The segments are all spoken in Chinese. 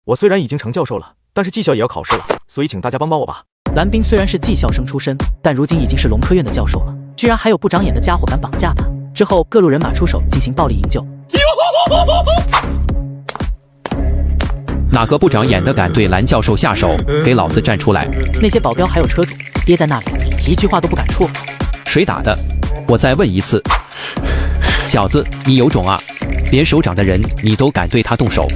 我虽然已经成教授了，但是技校也要考试了，所以请大家帮帮我吧。蓝冰虽然是技校生出身，但如今已经是龙科院的教授了，居然还有不长眼的家伙敢绑架他。之后各路人马出手进行暴力营救。哪个不长眼的敢对蓝教授下手？给老子站出来！那些保镖还有车主憋在那里，一句话都不敢说。谁打的？我再问一次，小子，你有种啊！连首长的人你都敢对他动手，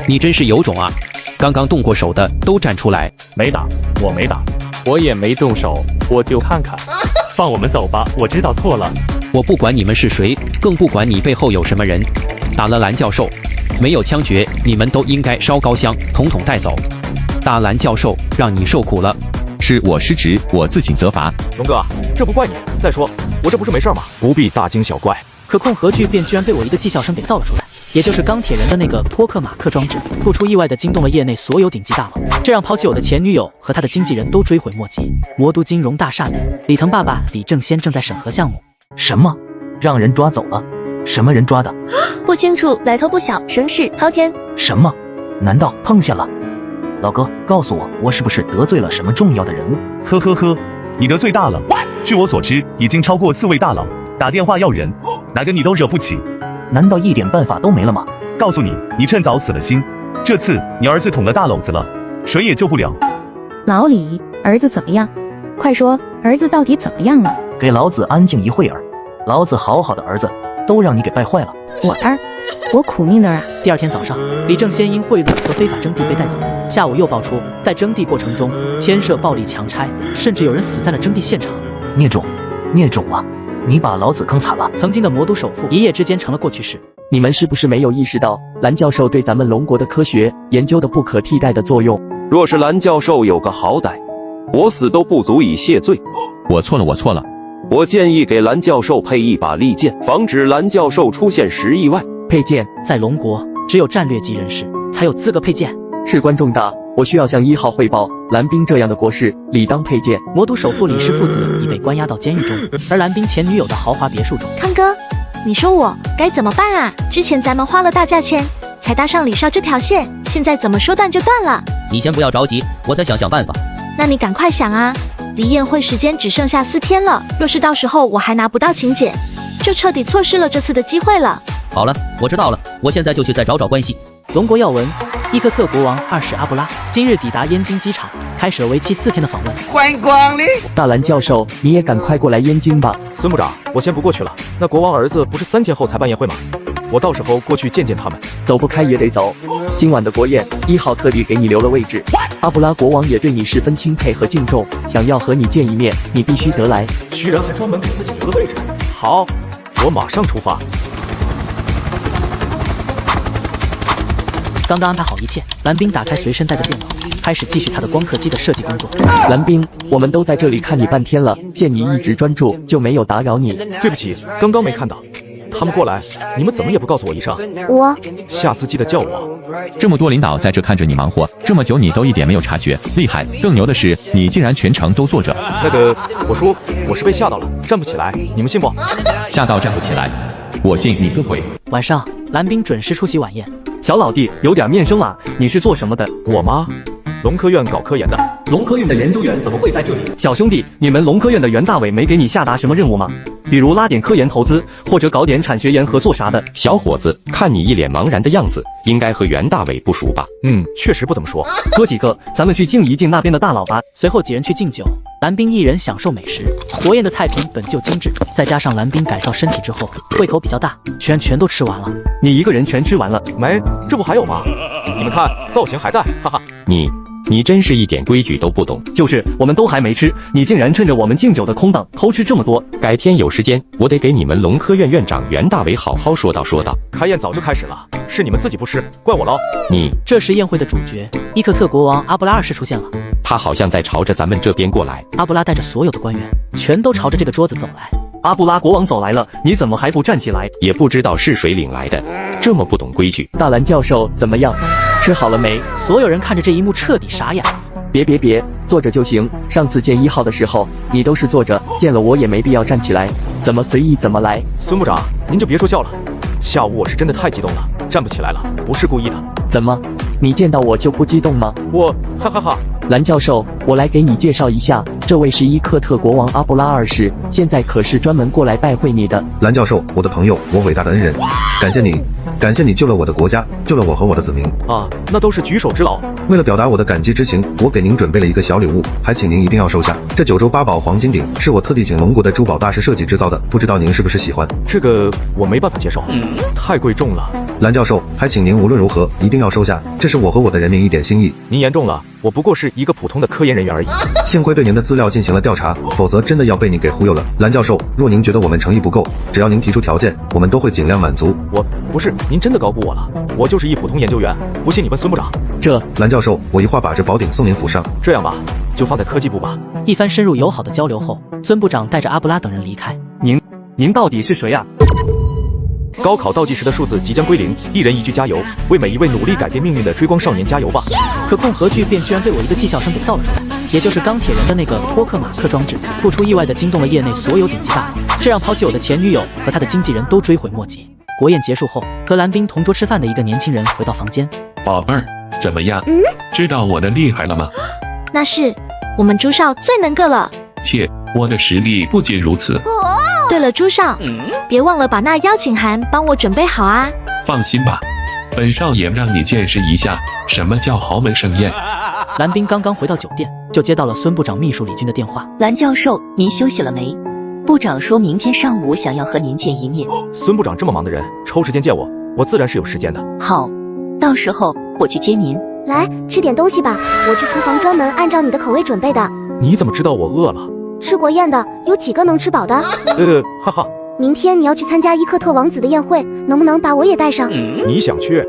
你真是有种啊！刚刚动过手的都站出来！没打，我没打，我也没动手，我就看看。放我们走吧，我知道错了。我不管你们是谁，更不管你背后有什么人。打了蓝教授，没有枪决，你们都应该烧高香，统统带走。大蓝教授，让你受苦了。是我失职，我自请责罚。龙哥，这不怪你。再说，我这不是没事吗？不必大惊小怪。可控核聚变居然被我一个技校生给造了出来，也就是钢铁人的那个托克马克装置，不出意外的惊动了业内所有顶级大佬，这让抛弃我的前女友和他的经纪人都追悔莫及。魔都金融大厦内，李腾爸爸李正先正在审核项目。什么？让人抓走了？什么人抓的？不清楚，来头不小，声势滔天。什么？难道碰见了？老哥，告诉我，我是不是得罪了什么重要的人物？呵呵呵，你得罪大了。据我所知，已经超过4位大佬打电话要人，哪个你都惹不起。难道一点办法都没了吗？告诉你，你趁早死了心。这次你儿子捅了大篓子了，谁也救不了。老李，儿子怎么样？快说，儿子到底怎么样了？给老子安静一会儿！老子好好的儿子都让你给败坏了。我儿，我苦命的啊！第二天早上，李正先因贿赂和非法征地被带走。下午又爆出，在征地过程中牵涉暴力强拆，甚至有人死在了征地现场。孽种，孽种啊！你把老子坑惨了！曾经的魔都首富，一夜之间成了过去式。你们是不是没有意识到蓝教授对咱们龙国的科学研究的不可替代的作用？若是蓝教授有个好歹，我死都不足以谢罪。我错了，我错了。我建议给蓝教授配一把利剑，防止蓝教授出现实意外。配剑在龙国，只有战略级人士才有资格配剑。事关重大，我需要向1号汇报。蓝冰这样的国士理当配剑。魔都首富李氏父子已被关押到监狱中，而蓝冰前女友的豪华别墅中。康哥，你说我该怎么办啊？之前咱们花了大价钱才搭上李少这条线，现在怎么说断就断了？你先不要着急，我再想想办法。那你赶快想啊！离宴会时间只剩下4天了，若是到时候我还拿不到请柬，就彻底错失了这次的机会了。好了，我知道了，我现在就去再找找关系。龙国要闻：伊克特国王2世阿布拉今日抵达燕京机场，开始了为期4天的访问。欢迎光临！大蓝教授，你也赶快过来燕京吧。孙部长，我先不过去了。那国王儿子不是3天后才办宴会吗？我到时候过去见见他们。走不开也得走。今晚的国宴，1号特地给你留了位置。阿布拉国王也对你十分钦佩和敬重，想要和你见一面，你必须得来。居然还专门给自己留了位置。好，我马上出发。刚刚安排好一切，蓝冰打开随身带的电脑，开始继续他的光刻机的设计工作。蓝冰，我们都在这里看你半天了，见你一直专注，就没有打扰你。对不起，刚刚没看到。他们过来，你们怎么也不告诉我一声？我下次记得叫我。这么多领导在这看着你忙活，这么久你都一点没有察觉，厉害！更牛的是，你竟然全程都坐着。那个，我说我是被吓到了，站不起来，你们信不？吓到站不起来，我信你个鬼！晚上，蓝冰准时出席晚宴。小老弟，有点面生啊，你是做什么的？我吗？龙科院搞科研的。龙科院的研究员怎么会在这里？小兄弟，你们龙科院的袁大伟没给你下达什么任务吗？比如拉点科研投资，或者搞点产学研合作啥的。小伙子，看你一脸茫然的样子，应该和袁大伟不熟吧？确实不怎么说。哥几个，咱们去敬一敬那边的大佬吧。随后几人去敬酒，蓝冰一人享受美食。国宴的菜品本就精致，再加上蓝冰改造身体之后，胃口比较大，居然全都吃完了。你一个人全吃完了？没，这不还有吗？你们看，造型还在，哈哈。你真是一点规矩都不懂。就是我们都还没吃，你竟然趁着我们敬酒的空档偷吃这么多。改天有时间，我得给你们龙科院院长袁大伟好好说道说道。开宴早就开始了，是你们自己不吃，怪我喽。这时宴会的主角伊克特国王阿布拉2世出现了，他好像在朝着咱们这边过来。阿布拉带着所有的官员，全都朝着这个桌子走来。阿布拉国王走来了，你怎么还不站起来？也不知道是谁领来的，这么不懂规矩。大蓝教授怎么样？吃好了没？所有人看着这一幕彻底傻眼。别，坐着就行。上次见1号的时候，你都是坐着，见了我也没必要站起来，怎么随意怎么来。孙部长，您就别说笑了，下午我是真的太激动了，站不起来了，不是故意的。怎么，你见到我就不激动吗？我哈哈哈。蓝教授，我来给你介绍一下，这位是伊克特国王阿布拉二世，现在可是专门过来拜会你的。蓝教授，我的朋友，我伟大的恩人，感谢你，感谢你救了我的国家，救了我和我的子民。啊，那都是举手之劳。为了表达我的感激之情，我给您准备了一个小礼物，还请您一定要收下。这9州8宝黄金鼎是我特地请龙国的珠宝大师设计制造的，不知道您是不是喜欢？这个我没办法接受，太贵重了。蓝教授，还请您无论如何一定要收下，这是我和我的人民一点心意。您言重了，我不过是一个普通的科研人员而已。幸亏对您的资料进行了调查，否则真的要被你给忽悠了。蓝教授，若您觉得我们诚意不够，只要您提出条件，我们都会尽量满足。我不是，您真的高估我了，我就是一普通研究员，不信你问孙部长。蓝教授，我一话把这宝鼎送您府上。这样吧，就放在科技部吧。一番深入友好的交流后，孙部长带着阿布拉等人离开。您到底是谁啊？高考倒计时的数字即将归零，一人一句加油，为每一位努力改变命运的追光少年加油吧！可共和剧便居然被我一个技校生给造了出来，也就是钢铁人的那个托克马克装置，不出意外的惊动了业内所有顶级大佬，这让抛弃我的前女友和他的经纪人都追悔莫及。国宴结束后，和蓝冰同桌吃饭的一个年轻人回到房间，宝贝儿，怎么样？知道我的厉害了吗？那是我们朱少最能个了。切，我的实力不仅如此。对了，朱少，别忘了把那邀请函帮我准备好啊！放心吧，本少爷让你见识一下什么叫豪门盛宴。蓝冰刚刚回到酒店，就接到了孙部长秘书李军的电话。蓝教授，您休息了没？部长说明天上午想要和您见一面。孙部长这么忙的人，抽时间见我，我自然是有时间的。好，到时候我去接您。来，吃点东西吧，我去厨房专门按照你的口味准备的。你怎么知道我饿了？吃过宴的有几个能吃饱的？哈哈。明天你要去参加伊克特王子的宴会，能不能把我也带上？你想去？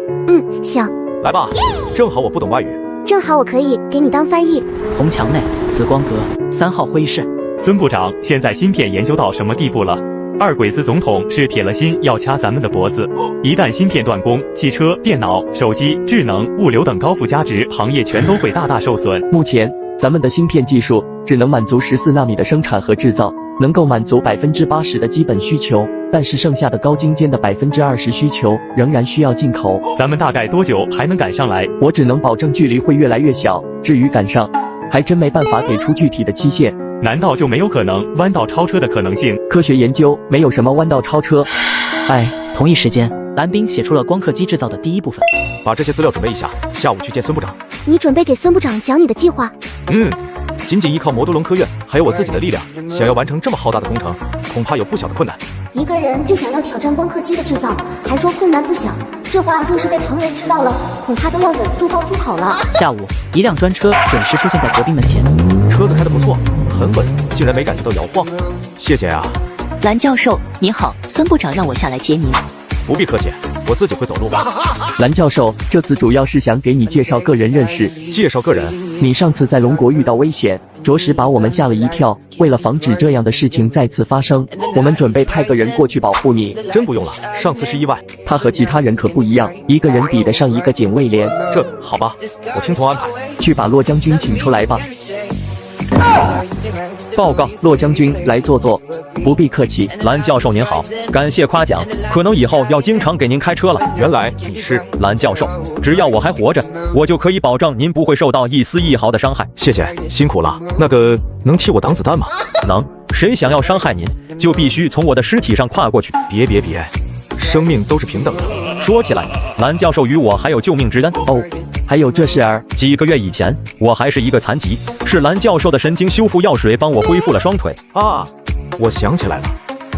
想。来吧，正好我不懂外语，正好我可以给你当翻译。红墙内，紫光阁，3号会议室。孙部长，现在芯片研究到什么地步了？二鬼子总统是铁了心要掐咱们的脖子，一旦芯片断供，汽车、电脑、手机、智能、物流等高附加值行业全都会大大受损。目前咱们的芯片技术只能满足14纳米的生产和制造，能够满足80%的基本需求，但是剩下的高精尖的20%需求仍然需要进口。咱们大概多久还能赶上来？我只能保证距离会越来越小，至于赶上，还真没办法给出具体的期限。难道就没有可能弯道超车的可能性？科学研究没有什么弯道超车。同一时间，蓝冰写出了光刻机制造的第一部分。把这些资料准备一下，下午去见孙部长。你准备给孙部长讲你的计划？仅依靠魔都龙科院还有我自己的力量，想要完成这么浩大的工程，恐怕有不小的困难。一个人就想要挑战光刻机的制造，还说困难不小，这话若是被旁人知道了，恐怕都要忍住爆粗口了。下午，一辆专车准时出现在国宾门前，车子开得不错，很稳，竟然没感觉到摇晃。谢谢啊。蓝教授，你好，孙部长让我下来接您。不必客气，我自己会走路。蓝教授，这次主要是想给你介绍个人认识。介绍个人？你上次在龙国遇到危险，着实把我们吓了一跳。为了防止这样的事情再次发生，我们准备派个人过去保护你。真不用了，上次是意外。他和其他人可不一样，一个人抵得上一个警卫连。这好吧，我听从安排。去把骆将军请出来吧。报告，骆将军，来坐坐。不必客气。蓝教授您好，感谢夸奖，可能以后要经常给您开车了。原来你是蓝教授，只要我还活着，我就可以保证您不会受到一丝一毫的伤害。谢谢，辛苦了。那个，能替我挡子弹吗？能。谁想要伤害您，就必须从我的尸体上跨过去。别，生命都是平等的。说起来，蓝教授与我还有救命之恩哦。还有这事儿，几个月以前，我还是一个残疾，是蓝教授的神经修复药水帮我恢复了双腿啊！我想起来了，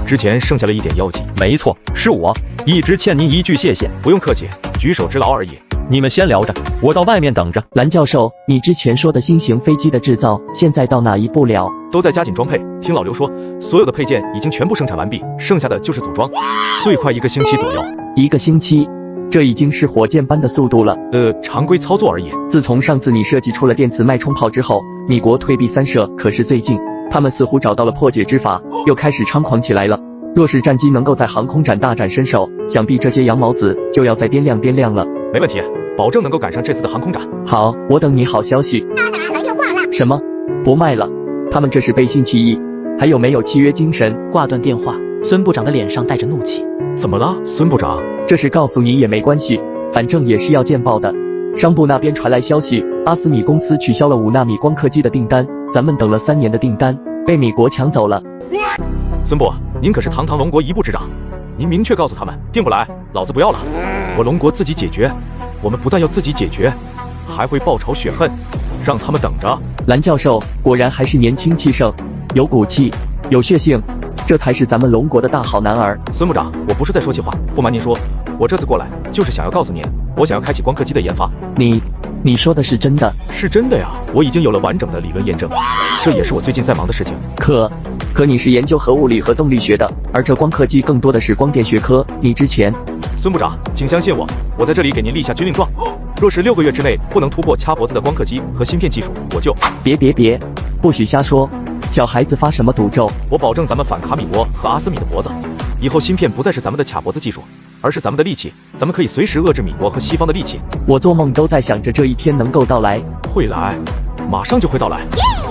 之前剩下了一点药剂。没错，是我，一直欠您一句谢谢。不用客气，举手之劳而已。你们先聊着，我到外面等着。蓝教授，你之前说的新型飞机的制造，现在到哪一步了？都在加紧装配。听老刘说，所有的配件已经全部生产完毕，剩下的就是组装，最快1个星期左右。1个星期？这已经是火箭般的速度了。常规操作而已。自从上次你设计出了电磁脉冲炮之后，米国退避三舍。可是最近，他们似乎找到了破解之法，又开始猖狂起来了。若是战机能够在航空展大展身手，想必这些羊毛子就要再掂量了。没问题，保证能够赶上这次的航空展。好，我等你好消息。什么？不卖了？他们这是背信弃义，还有没有契约精神？挂断电话，孙部长的脸上带着怒气。怎么了，孙部长？这事告诉你也没关系，反正也是要见报的。商部那边传来消息，阿斯米公司取消了5纳米光刻机的订单，咱们等了3年的订单被美国抢走了。孙部，您可是堂堂龙国一部之长，您明确告诉他们订不来，老子不要了，我龙国自己解决。我们不但要自己解决，还会报仇雪恨，让他们等着。蓝教授果然还是年轻气盛，有骨气，有血性，这才是咱们龙国的大好男儿。孙部长，我不是在说气话，不瞒您说，我这次过来就是想要告诉您，我想要开启光刻机的研发。你说的是真的？是真的呀，我已经有了完整的理论验证，这也是我最近在忙的事情。可你是研究核物理和动力学的，而这光刻机更多的是光电学科。你之前……孙部长，请相信我，我在这里给您立下军令状，若是6个月之内不能突破掐脖子的光刻机和芯片技术，我就……别，不许瞎说！小孩子发什么赌咒？我保证咱们反卡米波和阿斯米的脖子，以后芯片不再是咱们的卡脖子技术，而是咱们的利器，咱们可以随时遏制米国和西方的利器。我做梦都在想着这一天能够到来。会来，马上就会到来。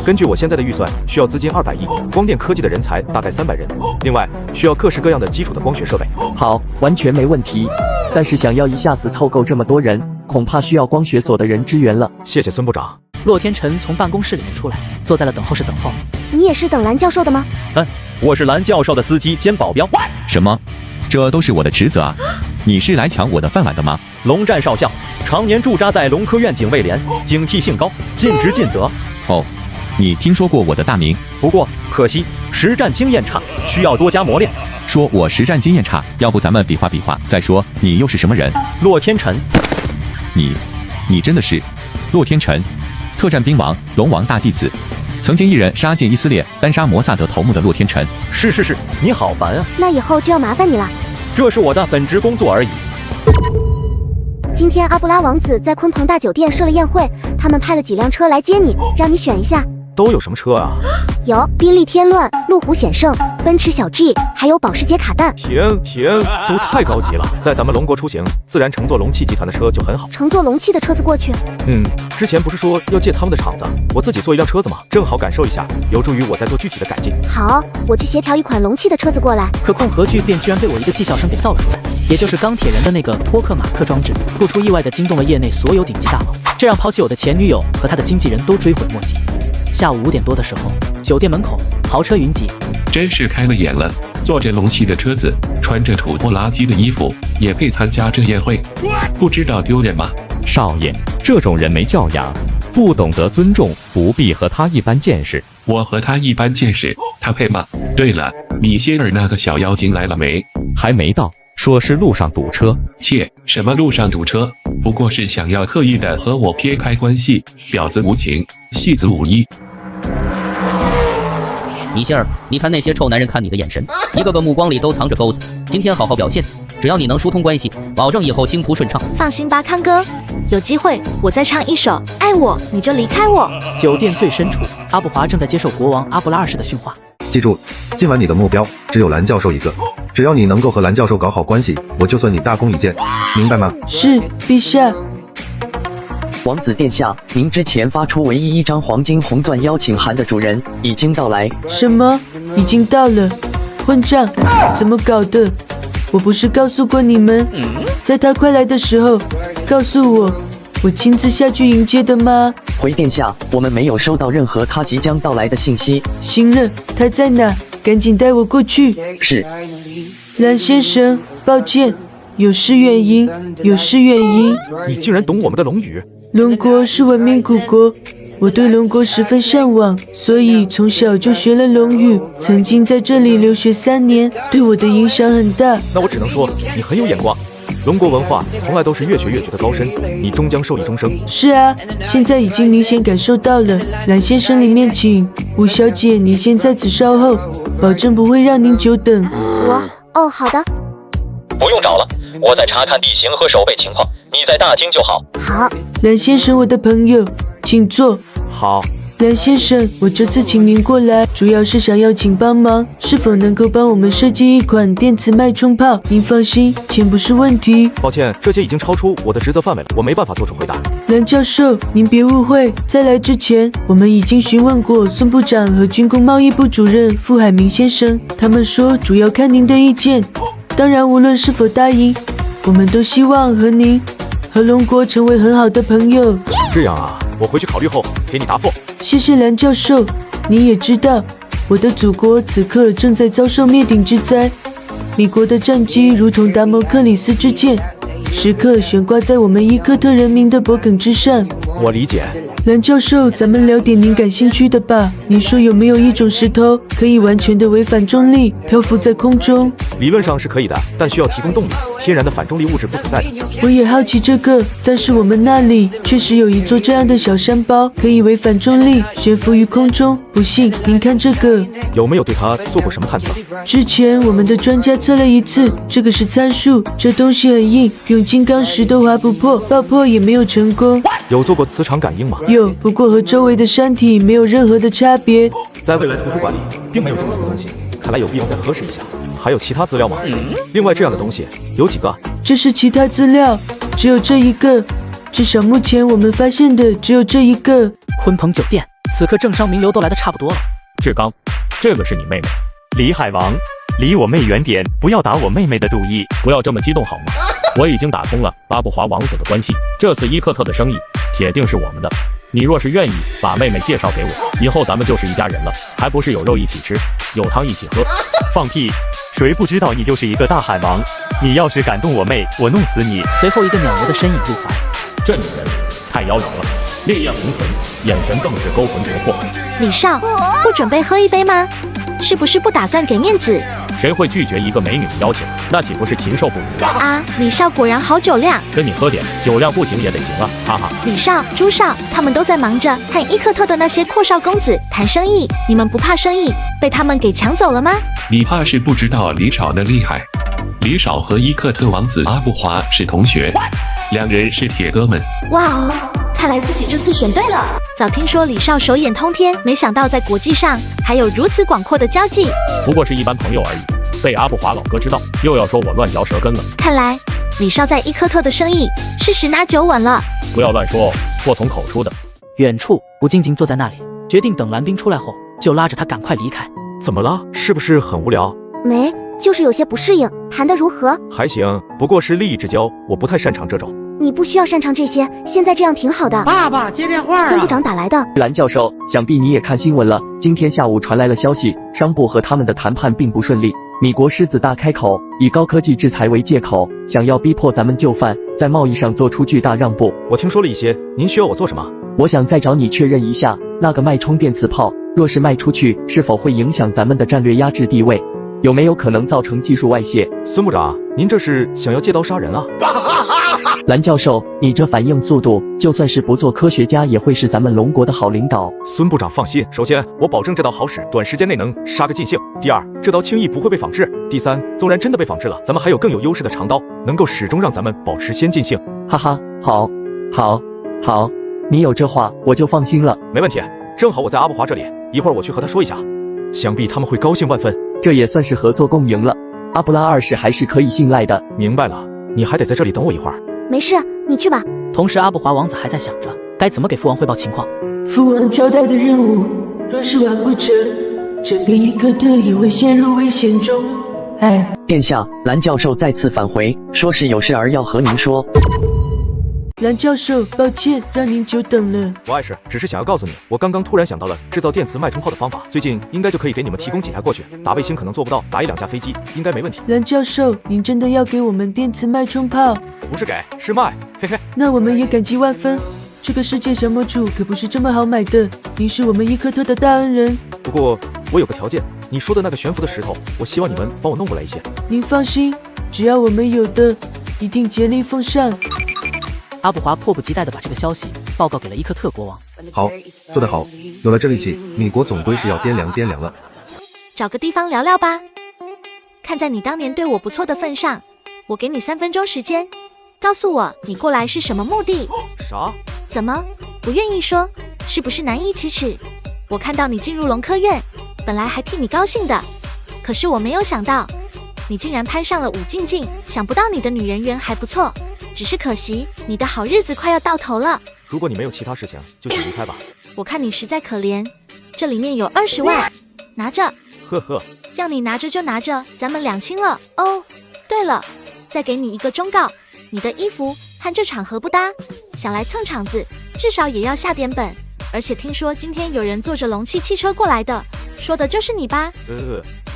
根据我现在的预算，需要资金200亿，光电科技的人才大概300人，另外需要各式各样的基础的光学设备。好，完全没问题。但是想要一下子凑够这么多人，恐怕需要光学所的人支援了。谢谢孙部长。洛天成从办公室里面出来，坐在了等候室等候。你也是等蓝教授的吗？我是蓝教授的司机兼保镖。什么？这都是我的职责啊！你是来抢我的饭碗的吗？龙战少校常年驻扎在龙科院警卫连，警惕性高，尽职尽责。哦，你听说过我的大名？不过可惜实战经验差，需要多加磨练。说我实战经验差，要不咱们比划比划？再说你又是什么人？洛天成。你真的是洛天成，特战兵王，龙王大弟子，曾经一人杀尽以色列，单杀摩萨德头目的洛天成。是，你好烦啊！那以后就要麻烦你了。这是我的本职工作而已。今天阿布拉王子在鲲鹏大酒店设了宴会，他们派了几辆车来接你，让你选一下。都有什么车啊？有宾利天乱、路虎显胜、奔驰小 G， 还有保时捷卡蛋。天，都太高级了！在咱们龙国出行，自然乘坐龙汽集团的车就很好。乘坐龙汽的车子过去？之前不是说要借他们的厂子，我自己做一辆车子吗？正好感受一下，有助于我在做具体的改进。好，我去协调一款龙汽的车子过来。可控核聚变居然被我一个技校生给造了出来，也就是钢铁人的那个托克马克装置，不出意外的惊动了业内所有顶级大佬，这让抛弃我的前女友和他的经纪人都追悔莫及。下午5点多的时候，酒店门口豪车云集，真是开了眼了。坐着龙汽的车子，穿着土拖拉机的衣服，也配参加这宴会？不知道丢人吗？少爷，这种人没教养，不懂得尊重，不必和他一般见识。我和他一般见识，他配吗？对了，米歇尔那个小妖精来了没？还没到，说是路上堵车。切，什么路上堵车？不过是想要刻意的和我撇开关系，婊子无情，戏子无义。米歇尔，你看那些臭男人看你的眼神，一个个目光里都藏着钩子。今天好好表现，只要你能疏通关系，保证以后星途顺畅。放心吧，康哥，有机会我再唱一首《爱我你就离开我》。酒店最深处，阿布华正在接受国王阿布拉2世的训话。记住，今晚你的目标只有蓝教授一个，只要你能够和蓝教授搞好关系，我就算你大功一件，明白吗？是，陛下。王子殿下，您之前发出唯一一张黄金红钻邀请函的主人已经到来。什么？已经到了？混账！怎么搞的？我不是告诉过你们，在他快来的时候告诉我，我亲自下去迎接的吗？回殿下，我们没有收到任何他即将到来的信息。行了，他在哪？赶紧带我过去。是。蓝先生，抱歉，有失远迎。你竟然懂我们的龙语？龙国是文明古国，我对龙国十分向往，所以从小就学了龙语，曾经在这里留学3年，对我的影响很大。那我只能说你很有眼光，龙国文化从来都是越学越觉得高深，你终将受益终生。是啊，现在已经明显感受到了。蓝先生里面请，吴小姐你先在此稍后，保证不会让您久等。哦，好的。不用找了，我在查看地形和守备情况，你在大厅就好。好。蓝先生，我的朋友，请坐。好。蓝先生，我这次请您过来，主要是想要请帮忙，是否能够帮我们设计一款电磁脉冲炮？您放心，钱不是问题。抱歉，这些已经超出我的职责范围了，我没办法做出回答。蓝教授，您别误会，在来之前，我们已经询问过孙部长和军工贸易部主任傅海明先生，他们说主要看您的意见。当然，无论是否答应，我们都希望和您和龙国成为很好的朋友。这样啊，我回去考虑后给你答复。谢谢蓝教授。你也知道，我的祖国此刻正在遭受灭顶之灾，米国的战机如同达摩克里斯之剑，时刻悬挂在我们伊克特人民的脖颈之上。我理解。蓝教授，咱们聊点您感兴趣的吧。您说有没有一种石头可以完全的违反重力，漂浮在空中？理论上是可以的，但需要提供动力。天然的反重力物质不存在的。我也好奇这个，但是我们那里确实有一座这样的小山包，可以违反重力悬浮于空中。不信，您看这个。有没有对它做过什么探测？之前我们的专家测了一次，这个是参数，这东西很硬，用金刚石都划不破，爆破也没有成功。有做过磁场感应吗？有，不过和周围的山体没有任何的差别。在未来图书馆里并没有这么个东西，看来有必要再核实一下。还有其他资料吗？另外这样的东西有几个？这是其他资料，只有这一个，至少目前我们发现的只有这一个。鲲鹏酒店，此刻政商名流都来得差不多了。志刚，这个是你妹妹，李海王，离我妹远点，不要打我妹妹的主意。不要这么激动好吗？我已经打通了阿布华王子的关系，这次伊克特的生意铁定是我们的。你若是愿意把妹妹介绍给我，以后咱们就是一家人了，还不是有肉一起吃，有汤一起喝。放屁！谁不知道你就是一个大海王？你要是敢动我妹，我弄死你！随后一个鸟牛的身影入怀，这女人太妖娆了，烈焰红唇，眼神更是勾魂夺魄。李少，不准备喝一杯吗？是不是不打算给面子？谁会拒绝一个美女的邀请？那岂不是禽兽不如？啊，李少果然好酒量。跟你喝点，酒量不行也得行啊，哈哈。李少、朱少他们都在忙着和伊克特的那些阔少公子谈生意，你们不怕生意被他们给抢走了吗？你怕是不知道李少的厉害。李少和伊克特王子阿布华是同学，两人是铁哥们。哇哦，看来自己这次选对了。早听说李少手眼通天，没想到在国际上还有如此广阔的交际。不过是一般朋友而已，被阿布华老哥知道，又要说我乱嚼舌根了。看来李少在伊克特的生意是十拿九稳了。不要乱说哦，祸从口出的。远处吴晶晶坐在那里，决定等蓝冰出来后就拉着他赶快离开。怎么了？是不是很无聊？没，就是有些不适应。谈得如何？还行，不过是利益之交，我不太擅长这种。你不需要擅长这些，现在这样挺好的。爸爸接电话啊！孙部长打来的。蓝教授，想必你也看新闻了。今天下午传来了消息，商部和他们的谈判并不顺利。米国狮子大开口，以高科技制裁为借口，想要逼迫咱们就范，在贸易上做出巨大让步。我听说了一些，您需要我做什么？我想再找你确认一下，那个脉冲电磁炮，若是卖出去，是否会影响咱们的战略压制地位？有没有可能造成技术外泄？孙部长，您这是想要借刀杀人啊？蓝教授，你这反应速度，就算是不做科学家，也会是咱们龙国的好领导。孙部长放心，首先我保证这刀好使，短时间内能杀个尽兴。第二，这刀轻易不会被仿制。第三，纵然真的被仿制了，咱们还有更有优势的长刀，能够始终让咱们保持先进性。哈哈，好，你有这话，我就放心了。没问题，正好我在阿布华这里，一会儿我去和他说一下，想必他们会高兴万分。这也算是合作共赢了。阿布拉二世还是可以信赖的。明白了，你还得在这里等我一会儿。没事，你去吧。同时，阿布华王子还在想着该怎么给父王汇报情况。父王交代的任务，若是完不成，整个伊克特也会陷入危险中。殿下，蓝教授再次返回，说是有事儿要和您说。蓝教授，抱歉让您久等了。不碍事，只是想要告诉你，我刚刚突然想到了制造电磁脉冲炮的方法，最近应该就可以给你们提供几台过去。打卫星可能做不到，打一两架飞机应该没问题。蓝教授，您真的要给我们电磁脉冲炮？不是给，是卖，嘿嘿。那我们也感激万分。这个世界小魔主可不是这么好买的，您是我们伊克特的大恩人。不过我有个条件，你说的那个悬浮的石头，我希望你们帮我弄过来一些。您放心，只要我们有的，一定竭力奉上。阿布华迫不及待地把这个消息报告给了伊克特国王。好，做得好，有了这力气，米国总归是要掂量了。找个地方聊聊吧。看在你当年对我不错的份上，我给你3分钟时间，告诉我你过来是什么目的。啥？怎么不愿意说？是不是难以启齿？我看到你进入龙科院，本来还替你高兴的，可是我没有想到你竟然攀上了武静静，想不到你的女人缘还不错，只是可惜你的好日子快要到头了。如果你没有其他事情，就请离开吧。我看你实在可怜，这里面有20万，拿着。呵呵，让你拿着就拿着，咱们2清了哦。对了，再给你一个忠告，你的衣服和这场合不搭，想来蹭场子，至少也要下点本。而且听说今天有人坐着龙汽汽车过来的，说的就是你吧？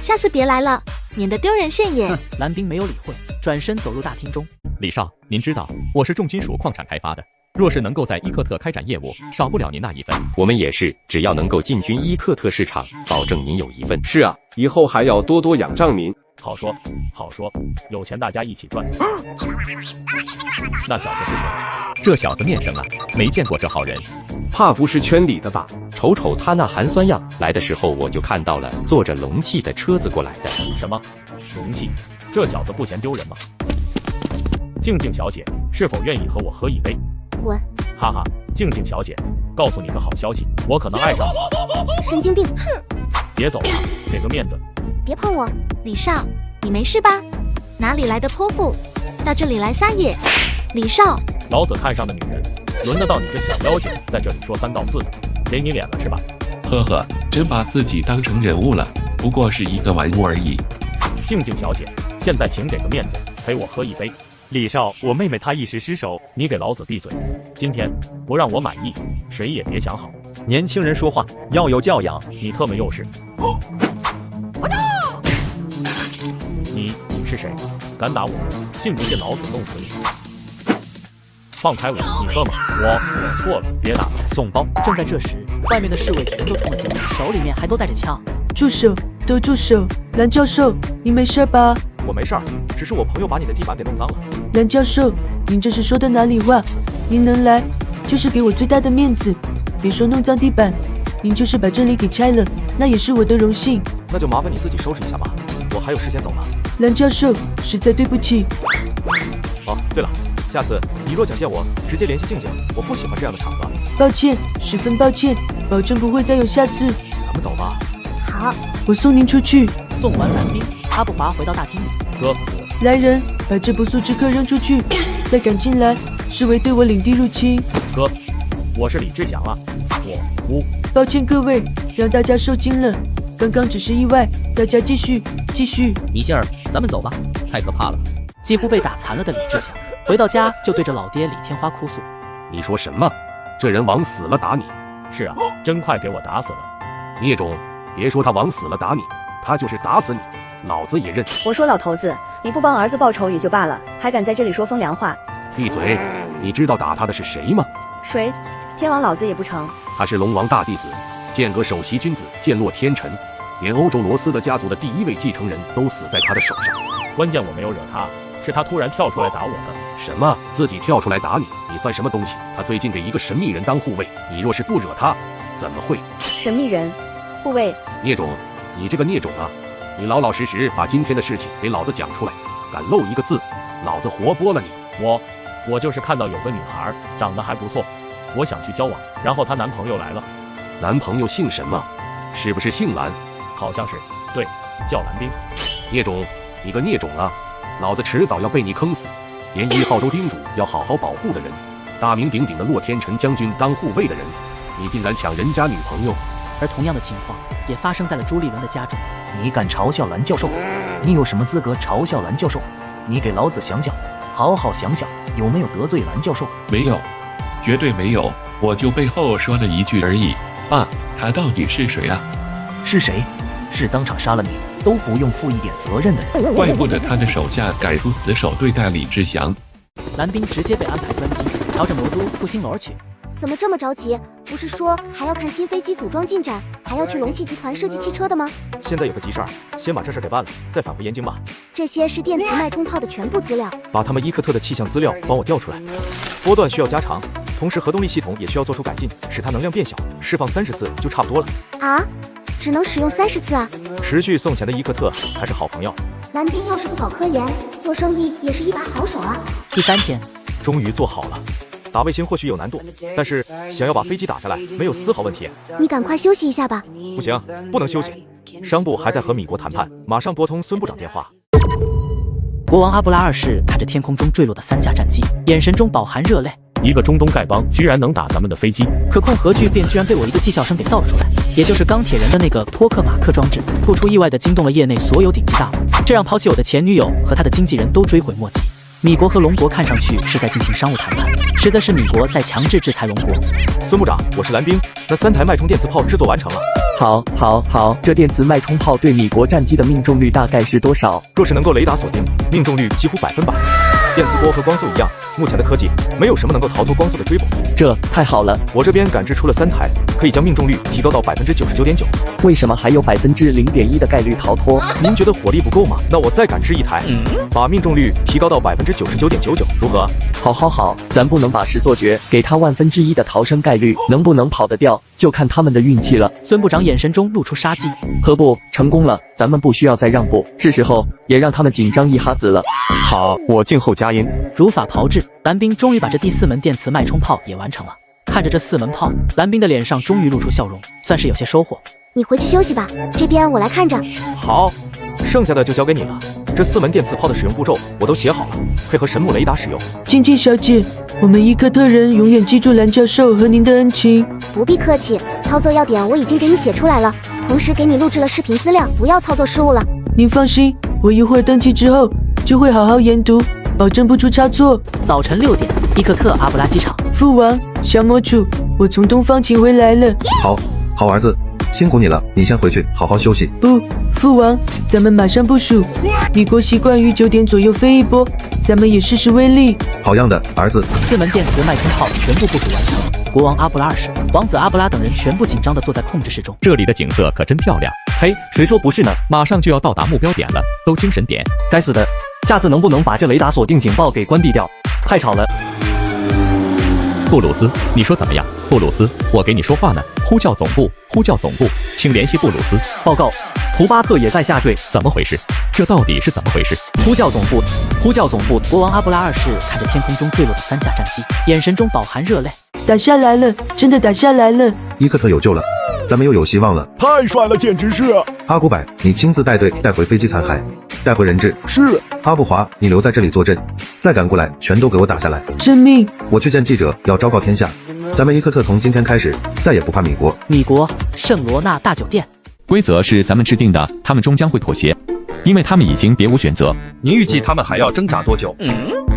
下次别来了，免得丢人现眼。蓝冰没有理会，转身走入大厅中。李少，您知道我是重金属矿产开发的，若是能够在伊克特开展业务，少不了您那一份。我们也是，只要能够进军伊克特市场，保证您有一份。是啊，以后还要多多仰仗您。好说，好说，有钱大家一起赚。那小子是谁？这小子面生啊，没见过这号人，怕不是圈里的吧？瞅瞅他那寒酸样，来的时候我就看到了坐着龙气的车子过来的。什么？龙气？这小子不嫌丢人吗？静静小姐，是否愿意和我喝一杯？滚！哈哈，静静小姐，告诉你个好消息，我可能爱上你。神经病！哼！别走啊，给个面子。别碰我！李少，你没事吧？哪里来的泼妇，到这里来撒野？李少，老子看上的女人，轮得到你这小妖精在这里说三道四的？给你脸了是吧？呵呵，真把自己当成人物了，不过是一个玩物而已。静静小姐，现在请给个面子，陪我喝一杯。李少，我妹妹她一时失手，你给老子闭嘴！今天不让我满意，谁也别想好。年轻人说话要有教养。你特么又是？你是谁？敢打我？信不信老子弄死你？放开我！你特么！我错了，别打了。送包。正在这时，外面的侍卫全都冲了进来，手里面还都带着枪。住手！都住手！蓝教授，你没事吧？我没事儿，只是我朋友把你的地板给弄脏了。蓝教授，您这是说的哪里话？您能来，就是给我最大的面子。别说弄脏地板，您就是把这里给拆了，那也是我的荣幸。那就麻烦你自己收拾一下吧，我还有事先走呢。蓝教授，实在对不起。哦，对了，下次你若想见我，直接联系静静，我不喜欢这样的场合。抱歉，十分抱歉，保证不会再有下次。咱们走吧。好，我送您出去。送完蓝冰，阿布华回到大厅里。哥，来人，把这不速之客扔出去，再敢进来，视为对我领地入侵。哥，我是李志祥啊，我抱歉各位，让大家受惊了，刚刚只是意外，大家继续。米歇尔，咱们走吧，太可怕了。几乎被打残了的李志祥回到家就对着老爹李天花哭诉：你说什么？这人往死了打你？是啊，真快给我打死了。聂种，别说他往死了打你，他就是打死你，老子也认。我说老头子，你不帮儿子报仇也就罢了，还敢在这里说风凉话。闭嘴！你知道打他的是谁吗？谁？天王老子也不成。他是龙王大弟子，剑阁首席君子剑落天辰，连欧洲罗斯的家族的第一位继承人都死在他的手上。关键我没有惹他，是他突然跳出来打我的。什么？自己跳出来打你？你算什么东西？他最近给一个神秘人当护卫，你若是不惹他，怎么会？神秘人，护卫。聂种，你这个聂种啊！你老老实实把今天的事情给老子讲出来，敢漏一个字，老子活剥了你！我就是看到有个女孩长得还不错，我想去交往，然后她男朋友来了。男朋友姓什么？是不是姓蓝？好像是，对，叫蓝冰。聂种，你个聂种啊！老子迟早要被你坑死！连1号都叮嘱要好好保护的人，大名鼎鼎的洛天辰将军当护卫的人，你竟然抢人家女朋友！而同样的情况也发生在了朱立伦的家中。你敢嘲笑蓝教授？你有什么资格嘲笑蓝教授？你给老子想想，好好想想，有没有得罪蓝教授？没有，绝对没有，我就背后说了一句而已。爸，他到底是谁啊？是谁？是当场杀了你都不用负一点责任的人。怪不得他的手下敢出死手对待李志祥。蓝冰直接被安排专机，朝着魔都复兴楼而去。怎么这么着急？不是说还要看新飞机组装进展，还要去龙汽集团设计汽车的吗？现在有个急事儿，先把这事给办了，再返回燕京吧。这些是电磁脉冲炮的全部资料，把他们伊克特的气象资料帮我调出来。波段需要加长，同时核动力系统也需要做出改进，使它能量变小，释放30次就差不多了。啊？只能使用30次啊？持续送钱的伊克特才是好朋友。蓝冰要是不搞科研，做生意也是一把好手啊。第3天，终于做好了。打卫星或许有难度，但是想要把飞机打下来，没有丝毫问题。你赶快休息一下吧。不行，不能休息。商部还在和米国谈判，马上拨通孙部长电话。国王阿布拉2世看着天空中坠落的3架战机，眼神中饱含热泪。一个中东丐帮居然能打咱们的飞机，可控核聚变居然被我一个技校生给造了出来，也就是钢铁人的那个托克马克装置，不出意外的惊动了业内所有顶级大佬，这让抛弃我的前女友和他的经纪人都追悔莫及。米国和龙国看上去是在进行商务谈判，实则是米国在强制制裁龙国。孙部长，我是蓝兵，那3台脉冲电磁炮制作完成了。好，这电磁脉冲炮对米国战机的命中率大概是多少？若是能够雷达锁定，命中率几乎100%。电磁波和光速一样，目前的科技没有什么能够逃脱光速的追捕。这太好了，我这边感知出了3台，可以将命中率提高到99.9%。为什么还有0.1%的概率逃脱？您觉得火力不够吗？那我再感知1台，把命中率提高到99.99%，如何？好，咱不能把事做绝，给他1/1000的逃生概率，能不能跑得掉，就看他们的运气了。孙部长眼神中露出杀机。何不成功了？咱们不需要再让步，是时候也让他们紧张一哈子了。好，我静候佳音。如法炮制，蓝兵终于把这第4门电磁脉冲炮也完成了。看着这4门炮，蓝兵的脸上终于露出笑容，算是有些收获。你回去休息吧，这边我来看着。好，剩下的就交给你了。这4门电磁炮的使用步骤我都写好了，配合神木雷达使用。静静小姐，我们伊克特人永远记住蓝教授和您的恩情。不必客气，操作要点我已经给你写出来了，同时给你录制了视频资料，不要操作失误了。您放心，我一会儿登机之后就会好好研读，保证不出差错。早晨6点，伊克特阿布拉机场。父王，小魔主，我从东方请回来了。好儿子，辛苦你了，你先回去好好休息。不，父王，咱们马上部署。米国习惯于9点左右飞一波，咱们也试试威力。好样的，儿子。4门电磁脉冲炮全部部署完成。国王阿布拉2世、王子阿布拉等人全部紧张地坐在控制室中。这里的景色可真漂亮。嘿，谁说不是呢？马上就要到达目标点了，都精神点。该死的，下次能不能把这雷达锁定警报给关闭掉？太吵了。布鲁斯，你说怎么样？布鲁斯，我给你说话呢。呼叫总部，请联系布鲁斯。报告，图巴特也在下坠。怎么回事？这到底是怎么回事？呼叫总部。国王阿布拉2世看着天空中坠落的3架战机，眼神中饱含热泪。打下来了，真的打下来了。伊克特有救了，咱们又有希望了。太帅了，简直是！阿古柏，你亲自带队带回飞机残骸，带回人质。是。阿布华，你留在这里坐镇，再赶过来全都给我打下来。遵命。我去见记者，要昭告天下，咱们伊克特从今天开始再也不怕米国。米国圣罗纳大酒店。规则是咱们制定的，他们终将会妥协，因为他们已经别无选择。您预计他们还要挣扎多久？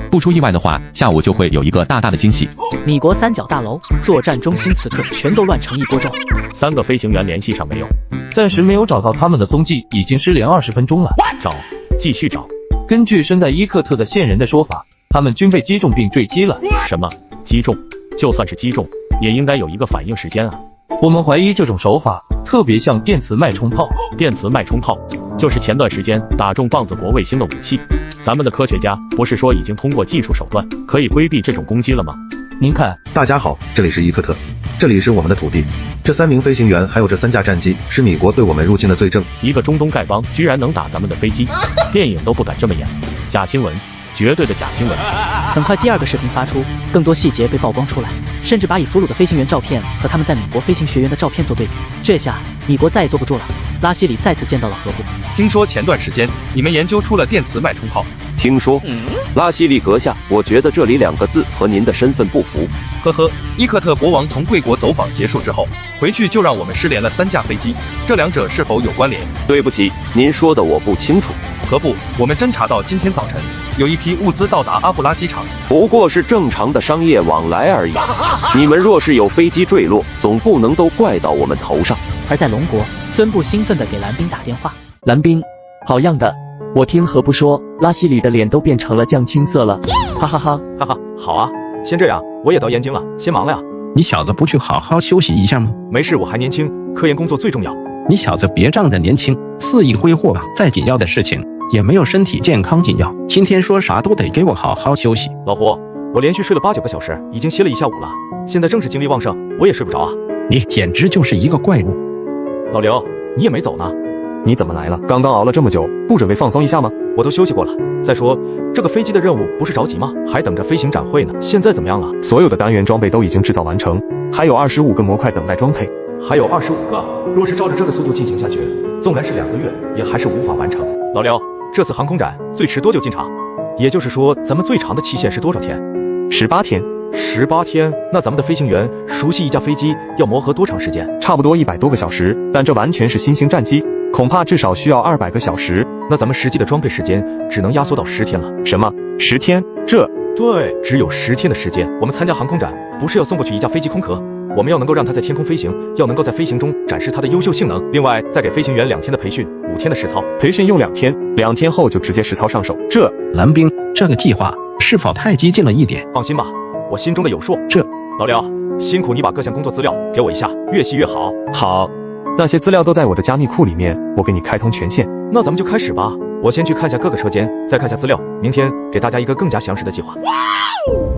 不出意外的话，下午就会有一个大大的惊喜。米国3角大楼作战中心此刻全都乱成一锅粥。3个飞行员联系上没有？暂时没有找到他们的踪迹，已经失联20分钟了。找，继续找。根据身在伊克特的线人的说法，他们均被击中并坠机了。什么？击中？就算是击中，也应该有一个反应时间啊。我们怀疑这种手法特别像电磁脉冲炮。电磁脉冲炮就是前段时间打中棒子国卫星的武器。咱们的科学家不是说已经通过技术手段可以规避这种攻击了吗？您看，大家好，这里是伊克特，这里是我们的土地。这3名飞行员还有这3架战机是米国对我们入侵的罪证。一个中东丐帮居然能打咱们的飞机，电影都不敢这么演。假新闻，绝对的假新闻。很快第2个视频发出，更多细节被曝光出来，甚至把已俘虏的飞行员照片和他们在米国飞行学员的照片做对比。这下米国再也坐不住了，拉希里再次见到了何布。听说前段时间你们研究出了电磁脉冲炮。听说，拉希利阁下，我觉得这里2个字和您的身份不符。呵呵，伊克特国王从贵国走访结束之后，回去就让我们失联了3架飞机，这2者是否有关联？对不起，您说的我不清楚。何不，我们侦查到今天早晨有一批物资到达阿布拉机场，不过是正常的商业往来而已。你们若是有飞机坠落，总不能都怪到我们头上。而在龙国，孙部兴奋地给蓝兵打电话。蓝兵，好样的！我听何不说，拉希里的脸都变成了酱青色了，哈哈哈哈哈！好啊，先这样，我也到燕京了，先忙了呀。你小子不去好好休息一下吗？没事，我还年轻，科研工作最重要。你小子别仗着年轻肆意挥霍吧，再紧要的事情也没有身体健康紧要。今天说啥都得给我好好休息。老胡，我连续睡了8、9个小时，已经歇了1下午了，现在正是精力旺盛，我也睡不着啊。你简直就是一个怪物。老刘，你也没走呢？你怎么来了？刚刚熬了这么久，不准备放松一下吗？我都休息过了。再说，这个飞机的任务不是着急吗？还等着飞行展会呢。现在怎么样了？所有的单元装备都已经制造完成，还有25个模块等待装配。还有25个，若是照着这个速度进行下去，纵然是2个月，也还是无法完成。老刘，这次航空展最迟多久进场？也就是说，咱们最长的期限是多少天？18天。18天？那咱们的飞行员熟悉一架飞机要磨合多长时间？差不多100多个小时，但这完全是新型战机。恐怕至少需要200个小时。那咱们实际的装配时间只能压缩到10天了。什么？10天？对，只有10天的时间。我们参加航空展，不是要送过去一架飞机空壳，我们要能够让它在天空飞行，要能够在飞行中展示它的优秀性能。另外，再给飞行员2天的培训，5天的实操。培训用2天，2天后就直接实操上手。蓝冰，这个计划是否太激进了一点？放心吧，我心中的有数。老廖，辛苦你把各项工作资料给我一下，越细越好。好，那些资料都在我的加密库里面，我给你开通权限。那咱们就开始吧。我先去看下各个车间，再看下资料，明天给大家一个更加详实的计划。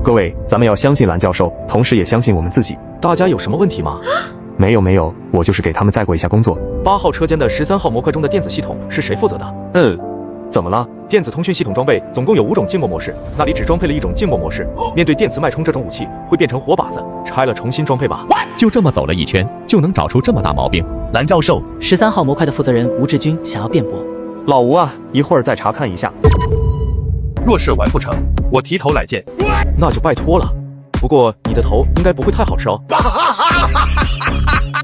各位，咱们要相信蓝教授，同时也相信我们自己。大家有什么问题吗？没有，我就是给他们载过一下工作。8号车间的13号模块中的电子系统是谁负责的？怎么了？电子通讯系统装备总共有5种静默模式，那里只装配了1种静默模式。面对电磁脉冲这种武器，会变成活靶子，拆了重新装配吧。就这么走了一圈，就能找出这么大毛病？蓝教授，13号模块的负责人吴志军想要辩驳。老吴啊，一会儿再查看一下。若是完不成，我提头来见。那就拜托了。不过你的头应该不会太好吃哦。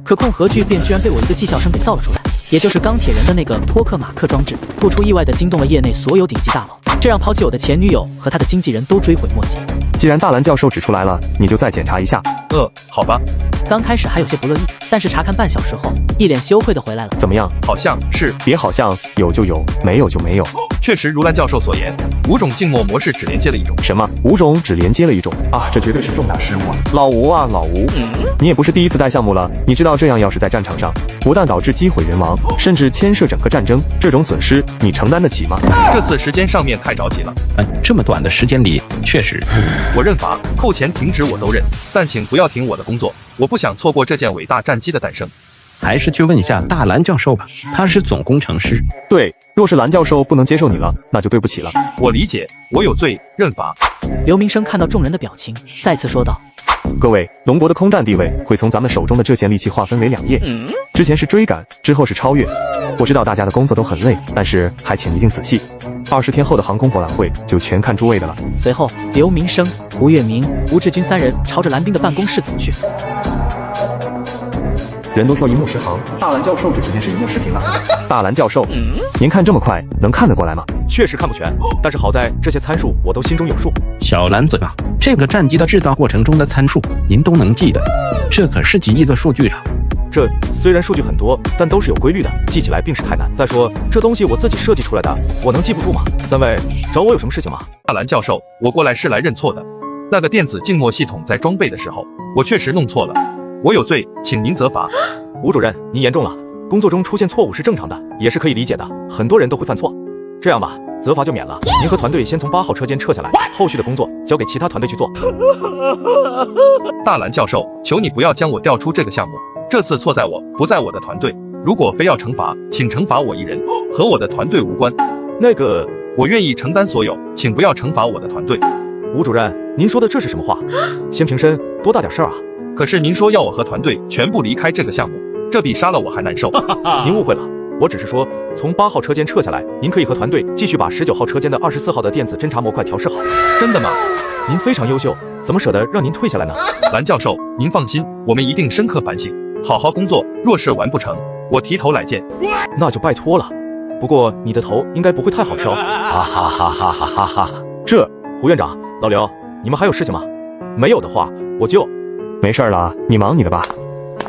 可控核聚变居然被我一个技校生给造了出来，也就是钢铁人的那个托克马克装置，不出意外的惊动了业内所有顶级大佬，这让抛弃我的前女友和他的经纪人都追悔莫及。既然大蓝教授指出来了，你就再检查一下。好吧。刚开始还有些不乐意，但是查看半小时后，一脸羞愧的回来了。怎么样？好像是。别好像，有就有，没有就没有。确实如蓝教授所言，5种静默模式只连接了1种。什么？5种只连接了1种啊？这绝对是重大失误啊！老吴啊，老吴，你也不是第一次带项目了，你知道这样要是在战场上，不但导致机毁人亡，甚至牵涉整个战争，这种损失你承担得起吗？这次时间上面太着急了。这么短的时间里，确实。我认罚，扣钱停职我都认，但请不要停我的工作，我不想错过这件伟大战机的诞生。还是去问一下大蓝教授吧，他是总工程师。对，若是蓝教授不能接受你了，那就对不起了。我理解，我有罪，认罚。刘明生看到众人的表情，再次说道：各位，龙国的空战地位会从咱们手中的这件利器划分为2页，之前是追赶，之后是超越。我知道大家的工作都很累，但是还请一定仔细。20天后的航空博览会就全看诸位的了。随后，刘明生、胡月明、吴志军3人朝着蓝冰的办公室走去。人都说一目十行，大蓝教授这直接是一目十屏了。大蓝教授，您看这么快，能看得过来吗？确实看不全，但是好在这些参数我都心中有数。小蓝子啊，这个战机的制造过程中的参数您都能记得，这可是几亿个数据啊！这虽然数据很多，但都是有规律的，记起来并是太难。再说这东西我自己设计出来的，我能记不住吗？3位找我有什么事情吗？大蓝教授，我过来是来认错的。那个电子静默系统在装备的时候，我确实弄错了。我有罪，请您责罚。吴主任，您严重了。工作中出现错误是正常的，也是可以理解的，很多人都会犯错。这样吧，责罚就免了。您和团队先从8号车间撤下来，后续的工作交给其他团队去做。大蓝教授，求你不要将我调出这个项目，这次错在我，不在我的团队。如果非要惩罚，请惩罚我一人，和我的团队无关。那个，我愿意承担所有，请不要惩罚我的团队。吴主任，您说的这是什么话？先平身，多大点事儿啊！可是您说要我和团队全部离开这个项目，这比杀了我还难受。您误会了，我只是说从8号车间撤下来，您可以和团队继续把19号车间的24号的电子侦察模块调试好。真的吗？您非常优秀，怎么舍得让您退下来呢？蓝教授，您放心，我们一定深刻反省，好好工作。若是完不成，我提头来见。那就拜托了。不过你的头应该不会太好吃哦。哈哈哈哈哈哈！这胡院长、老刘，你们还有事情吗？没有的话，我就。没事了，你忙你的吧。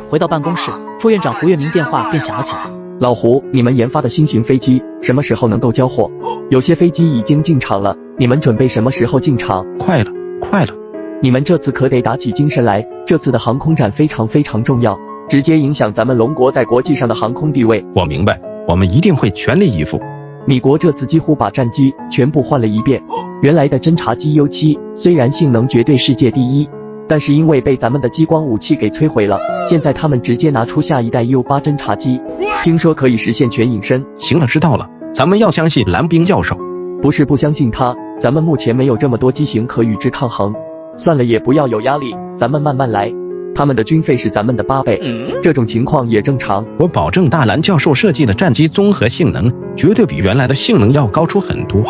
回到办公室，副院长胡月明电话便响了起来。老胡，你们研发的新型飞机什么时候能够交货？有些飞机已经进场了，你们准备什么时候进场？快了，快了！你们这次可得打起精神来，这次的航空展非常非常重要，直接影响咱们龙国在国际上的航空地位。我明白，我们一定会全力以赴。米国这次几乎把战机全部换了一遍，原来的侦察机 U7虽然性能绝对世界第一，但是因为被咱们的激光武器给摧毁了，现在他们直接拿出下一代 U8 侦察机，听说可以实现全隐身。行了，知道了，咱们要相信蓝冰教授。不是不相信他，咱们目前没有这么多机型可与之抗衡。算了，也不要有压力，咱们慢慢来。他们的军费是咱们的8倍，这种情况也正常。我保证大蓝教授设计的战机综合性能绝对比原来的性能要高出很多。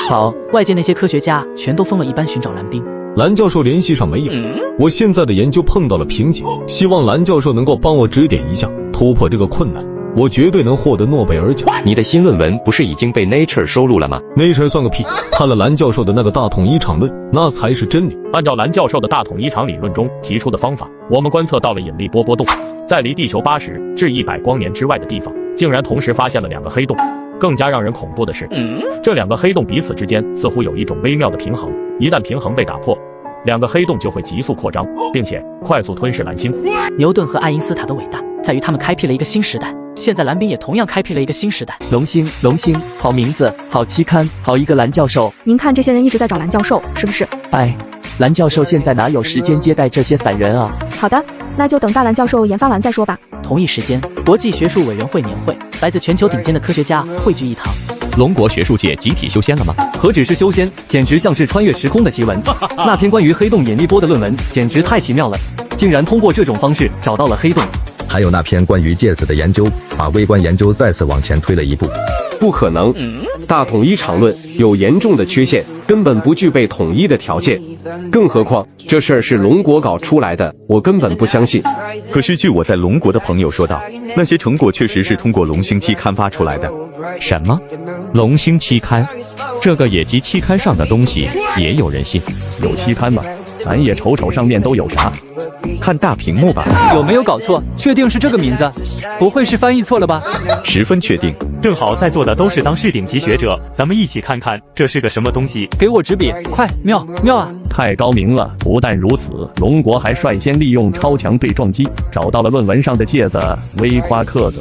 好，外界那些科学家全都疯了一般寻找蓝冰。蓝教授联系上没有，我现在的研究碰到了瓶颈，希望蓝教授能够帮我指点一下，突破这个困难。我绝对能获得诺贝尔奖。你的新论文不是已经被 Nature 收录了吗？ Nature 算个屁！看了蓝教授的那个大统一场论，那才是真理。按照蓝教授的大统一场理论中提出的方法，我们观测到了引力波波动，在离地球80至100光年之外的地方，竟然同时发现了2个黑洞。更加让人恐怖的是，这2个黑洞彼此之间似乎有一种微妙的平衡，一旦平衡被打破，2个黑洞就会急速扩张，并且快速吞噬蓝星。牛顿和爱因斯坦的伟大在于他们开辟了一个新时代，现在蓝冰也同样开辟了一个新时代。龙星，龙星，好名字，好期刊，好一个蓝教授。您看这些人一直在找蓝教授，是不是？哎，蓝教授现在哪有时间接待这些散人啊？好的，那就等大蓝教授研发完再说吧。同一时间，国际学术委员会年会，来自全球顶尖的科学家汇聚一堂。龙国学术界集体修仙了吗？何止是修仙，简直像是穿越时空的奇闻。那篇关于黑洞引力波的论文简直太奇妙了，竟然通过这种方式找到了黑洞。还有那篇关于介子的研究，把微观研究再次往前推了一步。不可能，大统一场论有严重的缺陷，根本不具备统一的条件。更何况这事儿是龙国搞出来的，我根本不相信。可是据我在龙国的朋友说道，那些成果确实是通过龙星期刊发出来的。什么？龙星期刊？这个野鸡期刊上的东西也有人信？有期刊吗？咱也瞅瞅上面都有啥。看大屏幕吧。有没有搞错？确定是这个名字？不会是翻译错了吧？十分确定。正好在座的都是当世顶级学者，咱们一起看看这是个什么东西。给我纸笔，快，妙啊！太高明了！不但如此，龙国还率先利用超强对撞机找到了论文上的介子微夸克子。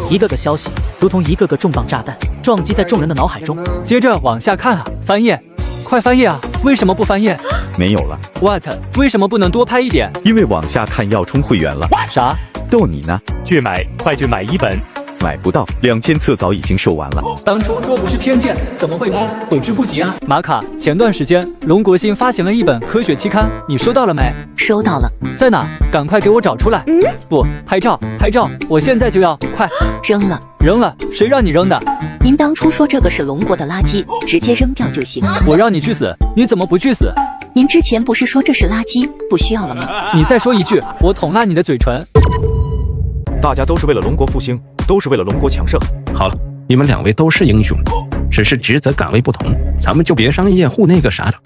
一个个消息如同一个个重磅炸弹，撞击在众人的脑海中。接着往下看啊，翻页，快翻页啊！为什么不翻页？没有了。What？ 为什么不能多拍一点？因为往下看要充会员了。啥？逗你呢！去买，快去买1本。买不到，2000册早已经售完了。当初若不是偏见，怎么会买？悔之不及啊！马卡，前段时间龙国新发行了一本科学期刊，你收到了没？收到了。在哪？赶快给我找出来。不，拍照，我现在就要，快！扔了，谁让你扔的？您当初说这个是龙国的垃圾，直接扔掉就行。我让你去死，你怎么不去死？您之前不是说这是垃圾，不需要了吗？你再说一句，我捅烂你的嘴唇。大家都是为了龙国复兴，都是为了龙国强盛。好了，你们2位都是英雄，只是职责岗位不同，咱们就别商业互那个啥的。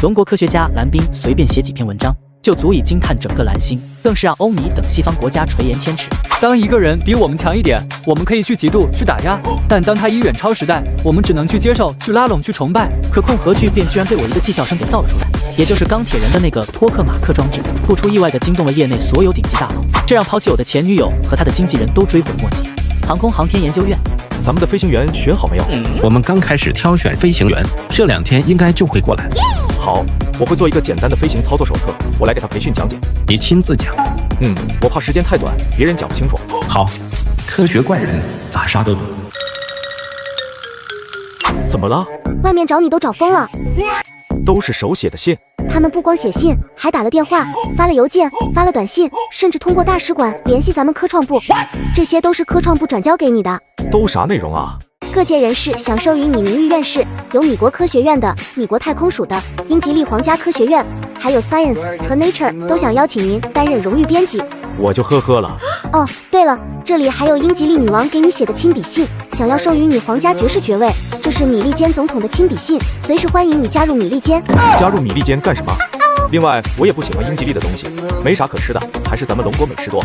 龙国科学家蓝冰随便写几篇文章，就足以惊叹整个蓝星，更是让欧米等西方国家垂涎千尺。当一个人比我们强一点，我们可以去嫉妒、去打压；但当他已远超时代，我们只能去接受、去拉拢、去崇拜。可控核聚变居然被我一个技校生给造了出来，也就是钢铁人的那个托克马克装置，不出意外的惊动了业内所有顶级大佬，这让抛弃我的前女友和他的经纪人都追悔莫及。航空航天研究院，咱们的飞行员选好没有？我们刚开始挑选飞行员，这2天应该就会过来。好，我会做一个简单的飞行操作手册，我来给他培训讲解。你亲自讲？我怕时间太短，别人讲不清楚。好，科学怪人咋杀都懂。怎么了？外面找你都找疯了。都是手写的信。他们不光写信，还打了电话，发了邮件，发了短信，甚至通过大使馆联系咱们科创部，这些都是科创部转交给你的。都啥内容啊？各界人士想授予你名誉院士，有米国科学院的、米国太空署的、英吉利皇家科学院，还有 Science 和 Nature 都想邀请您担任荣誉编辑。我就呵呵了。哦，对了，这里还有英吉利女王给你写的亲笔信，想要授予你皇家爵士爵位。这是米利坚总统的亲笔信，随时欢迎你加入米利坚。加入米利坚干什么？另外，我也不喜欢英吉利的东西，没啥可吃的，还是咱们龙国美食多。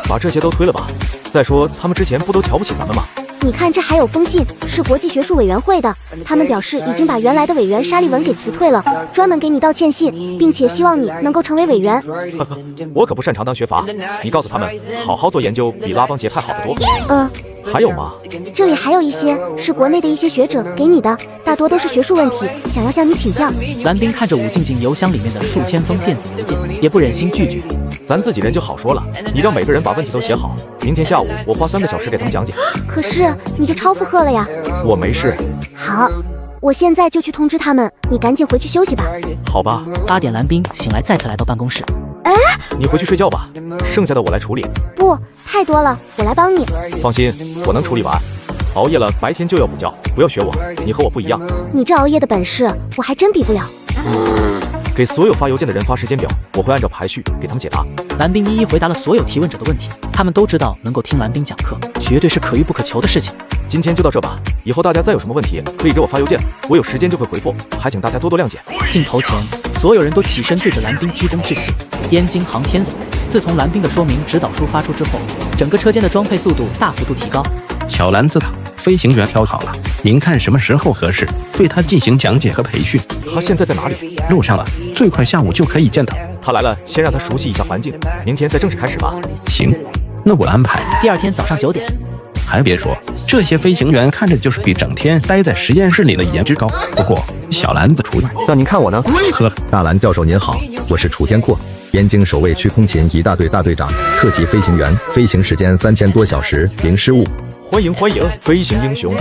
把这些都推了吧。再说，他们之前不都瞧不起咱们吗？你看，这还有封信，是国际学术委员会的，他们表示已经把原来的委员沙利文给辞退了，专门给你道歉信，并且希望你能够成为委员。我可不擅长当学阀，你告诉他们，好好做研究比拉帮结派好得多。还有吗？这里还有一些是国内的一些学者给你的，大多都是学术问题，想要向你请教。蓝冰看着武静静邮箱里面的数千封电子邮件，也不忍心拒绝。咱自己人就好说了，你让每个人把问题都写好，明天下午我花3个小时给他们讲解。可是你就超负荷了呀。我没事。好，我现在就去通知他们，你赶紧回去休息吧。好吧。8点，蓝冰醒来，再次来到办公室。你回去睡觉吧，剩下的我来处理。不，太多了，我来帮你。放心，我能处理完。熬夜了，白天就要补觉，不要学我，你和我不一样。你这熬夜的本事，我还真比不了。给所有发邮件的人发时间表，我会按照排序给他们解答。蓝冰一一回答了所有提问者的问题，他们都知道能够听蓝冰讲课，绝对是可遇不可求的事情。今天就到这吧，以后大家再有什么问题可以给我发邮件，我有时间就会回复，还请大家多多谅解。镜头前，所有人都起身对着蓝冰鞠躬致谢。燕京航天所，自从蓝冰的说明指导书发出之后，整个车间的装配速度大幅度提高。小蓝字塔飞行员挑好了，您看什么时候合适，对他进行讲解和培训。他现在在哪里？路上了，最快下午就可以见到。他来了，先让他熟悉一下环境，明天再正式开始吧。行，那我安排。第二天早上9点。还别说，这些飞行员看着就是比整天待在实验室里的颜值高。不过小蓝子除外。那您看我呢？呵，大蓝教授您好，我是楚天阔，燕京守卫区空勤一大队大队长，特级飞行员，飞行时间3000多小时，零失误。欢迎欢迎，飞行英雄。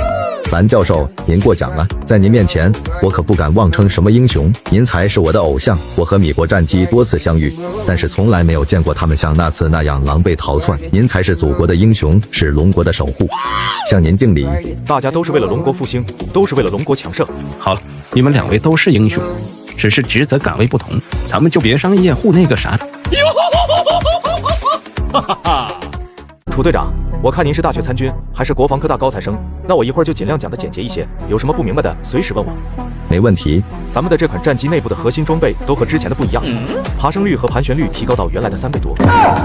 蓝教授，您过奖了，在您面前，我可不敢妄称什么英雄，您才是我的偶像。我和米国战机多次相遇，但是从来没有见过他们像那次那样狼狈逃窜。您才是祖国的英雄，是龙国的守护，向您敬礼。大家都是为了龙国复兴，都是为了龙国强盛。好了，你们2位都是英雄，只是职责岗位不同，咱们就别商业互那个啥的。哈哈哈！楚队长，我看您是大学参军，还是国防科大高材生，那我一会儿就尽量讲的简洁一些，有什么不明白的随时问我。没问题。咱们的这款战机内部的核心装备都和之前的不一样，爬升率和盘旋率提高到原来的3倍多。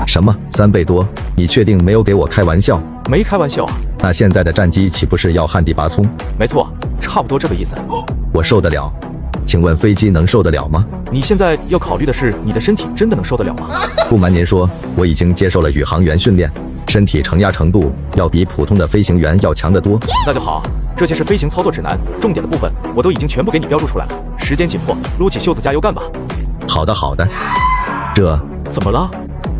什么3倍多？你确定没有给我开玩笑？没开玩笑啊。那现在的战机岂不是要旱地拔葱？没错，差不多这个意思。我受得了。请问飞机能受得了吗？你现在要考虑的是你的身体真的能受得了吗？不瞒您说，我已经接受了宇航员训练，身体承压程度要比普通的飞行员要强得多。那就好，这些是飞行操作指南，重点的部分我都已经全部给你标注出来了。时间紧迫，撸起袖子加油干吧。好的好的。这怎么了？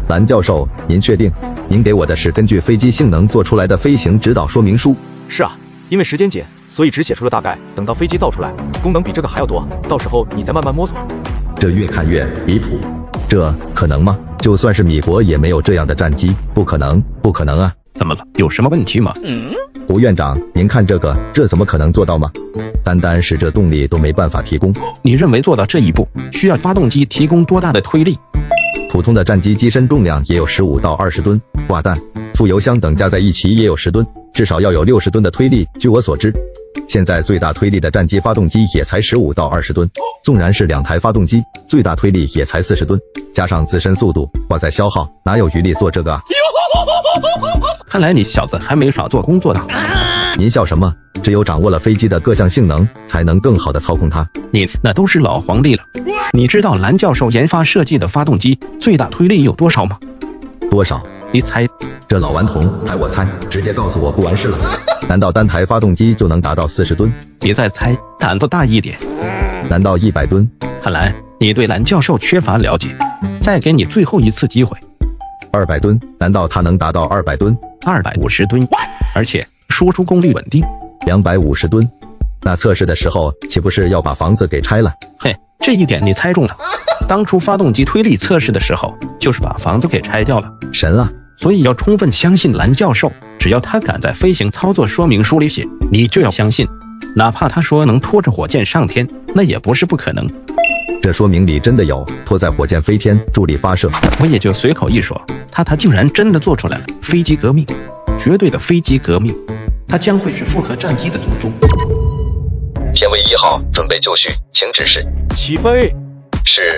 蓝教授，您确定您给我的是根据飞机性能做出来的飞行指导说明书？是啊，因为时间紧，所以只写出了大概，等到飞机造出来，功能比这个还要多，到时候你再慢慢摸索。这越看越离谱，这可能吗？就算是米国也没有这样的战机，不可能，不可能啊！怎么了？有什么问题吗？胡院长，您看这个，这怎么可能做到吗？单单是这动力都没办法提供。你认为做到这一步，需要发动机提供多大的推力？普通的战机机身重量也有15到20吨，挂弹、副油箱等加在一起也有10吨，至少要有60吨的推力。据我所知，现在最大推力的战机发动机也才15到20吨，纵然是2台发动机，最大推力也才40吨，加上自身速度，哇塞消耗，哪有余力做这个啊？看来你小子还没少做工作的。您笑什么？只有掌握了飞机的各项性能，才能更好的操控它。你那都是老黄历了。你知道蓝教授研发设计的发动机最大推力有多少吗？多少？你猜。这老顽童还我猜，直接告诉我不完事了？难道单台发动机就能达到40吨？别再猜，胆子大一点。难道100吨？看来你对蓝教授缺乏了解，再给你最后一次机会。200吨？难道它能达到200吨？250吨，而且输出功率稳定。250吨？那测试的时候岂不是要把房子给拆了？嘿，这一点你猜中了。当初发动机推力测试的时候，就是把房子给拆掉了。神啊！所以要充分相信蓝教授，只要他敢在飞行操作说明书里写，你就要相信，哪怕他说能拖着火箭上天，那也不是不可能。这说明里真的有拖载火箭飞天助力发射。我也就随口一说，他竟然真的做出来了。飞机革命，绝对的飞机革命，它将会是复合战机的祖宗。天卫1号准备就绪，请指示。起飞。是。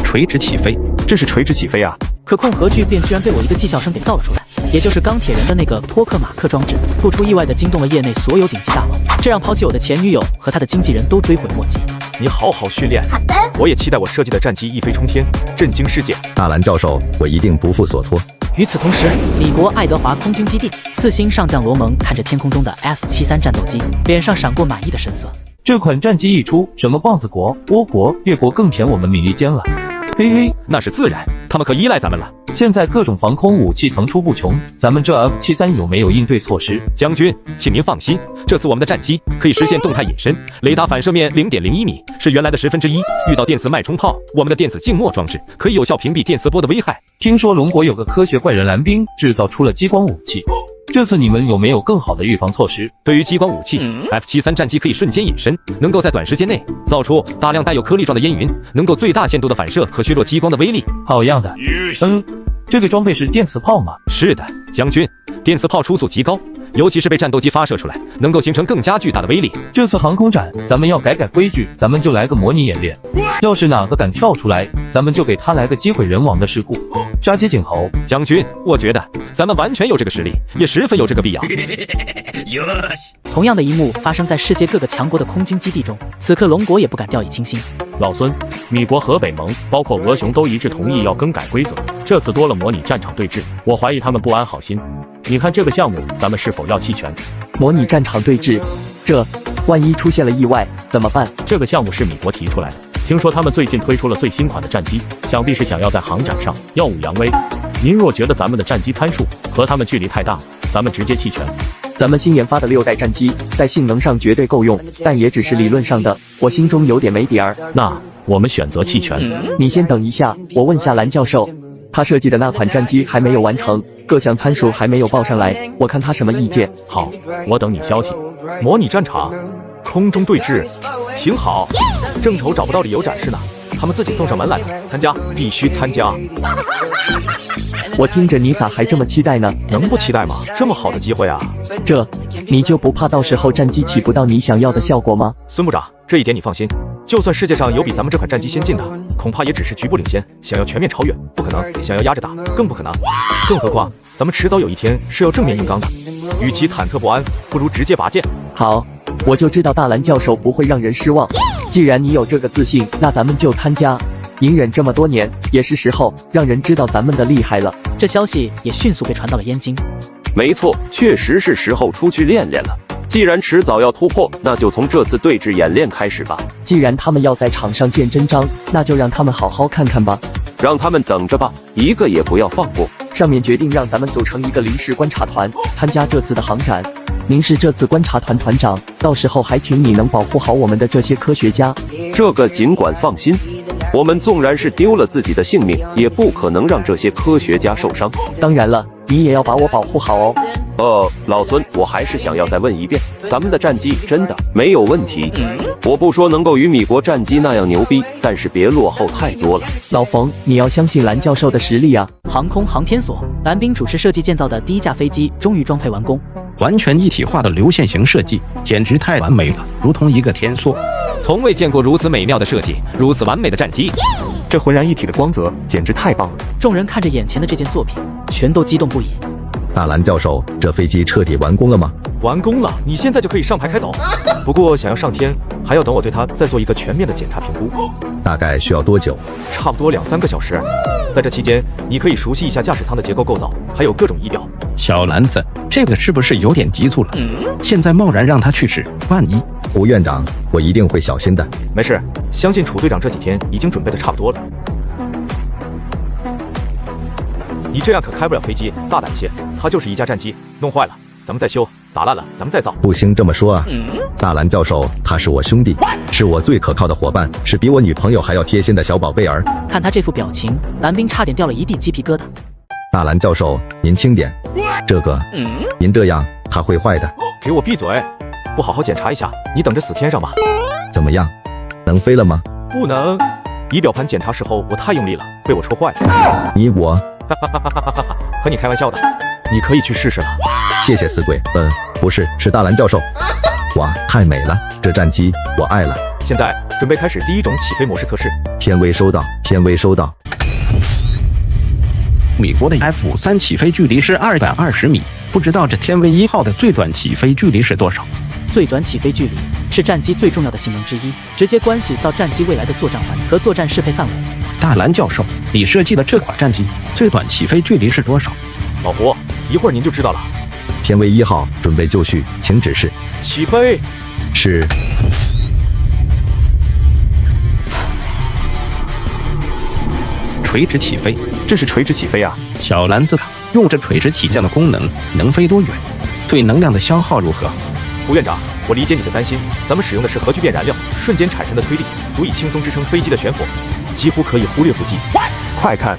垂直起飞，这是垂直起飞啊！可控核聚变居然被我一个技校生给造了出来，也就是钢铁人的那个托克马克装置，不出意外的惊动了业内所有顶级大佬，这让抛弃我的前女友和他的经纪人都追悔莫及。你好好训练。好的。我也期待我设计的战机一飞冲天，震惊世界。大蓝教授，我一定不负所托。与此同时，米国爱德华空军基地4星上将罗蒙看着天空中的 F-73战斗机，脸上闪过满意的神色。这款战机一出，什么豹子国、倭国、越国更舔我们米利坚了。嘿嘿，那是自然，他们可依赖咱们了。现在各种防空武器层出不穷，咱们这 F-73有没有应对措施？将军，请您放心，这次我们的战机可以实现动态隐身，雷达反射面 0.01 米，是原来的1/10。遇到电磁脉冲炮，我们的电子静默装置可以有效屏蔽电磁波的危害。听说龙国有个科学怪人蓝冰制造出了激光武器，这次你们有没有更好的预防措施？对于激光武器，F-73战机可以瞬间隐身，能够在短时间内造出大量带有颗粒状的烟云，能够最大限度的反射和削弱激光的威力。好样的。这个装备是电磁炮吗？是的，将军，电磁炮初速极高，尤其是被战斗机发射出来，能够形成更加巨大的威力。这次航空展，咱们要改规矩，咱们就来个模拟演练。要是哪个敢跳出来，咱们就给他来个机毁人亡的事故，杀鸡儆猴。将军，我觉得咱们完全有这个实力，也十分有这个必要。同样的一幕发生在世界各个强国的空军基地中，此刻龙国也不敢掉以轻心。老孙，米国和北盟，包括俄熊都一致同意要更改规则，这次多了模拟战场对峙，我怀疑他们不安好心。你看这个项目，咱们是否要弃权？模拟战场对峙，这万一出现了意外怎么办？这个项目是米国提出来的，听说他们最近推出了最新款的战机，想必是想要在航展上耀武扬威。您若觉得咱们的战机参数和他们距离太大，咱们直接弃权。咱们新研发的6代战机在性能上绝对够用，但也只是理论上的，我心中有点没底儿。那我们选择弃权。你先等一下，我问下蓝教授，他设计的那款战机还没有完成，各项参数还没有报上来，我看他什么意见。好，我等你消息。模拟战场，空中对峙，挺好。正愁找不到理由展示呢，他们自己送上门来了，参加必须参加。我听着你咋还这么期待呢？能不期待吗？这么好的机会啊！这你就不怕到时候战机起不到你想要的效果吗？孙部长，这一点你放心，就算世界上有比咱们这款战机先进的，恐怕也只是局部领先，想要全面超越不可能，想要压着打更不可能。更何况咱们迟早有一天是要正面硬刚的，与其忐忑不安，不如直接拔剑。好，我就知道大蓝教授不会让人失望。既然你有这个自信，那咱们就参加。隐忍这么多年，也是时候让人知道咱们的厉害了。这消息也迅速被传到了燕京。没错，确实是时候出去练练了。既然迟早要突破，那就从这次对峙演练开始吧。既然他们要在场上见真章，那就让他们好好看看吧。让他们等着吧，一个也不要放过。上面决定让咱们组成一个临时观察团，参加这次的航展。您是这次观察团团长，到时候还请你能保护好我们的这些科学家。这个尽管放心，我们纵然是丢了自己的性命，也不可能让这些科学家受伤。当然了，你也要把我保护好哦。老孙，我还是想要再问一遍，咱们的战机真的没有问题？我不说能够与米国战机那样牛逼，但是别落后太多了。老冯，你要相信蓝教授的实力啊！航空航天所，蓝兵主持设计建造的第一架飞机终于装配完工。完全一体化的流线型设计，简直太完美了，如同一个天梭。从未见过如此美妙的设计，如此完美的战机。这浑然一体的光泽简直太棒了！众人看着眼前的这件作品，全都激动不已。大蓝教授，这飞机彻底完工了吗？完工了，你现在就可以上牌开走。不过想要上天，还要等我对它再做一个全面的检查评估。大概需要多久？差不多2-3个小时。在这期间，你可以熟悉一下驾驶舱的结构构造，还有各种仪表。小篮子，这个是不是有点急促了？现在贸然让他去试，万一……胡院长，我一定会小心的。没事，相信楚队长这几天已经准备的差不多了。你这样可开不了飞机，大胆一些。它就是一架战机，弄坏了咱们再修，打烂了咱们再造。不行这么说啊，大蓝教授他是我兄弟，是我最可靠的伙伴，是比我女朋友还要贴心的小宝贝儿。看他这副表情，蓝兵差点掉了一地鸡皮疙瘩。大蓝教授，您轻点，这个，您这样他会坏的。给我闭嘴！不好好检查一下，你等着死天上吧。怎么样，能飞了吗？不能，仪表盘检查时候我太用力了，被我戳坏了。你我，和你开玩笑的，你可以去试试了。谢谢死鬼，不是，是大蓝教授。哇，太美了，这战机我爱了。现在准备开始第一种起飞模式测试。天威收到，天威收到。美国的 F-3起飞距离是220米，不知道这天威1号的最短起飞距离是多少？最短起飞距离是战机最重要的性能之一，直接关系到战机未来的作战环境和作战适配范围。大蓝教授，你设计的这款战机最短起飞距离是多少？老胡，一会儿您就知道了。天威1号准备就绪，请指示。起飞。是。垂直起飞，这是垂直起飞啊！小篮子，用这垂直起降的功能能飞多远？对能量的消耗如何？胡院长，我理解你的担心，咱们使用的是核聚变燃料，瞬间产生的推力足以轻松支撑飞机的悬浮，几乎可以忽略不计。快看，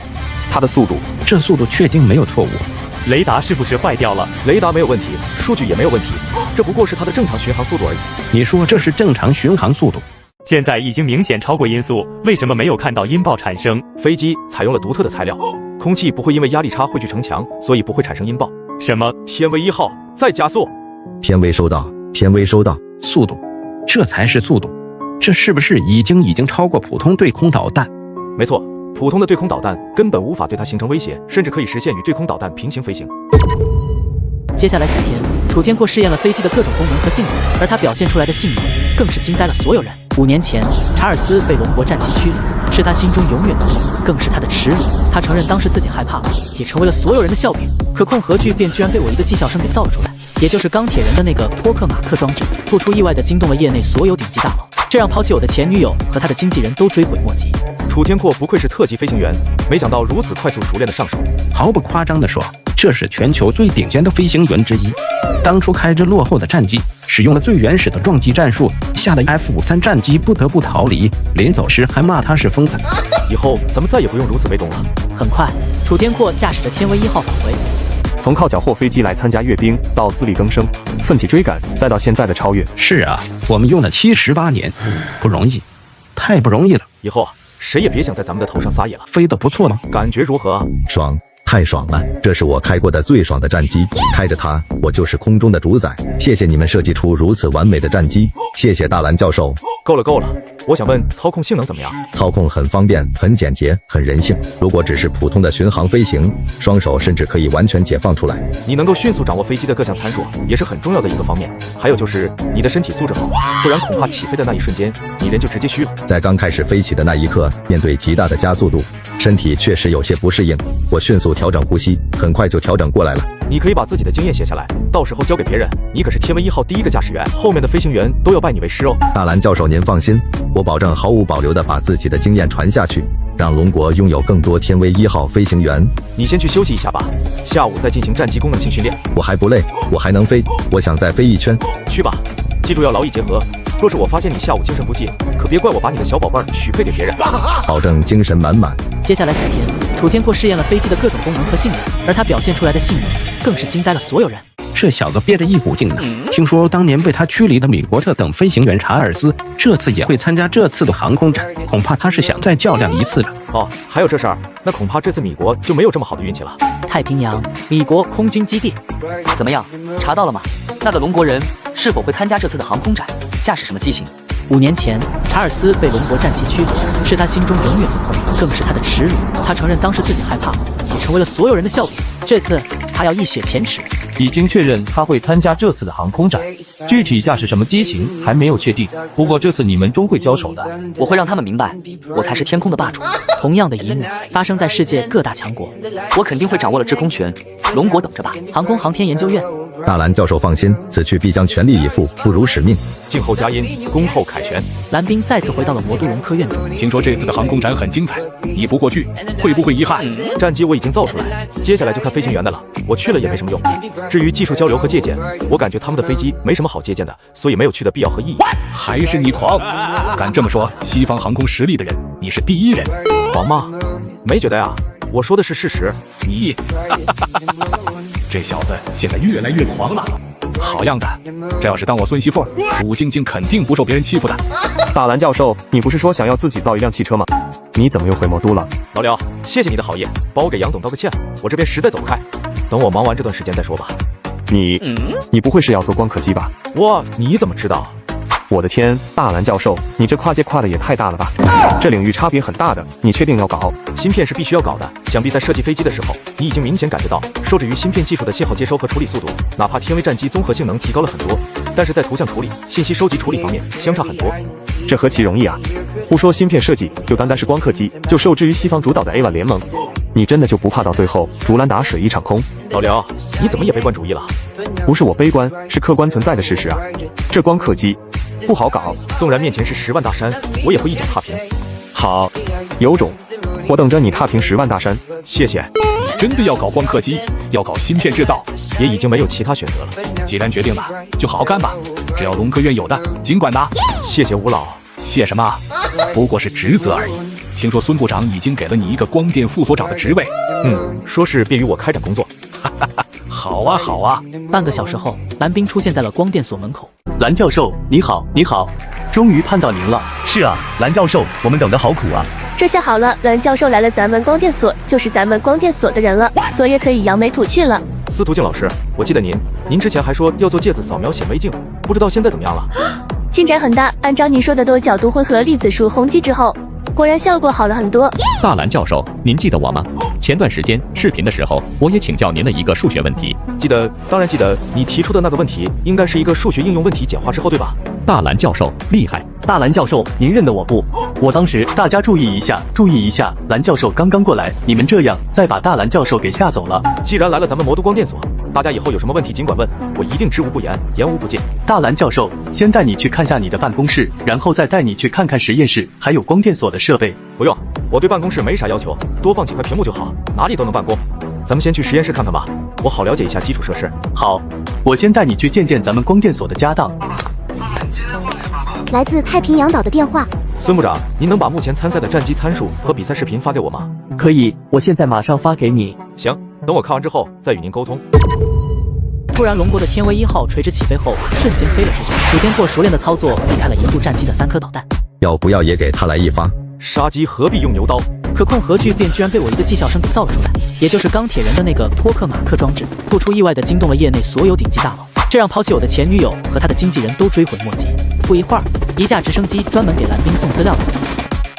它的速度，这速度确定没有错误？雷达是不是坏掉了？雷达没有问题，数据也没有问题，这不过是它的正常巡航速度而已。你说这是正常巡航速度？现在已经明显超过音速，为什么没有看到音爆产生？飞机采用了独特的材料，空气不会因为压力差汇聚成墙，所以不会产生音爆。什么？天威1号再加速。天威收到，天威收到。速度，这才是速度。这是不是已经超过普通对空导弹？没错，普通的对空导弹根本无法对它形成威胁，甚至可以实现与对空导弹平行飞行。接下来几天，楚天阔试验了飞机的各种功能和性能，而他表现出来的性能更是惊呆了所有人。5年前，查尔斯被龙国战机驱离，是他心中永远的痛，更是他的耻辱。他承认当时自己害怕，也成为了所有人的笑柄。可控核聚变居然被我一个技校生给造了出来，也就是钢铁人的那个托克马克装置，不出意外的惊动了业内所有顶级大佬，这让抛弃我的前女友和他的经纪人都追悔莫及。楚天阔不愧是特级飞行员，没想到如此快速熟练的上手。毫不夸张地说，这是全球最顶尖的飞行员之一。当初开着落后的战机，使用了最原始的撞击战术，吓得 F-53战机不得不逃离，临走时还骂他是疯子。以后咱们再也不用如此被动了。很快，楚天阔驾驶着天威1号返回。从靠缴获飞机来参加阅兵，到自力更生，奋起追赶，再到现在的超越。是啊，我们用了78年，不容易，太不容易了。以后谁也别想在咱们的头上撒野了。飞得不错吗？感觉如何啊？爽，太爽了！这是我开过的最爽的战机，开着它，我就是空中的主宰。谢谢你们设计出如此完美的战机，谢谢大蓝教授。够了，我想问操控性能怎么样？操控很方便，很简洁，很人性。如果只是普通的巡航飞行，双手甚至可以完全解放出来。你能够迅速掌握飞机的各项参数，也是很重要的一个方面。还有就是你的身体素质好，不然恐怕起飞的那一瞬间，你人就直接虚了。在刚开始飞起的那一刻，面对极大的加速度，身体确实有些不适应。我迅速调整呼吸，很快就调整过来了。你可以把自己的经验写下来，到时候交给别人。你可是天威1号第一个驾驶员，后面的飞行员都要拜你为师哦。大蓝教授，您放心，我保证毫无保留地把自己的经验传下去，让龙国拥有更多天威1号飞行员。你先去休息一下吧，下午再进行战机功能性训练。我还不累，我还能飞，我想再飞一圈。去吧，记住要劳逸结合。若是我发现你下午精神不济，可别怪我把你的小宝贝儿许配给别人。保证精神满满。接下来几天，楚天阔试验了飞机的各种功能和性能，而他表现出来的性能更是惊呆了所有人。这小子憋着一股劲呢。听说当年被他驱离的米国特等飞行员查尔斯，这次也会参加这次的航空展，恐怕他是想再较量一次的。哦，还有这事儿，那恐怕这次米国就没有这么好的运气了。太平洋，米国空军基地，怎么样？查到了吗？那个龙国人是否会参加这次的航空展？驾驶什么机型？5年前，查尔斯被龙国战机驱离，是他心中永远的痛，更是他的耻辱。他承认当时自己害怕，也成为了所有人的笑柄。这次他要一雪前耻。已经确认他会参加这次的航空展，具体驾驶什么机型还没有确定。不过这次你们终会交手的，我会让他们明白，我才是天空的霸主。同样的一幕发生在世界各大强国，我肯定会掌握了制空权。龙国等着吧。航空航天研究院，大蓝教授放心，此去必将全力以赴，不辱使命。静候佳音，恭候凯旋。蓝兵再次回到了魔都容科院中。听说这次的航空展很精彩，你不过去会不会遗憾？战机我已经造出来，接下来就看飞行员的了。我去了也没什么用。至于技术交流和借鉴，我感觉他们的飞机没什么好借鉴的，所以没有去的必要和意义。还是你狂，敢这么说西方航空实力的人，你是第一人。狂吗？没觉得呀，我说的是事实。你，这小子现在越来越狂了。好样的，这要是当我孙媳妇，武晶晶肯定不受别人欺负的。大蓝教授，你不是说想要自己造一辆汽车吗？你怎么又回魔都了？老刘，谢谢你的好意，帮我给杨总道个歉，我这边实在走不开，等我忙完这段时间再说吧。你不会是要做光刻机吧？哇，你怎么知道？我的天，大蓝教授，你这跨界跨的也太大了吧！这领域差别很大的，你确定要搞？芯片是必须要搞的，想必在设计飞机的时候，你已经明显感觉到，受制于芯片技术的信号接收和处理速度，哪怕天威战机综合性能提高了很多，但是在图像处理、信息收集处理方面相差很多。这何其容易啊！不说芯片设计，就单单是光刻机，就受制于西方主导的 A1 联盟，你真的就不怕到最后竹篮打水一场空？老刘，你怎么也悲观主义了？不是我悲观，是客观存在的事实啊！这光刻机不好搞，纵然面前是10万大山，我也会一脚踏平。好，有种，我等着你踏平10万大山。谢谢。你真的要搞光刻机，要搞芯片制造，也已经没有其他选择了。既然决定了，就好好干吧。只要龙科院有的，尽管拿。谢谢吴老。谢什么？不过是职责而已。听说孙部长已经给了你一个光电副所长的职位，说是便于我开展工作。好啊，好啊。半个小时后，蓝冰出现在了光电所门口。蓝教授，你好，你好，终于盼到您了。是啊，蓝教授，我们等得好苦啊。这下好了，蓝教授来了，咱们光电所就是咱们光电所的人了，所以可以扬眉吐气了。司徒静老师，我记得您之前还说要做芥子扫描显微镜，不知道现在怎么样了？进展很大，按照您说的多角度混合粒子束虹基之后，果然效果好了很多。大蓝教授，您记得我吗？前段时间视频的时候，我也请教您了一个数学问题。记得，当然记得。你提出的那个问题，应该是一个数学应用问题简化之后，对吧？大蓝教授厉害。大蓝教授，您认得我不？我当时大家注意一下，注意一下，蓝教授刚刚过来，你们这样再把大蓝教授给吓走了。既然来了咱们魔都光电所，大家以后有什么问题尽管问，我一定知无不言，言无不尽。大蓝教授，先带你去看下你的办公室，然后再带你去看看实验室，还有光电所的设备。不用，我对办公室没啥要求，多放几块屏幕就好，哪里都能办公。咱们先去实验室看看吧，我好了解一下基础设施。好，我先带你去见见咱们光电所的家当。来自太平洋岛的电话。孙部长，您能把目前参赛的战机参数和比赛视频发给我吗？可以，我现在马上发给你。行，等我看完之后再与您沟通。突然，龙国的天威1号垂直起飞后，瞬间飞了出去。楚天阔熟练的操作避开了银度战机的3颗导弹。要不要也给他来一发？杀鸡何必用牛刀？可控核聚变居然被我一个讥笑声给造了出来，也就是钢铁人的那个托克马克装置，不出意外的惊动了业内所有顶级大佬，这让抛弃我的前女友和他的经纪人都追悔莫及。不一会儿，一架直升机专门给蓝冰送资料了。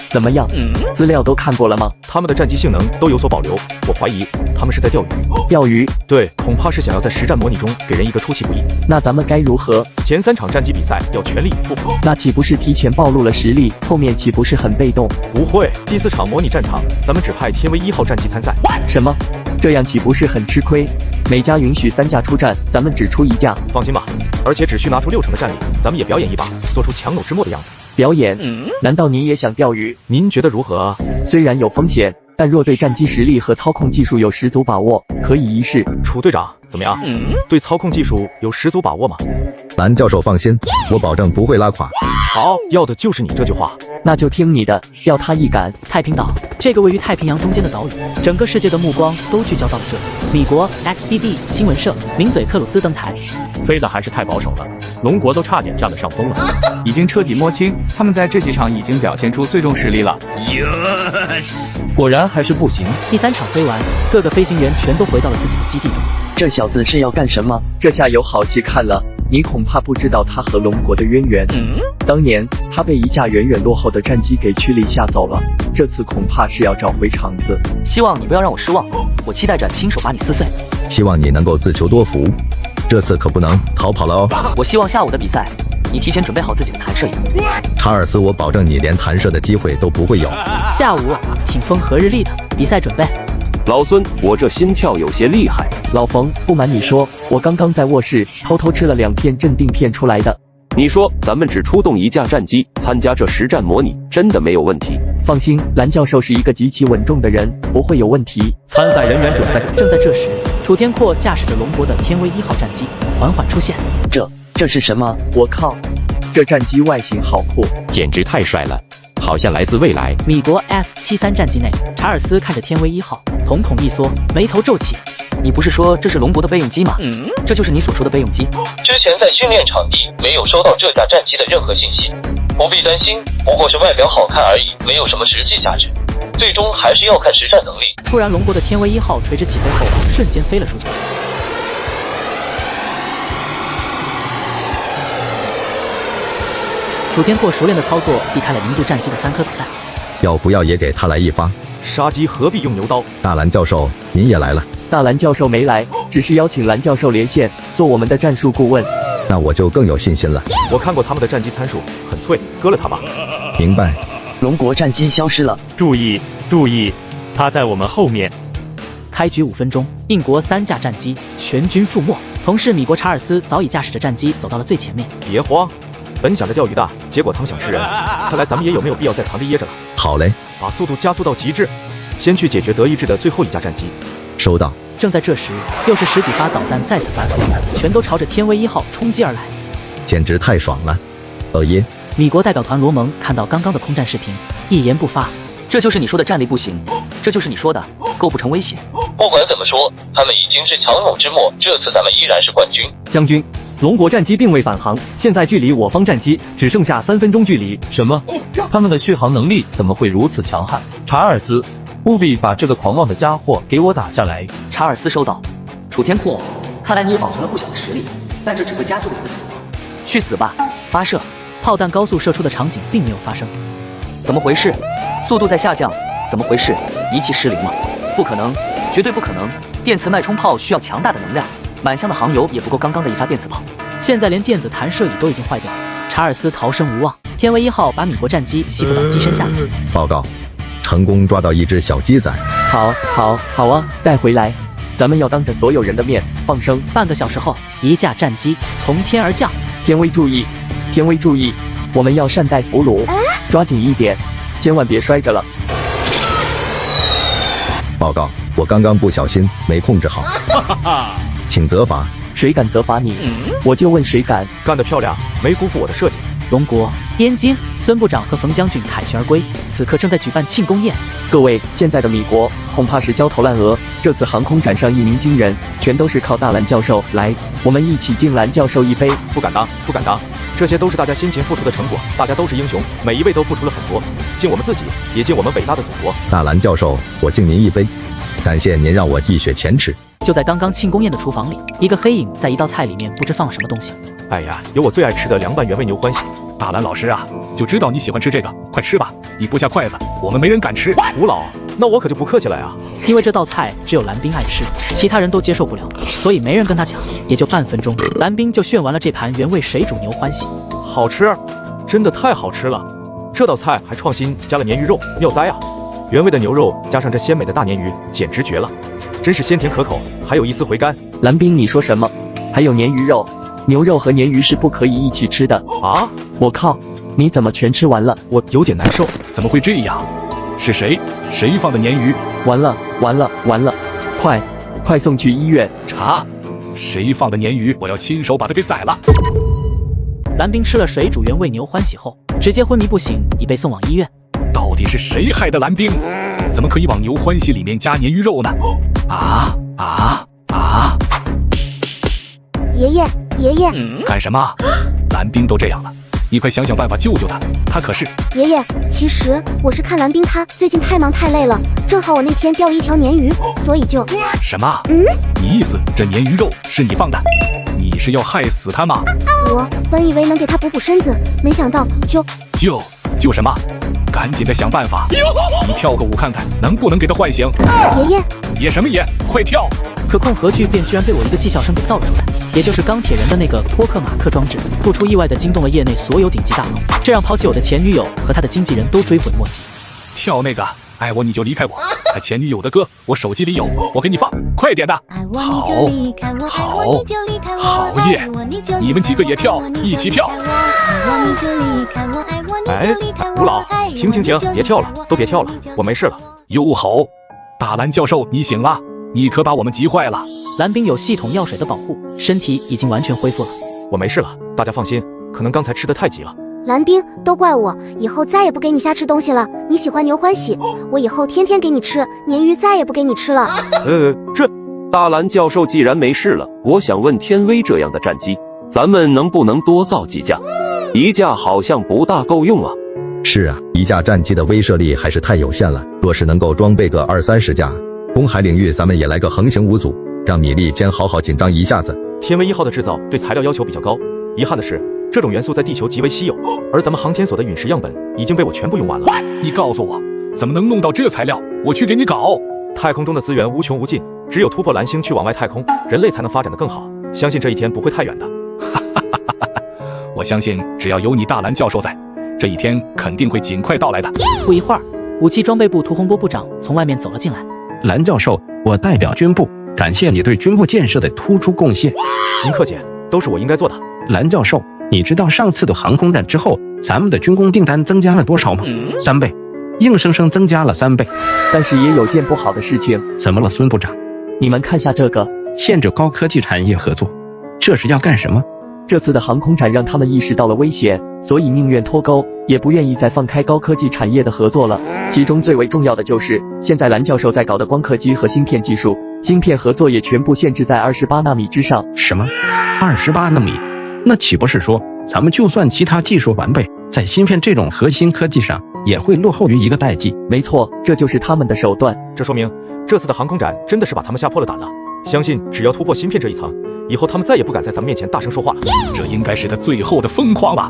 怎么样？资料都看过了吗？他们的战机性能都有所保留，我怀疑他们是在钓鱼。钓鱼？对，恐怕是想要在实战模拟中给人一个出其不意。那咱们该如何？前3场战机比赛要全力以赴。那岂不是提前暴露了实力？后面岂不是很被动？不会，第4场模拟战场，咱们只派天威1号战机参赛。什么？这样岂不是很吃亏？每家允许3架出战，咱们只出1架。放心吧，而且只需拿出60%的战力，咱们也表演一把，做出强弩之末的样子。表演？难道您也想钓鱼？您觉得如何啊？虽然有风险，但若对战机实力和操控技术有十足把握，可以一试。楚队长，怎么样？对操控技术有十足把握吗？蓝教授放心，我保证不会拉垮。好，要的就是你这句话。那就听你的，要他一杆。太平岛，这个位于太平洋中间的岛屿，整个世界的目光都聚焦到了这里。米国 XBB 新闻社名嘴克鲁斯登台，飞得还是太保守了，龙国都差点占了上风了。已经彻底摸清，他们在这几场已经表现出最终实力了。果然还是不行。第3场飞完，各个飞行员全都回到了自己的基地中。这小子是要干什么？这下有好戏看了。你恐怕不知道他和龙国的渊源。当年他被一架远远落后的战机给驱离吓走了，这次恐怕是要找回场子。希望你不要让我失望，我期待着亲手把你撕碎。希望你能够自求多福，这次可不能逃跑了哦。我希望下午的比赛，你提前准备好自己的弹射营。查尔斯，我保证你连弹射的机会都不会有。下午挺风和日丽的，比赛准备。老孙，我这心跳有些厉害。老冯，不瞒你说，我刚刚在卧室偷偷吃了2片镇定片出来的。你说咱们只出动1架战机参加这实战模拟，真的没有问题？放心，蓝教授是一个极其稳重的人，不会有问题。参赛人员准备。正在这时，楚天阔驾驶着龙国的天威1号战机缓缓出现。这是什么？我靠，这战机外形好酷，简直太帅了，好像来自未来。米国 F-73战机内，查尔斯看着天威1号，瞳孔一缩，眉头皱起。你不是说这是龙国的备用机吗？这就是你所说的备用机。之前在训练场地没有收到这架战机的任何信息，不必担心，不过是外表好看而已，没有什么实际价值，最终还是要看实战能力。突然，龙国的天威1号垂直起飞后，瞬间飞了出去。楚天阔熟练的操作避开了银度战机的3颗导弹。要不要也给他来一发？杀鸡何必用牛刀？大蓝教授，您也来了。大蓝教授没来，只是邀请蓝教授连线做我们的战术顾问。那我就更有信心了。我看过他们的战机参数，很脆，割了他吧。明白。龙国战机消失了，注意注意，他在我们后面。开局5分钟，印国3架战机全军覆没，同事米国查尔斯早已驾驶着战机走到了最前面。别慌，本想着钓鱼的，结果他们想吃人，看来咱们也有没有必要再藏着掖着了。好嘞，把速度加速到极致，先去解决德意志的最后1架战机。收到。正在这时，又是10几发导弹再次发射，全都朝着天威1号冲击而来，简直太爽了！耶！米国代表团罗蒙看到刚刚的空战视频，一言不发。这就是你说的战力不行，这就是你说的构不成威胁。不管怎么说，他们已经是强弩之末，这次咱们依然是冠军。将军，龙国战机并未返航，现在距离我方战机只剩下3分钟距离。什么？他们的续航能力怎么会如此强悍？查尔斯，务必把这个狂妄的家伙给我打下来。查尔斯收到。楚天阔，看来你也保存了不小的实力，但这只会加速你的死亡。去死吧！发射。炮弹高速射出的场景并没有发生。怎么回事？速度在下降。怎么回事？仪器失灵了？不可能，绝对不可能！电磁脉冲炮需要强大的能量，满箱的航油也不够刚刚的一发电磁炮。现在连电子弹射椅都已经坏掉了，查尔斯逃生无望。天威1号把米国战机吸附到机身下面。报告，成功抓到一只小鸡仔。好啊，带回来。咱们要当着所有人的面放生。半个小时后，一架战机从天而降。天威注意，天威注意，我们要善待俘虏，抓紧一点，千万别摔着了。报告，我刚刚不小心没控制好，请责罚。谁敢责罚你？我就问谁敢。干得漂亮，没辜负我的设计。龙国边津，孙部长和冯将军凯旋而归，此刻正在举办庆功宴。各位，现在的米国恐怕是焦头烂额。这次航空展上一鸣惊人，全都是靠大蓝教授。来，我们一起敬蓝教授一杯。不敢当，不敢当，这些都是大家辛勤付出的成果，大家都是英雄，每一位都付出了很多，敬我们自己，也敬我们伟大的祖国。大蓝教授，我敬您一杯，感谢您让我一雪前耻。就在刚刚庆功宴的厨房里，一个黑影在一道菜里面不知放了什么东西。哎呀，有我最爱吃的凉拌原味牛欢喜。大蓝老师啊，就知道你喜欢吃这个，快吃吧！你不下筷子，我们没人敢吃。吴老，那我可就不客气了呀。因为这道菜只有蓝冰爱吃，其他人都接受不了，所以没人跟他抢。也就半分钟，蓝冰就炫完了这盘原味水煮牛欢喜。好吃，真的太好吃了！这道菜还创新加了鲶鱼肉，妙哉啊！原味的牛肉加上这鲜美的大鲶鱼，简直绝了！真是鲜甜可口，还有一丝回甘。蓝冰，你说什么？还有鲶鱼肉？牛肉和鲶鱼是不可以一起吃的啊！我靠，你怎么全吃完了？我有点难受。怎么会这样？是谁放的鲶鱼？完了！快送去医院查！谁放的鲶鱼？我要亲手把他给宰了！蓝冰吃了水煮原味牛欢喜后，直接昏迷不醒，已被送往医院。到底是谁害的蓝冰？怎么可以往牛欢喜里面加鲶鱼肉呢？爷爷，干什么？蓝冰都这样了，你快想想办法救救他，他可是……爷爷，其实我是看蓝冰他最近太忙太累了，正好我那天钓了一条鲶鱼，所以就……什么？你意思这鲶鱼肉是你放的？你是要害死他吗？我本以为能给他补身子，没想到就什么？赶紧的想办法！你跳个舞看看，能不能给他唤醒？爷什么爷？快跳！可控核聚变居然被我一个技校生给造了出来，也就是钢铁人的那个托克马克装置，不出意外的惊动了业内所有顶级大佬，这让抛弃我的前女友和他的经纪人都追悔莫及。跳那个爱我你就离开我，他前女友的歌我手机里有，我给你放，快点的！好耶！你们几个也跳，一起跳！哎，吴老，停，别跳了，都别跳了，我没事了。哟吼，大蓝教授，你醒了，你可把我们急坏了。蓝冰有系统药水的保护，身体已经完全恢复了。我没事了，大家放心，可能刚才吃的太急了。蓝冰，都怪我，以后再也不给你瞎吃东西了。你喜欢牛欢喜，我以后天天给你吃，鲶鱼再也不给你吃了。大蓝教授既然没事了，我想问天威这样的战机，咱们能不能多造几架？一架好像不大够用啊。是啊，一架战机的威慑力还是太有限了，若是能够装备个20-30架，公海领域咱们也来个横行无阻，让米利坚好好紧张一下子。天威1号的制造对材料要求比较高，遗憾的是这种元素在地球极为稀有，而咱们航天所的陨石样本已经被我全部用完了。你告诉我怎么能弄到这材料，我去给你搞。太空中的资源无穷无尽，只有突破蓝星去往外太空，人类才能发展得更好，相信这一天不会太远的。我相信只要有你大蓝教授在，这一天肯定会尽快到来的。不一会儿，武器装备部涂洪波部长从外面走了进来。蓝教授，我代表军部感谢你对军部建设的突出贡献。您客气，都是我应该做的。蓝教授，你知道上次的航空战之后，咱们的军工订单增加了多少吗？3倍，硬生生增加了3倍。但是也有件不好的事情。怎么了，孙部长？你们看下这个，限制高科技产业合作，这是要干什么？这次的航空展让他们意识到了危险，所以宁愿脱钩，也不愿意再放开高科技产业的合作了。其中最为重要的就是，现在蓝教授在搞的光刻机和芯片技术，芯片合作也全部限制在28纳米之上。什么？28纳米？那岂不是说咱们就算其他技术完备，在芯片这种核心科技上也会落后于一个代际？没错，这就是他们的手段。这说明这次的航空展真的是把他们吓破了胆了。相信只要突破芯片这一层，以后他们再也不敢在咱们面前大声说话了。这应该是他最后的疯狂了。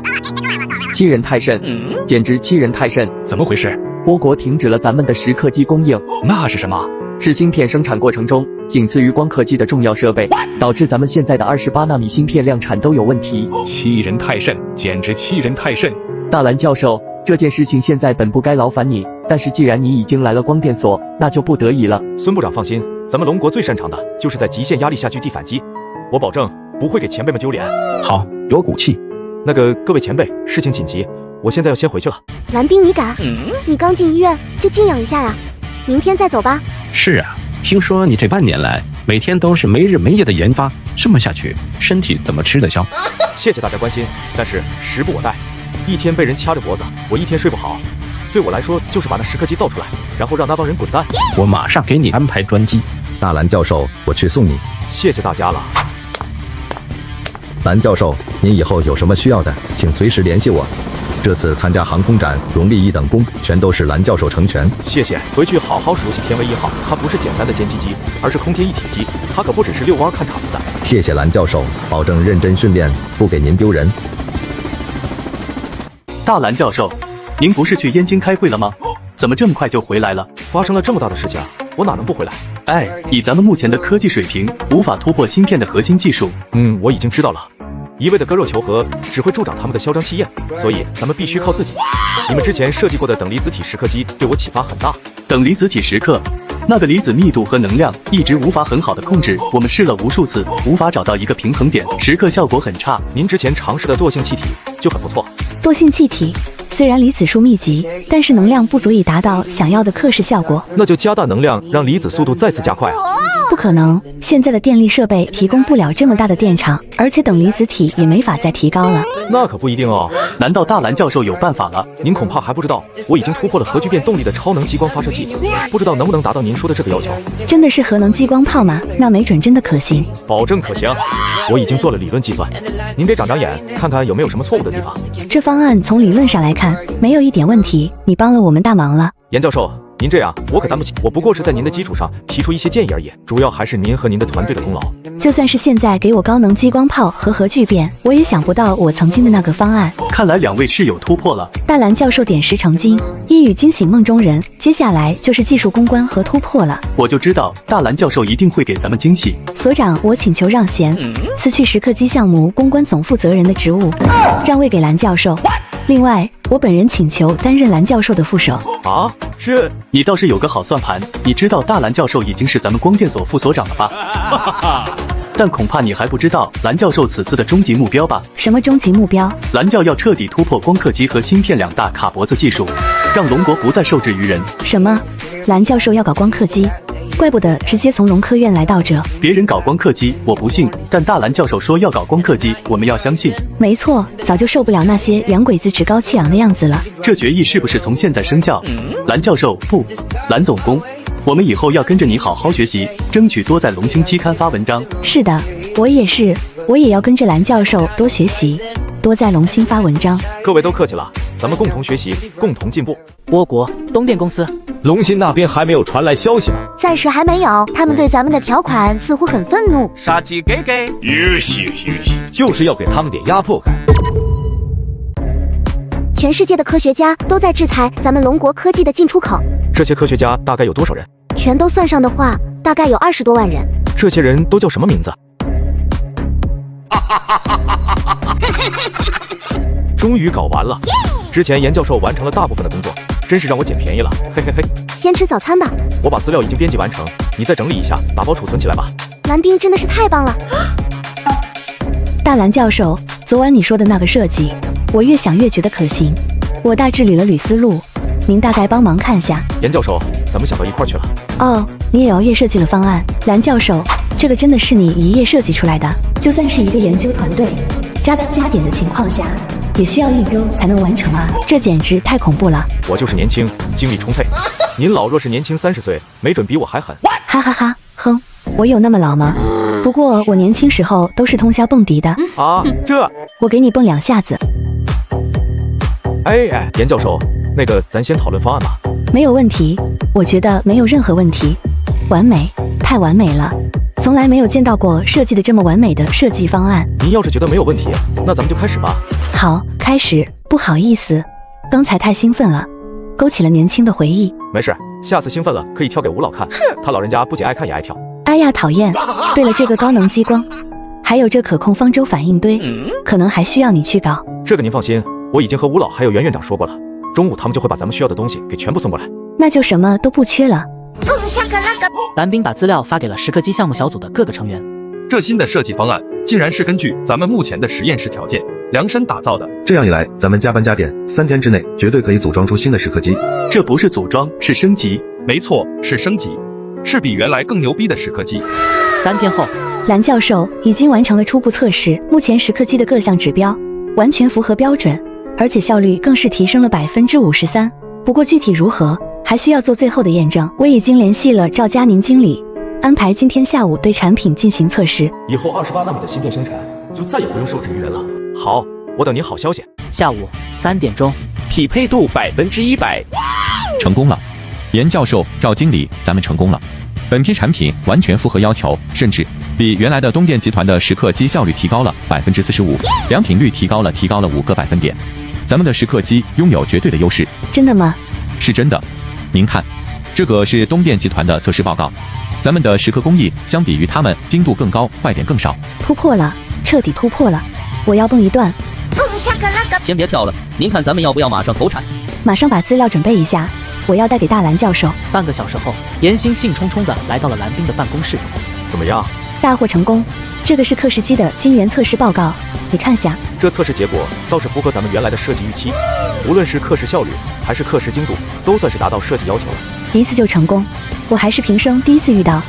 欺人太甚，简直欺人太甚！怎么回事？我国停止了咱们的蚀刻机供应。那是什么？是芯片生产过程中仅次于光刻机的重要设备，导致咱们现在的28纳米芯片量产都有问题。欺人太甚，简直欺人太甚！大蓝教授，这件事情现在本不该劳烦你，但是既然你已经来了光电所，那就不得已了。孙部长放心，咱们龙国最擅长的就是在极限压力下据地反击，我保证不会给前辈们丢脸。好，有骨气。那个各位前辈，事情紧急，我现在要先回去了。蓝冰，你敢？你刚进医院就静养一下呀，明天再走吧。是啊，听说你这半年来每天都是没日没夜的研发，这么下去身体怎么吃得消？谢谢大家关心，但是时不我待，一天被人掐着脖子，我一天睡不好。对我来说，就是把那蚀刻机造出来，然后让那帮人滚蛋。我马上给你安排专机。大蓝教授，我去送你。谢谢大家了。蓝教授，您以后有什么需要的，请随时联系我。这次参加航空展，荣立一等功全都是蓝教授成全。谢谢，回去好好熟悉天威1号，它不是简单的歼击机，而是空天一体机，它可不只是遛弯看场子的。谢谢蓝教授，保证认真训练，不给您丢人。大蓝教授，您不是去燕京开会了吗？怎么这么快就回来了？发生了这么大的事情，我哪能不回来？哎，以咱们目前的科技水平，无法突破芯片的核心技术。我已经知道了。一味的割肉求和只会助长他们的嚣张气焰，所以咱们必须靠自己。你们之前设计过的等离子体蚀刻机对我启发很大。等离子体蚀刻，那个离子密度和能量一直无法很好的控制，我们试了无数次，无法找到一个平衡点，蚀刻效果很差。您之前尝试的惰性气体就很不错。惰性气体虽然离子数密集，但是能量不足以达到想要的刻蚀效果。那就加大能量，让离子速度再次加快啊！不可能，现在的电力设备提供不了这么大的电场，而且等离子体也没法再提高了。那可不一定哦。难道大蓝教授有办法了？您恐怕还不知道，我已经突破了核聚变动力的超能激光发射器，不知道能不能达到您说的这个要求。真的是核能激光炮吗？那没准真的可行。保证可行，我已经做了理论计算，您给长长眼，看看有没有什么错误的地方。这方案从理论上来看，没有一点问题，你帮了我们大忙了。严教授，您这样我可担不起，我不过是在您的基础上提出一些建议而已，主要还是您和您的团队的功劳。就算是现在给我高能激光炮和核聚变，我也想不到我曾经的那个方案。看来两位是有突破了。大蓝教授点石成金，一语惊醒梦中人，接下来就是技术攻关和突破了。我就知道大蓝教授一定会给咱们惊喜。所长，我请求让贤，辞去蚀刻机项目公关总负责人的职务，让位给蓝教授。另外，我本人请求担任蓝教授的副手。啊，是你倒是有个好算盘，你知道大蓝教授已经是咱们光电所副所长了吧？但恐怕你还不知道蓝教授此次的终极目标吧？什么终极目标？蓝教要彻底突破光刻机和芯片两大卡脖子技术，让龙国不再受制于人。什么？蓝教授要搞光刻机？怪不得直接从龙科院来到这。别人搞光刻机我不信，但大蓝教授说要搞光刻机，我们要相信。没错，早就受不了那些洋鬼子趾高气扬的样子了。这决议是不是从现在生效？蓝教授不，蓝总工，我们以后要跟着你好好学习，争取多在龙星期刊发文章。是的，我也要跟着蓝教授多学习，多在龙星发文章。各位都客气了，咱们共同学习，共同进步。倭国东电公司，龙芯那边还没有传来消息吗？暂时还没有，他们对咱们的条款似乎很愤怒。杀鸡给，就是要给他们点压迫感。全世界的科学家都在制裁咱们龙国科技的进出口。这些科学家大概有多少人？全都算上的话，大概有20多万人。这些人都叫什么名字？终于搞完了。之前严教授完成了大部分的工作，真是让我捡便宜了，嘿嘿嘿。先吃早餐吧。我把资料已经编辑完成，你再整理一下，打包储存起来吧。蓝冰真的是太棒了。大蓝教授，昨晚你说的那个设计，我越想越觉得可行。我大致捋了捋思路，您大概帮忙看下。严教授，咱们想到一块去了。哦，你也熬夜设计了方案。蓝教授，这个真的是你一夜设计出来的？就算是一个研究团队，加班加点的情况下，也需要1周才能完成啊，这简直太恐怖了。我就是年轻，精力充沛。您老若是年轻30岁，没准比我还狠。哈哈哈，哼，我有那么老吗？不过我年轻时候都是通宵蹦迪的。啊，这我给你蹦2下子。哎，严教授，那个咱先讨论方案吧。没有问题，我觉得没有任何问题。完美，太完美了，从来没有见到过设计的这么完美的设计方案。您要是觉得没有问题，那咱们就开始吧。好，开始。不好意思，刚才太兴奋了，勾起了年轻的回忆。没事，下次兴奋了可以跳给吴老看，他老人家不仅爱看也爱跳。哎呀，讨厌！对了，这个高能激光，还有这可控方舟反应堆，可能还需要你去搞。这个您放心，我已经和吴老还有袁院长说过了，中午他们就会把咱们需要的东西给全部送过来。那就什么都不缺了。蓝冰把资料发给了蚀刻机项目小组的各个成员。这新的设计方案竟然是根据咱们目前的实验室条件量身打造的。这样一来，咱们加班加点，3天之内绝对可以组装出新的蚀刻机。这不是组装，是升级。没错，是升级，是比原来更牛逼的蚀刻机。3天后，蓝教授已经完成了初步测试，目前蚀刻机的各项指标完全符合标准，而且效率更是提升了53%。不过具体如何，还需要做最后的验证。我已经联系了赵佳宁经理，安排今天下午对产品进行测试。以后28纳米的芯片生产就再也不用受制于人了。好，我等您好消息。下午3点钟，匹配度100%，成功了。严教授、赵经理，咱们成功了。本批产品完全符合要求，甚至比原来的东电集团的蚀刻机效率提高了45%，良品率提高了5个百分点。咱们的蚀刻机拥有绝对的优势。真的吗？是真的。您看，这个是东电集团的测试报告。咱们的蚀刻工艺相比于他们精度更高，坏点更少。突破了，彻底突破了！我要蹦一段。先别跳了，您看咱们要不要马上投产？马上把资料准备一下，我要带给大蓝教授。半个小时后，严星兴冲冲地来到了蓝冰的办公室中。怎么样？大获成功！这个是刻蚀机的晶圆测试报告，你看下。这测试结果倒是符合咱们原来的设计预期，无论是刻蚀效率还是刻蚀精度，都算是达到设计要求了。一次就成功，我还是平生第一次遇到。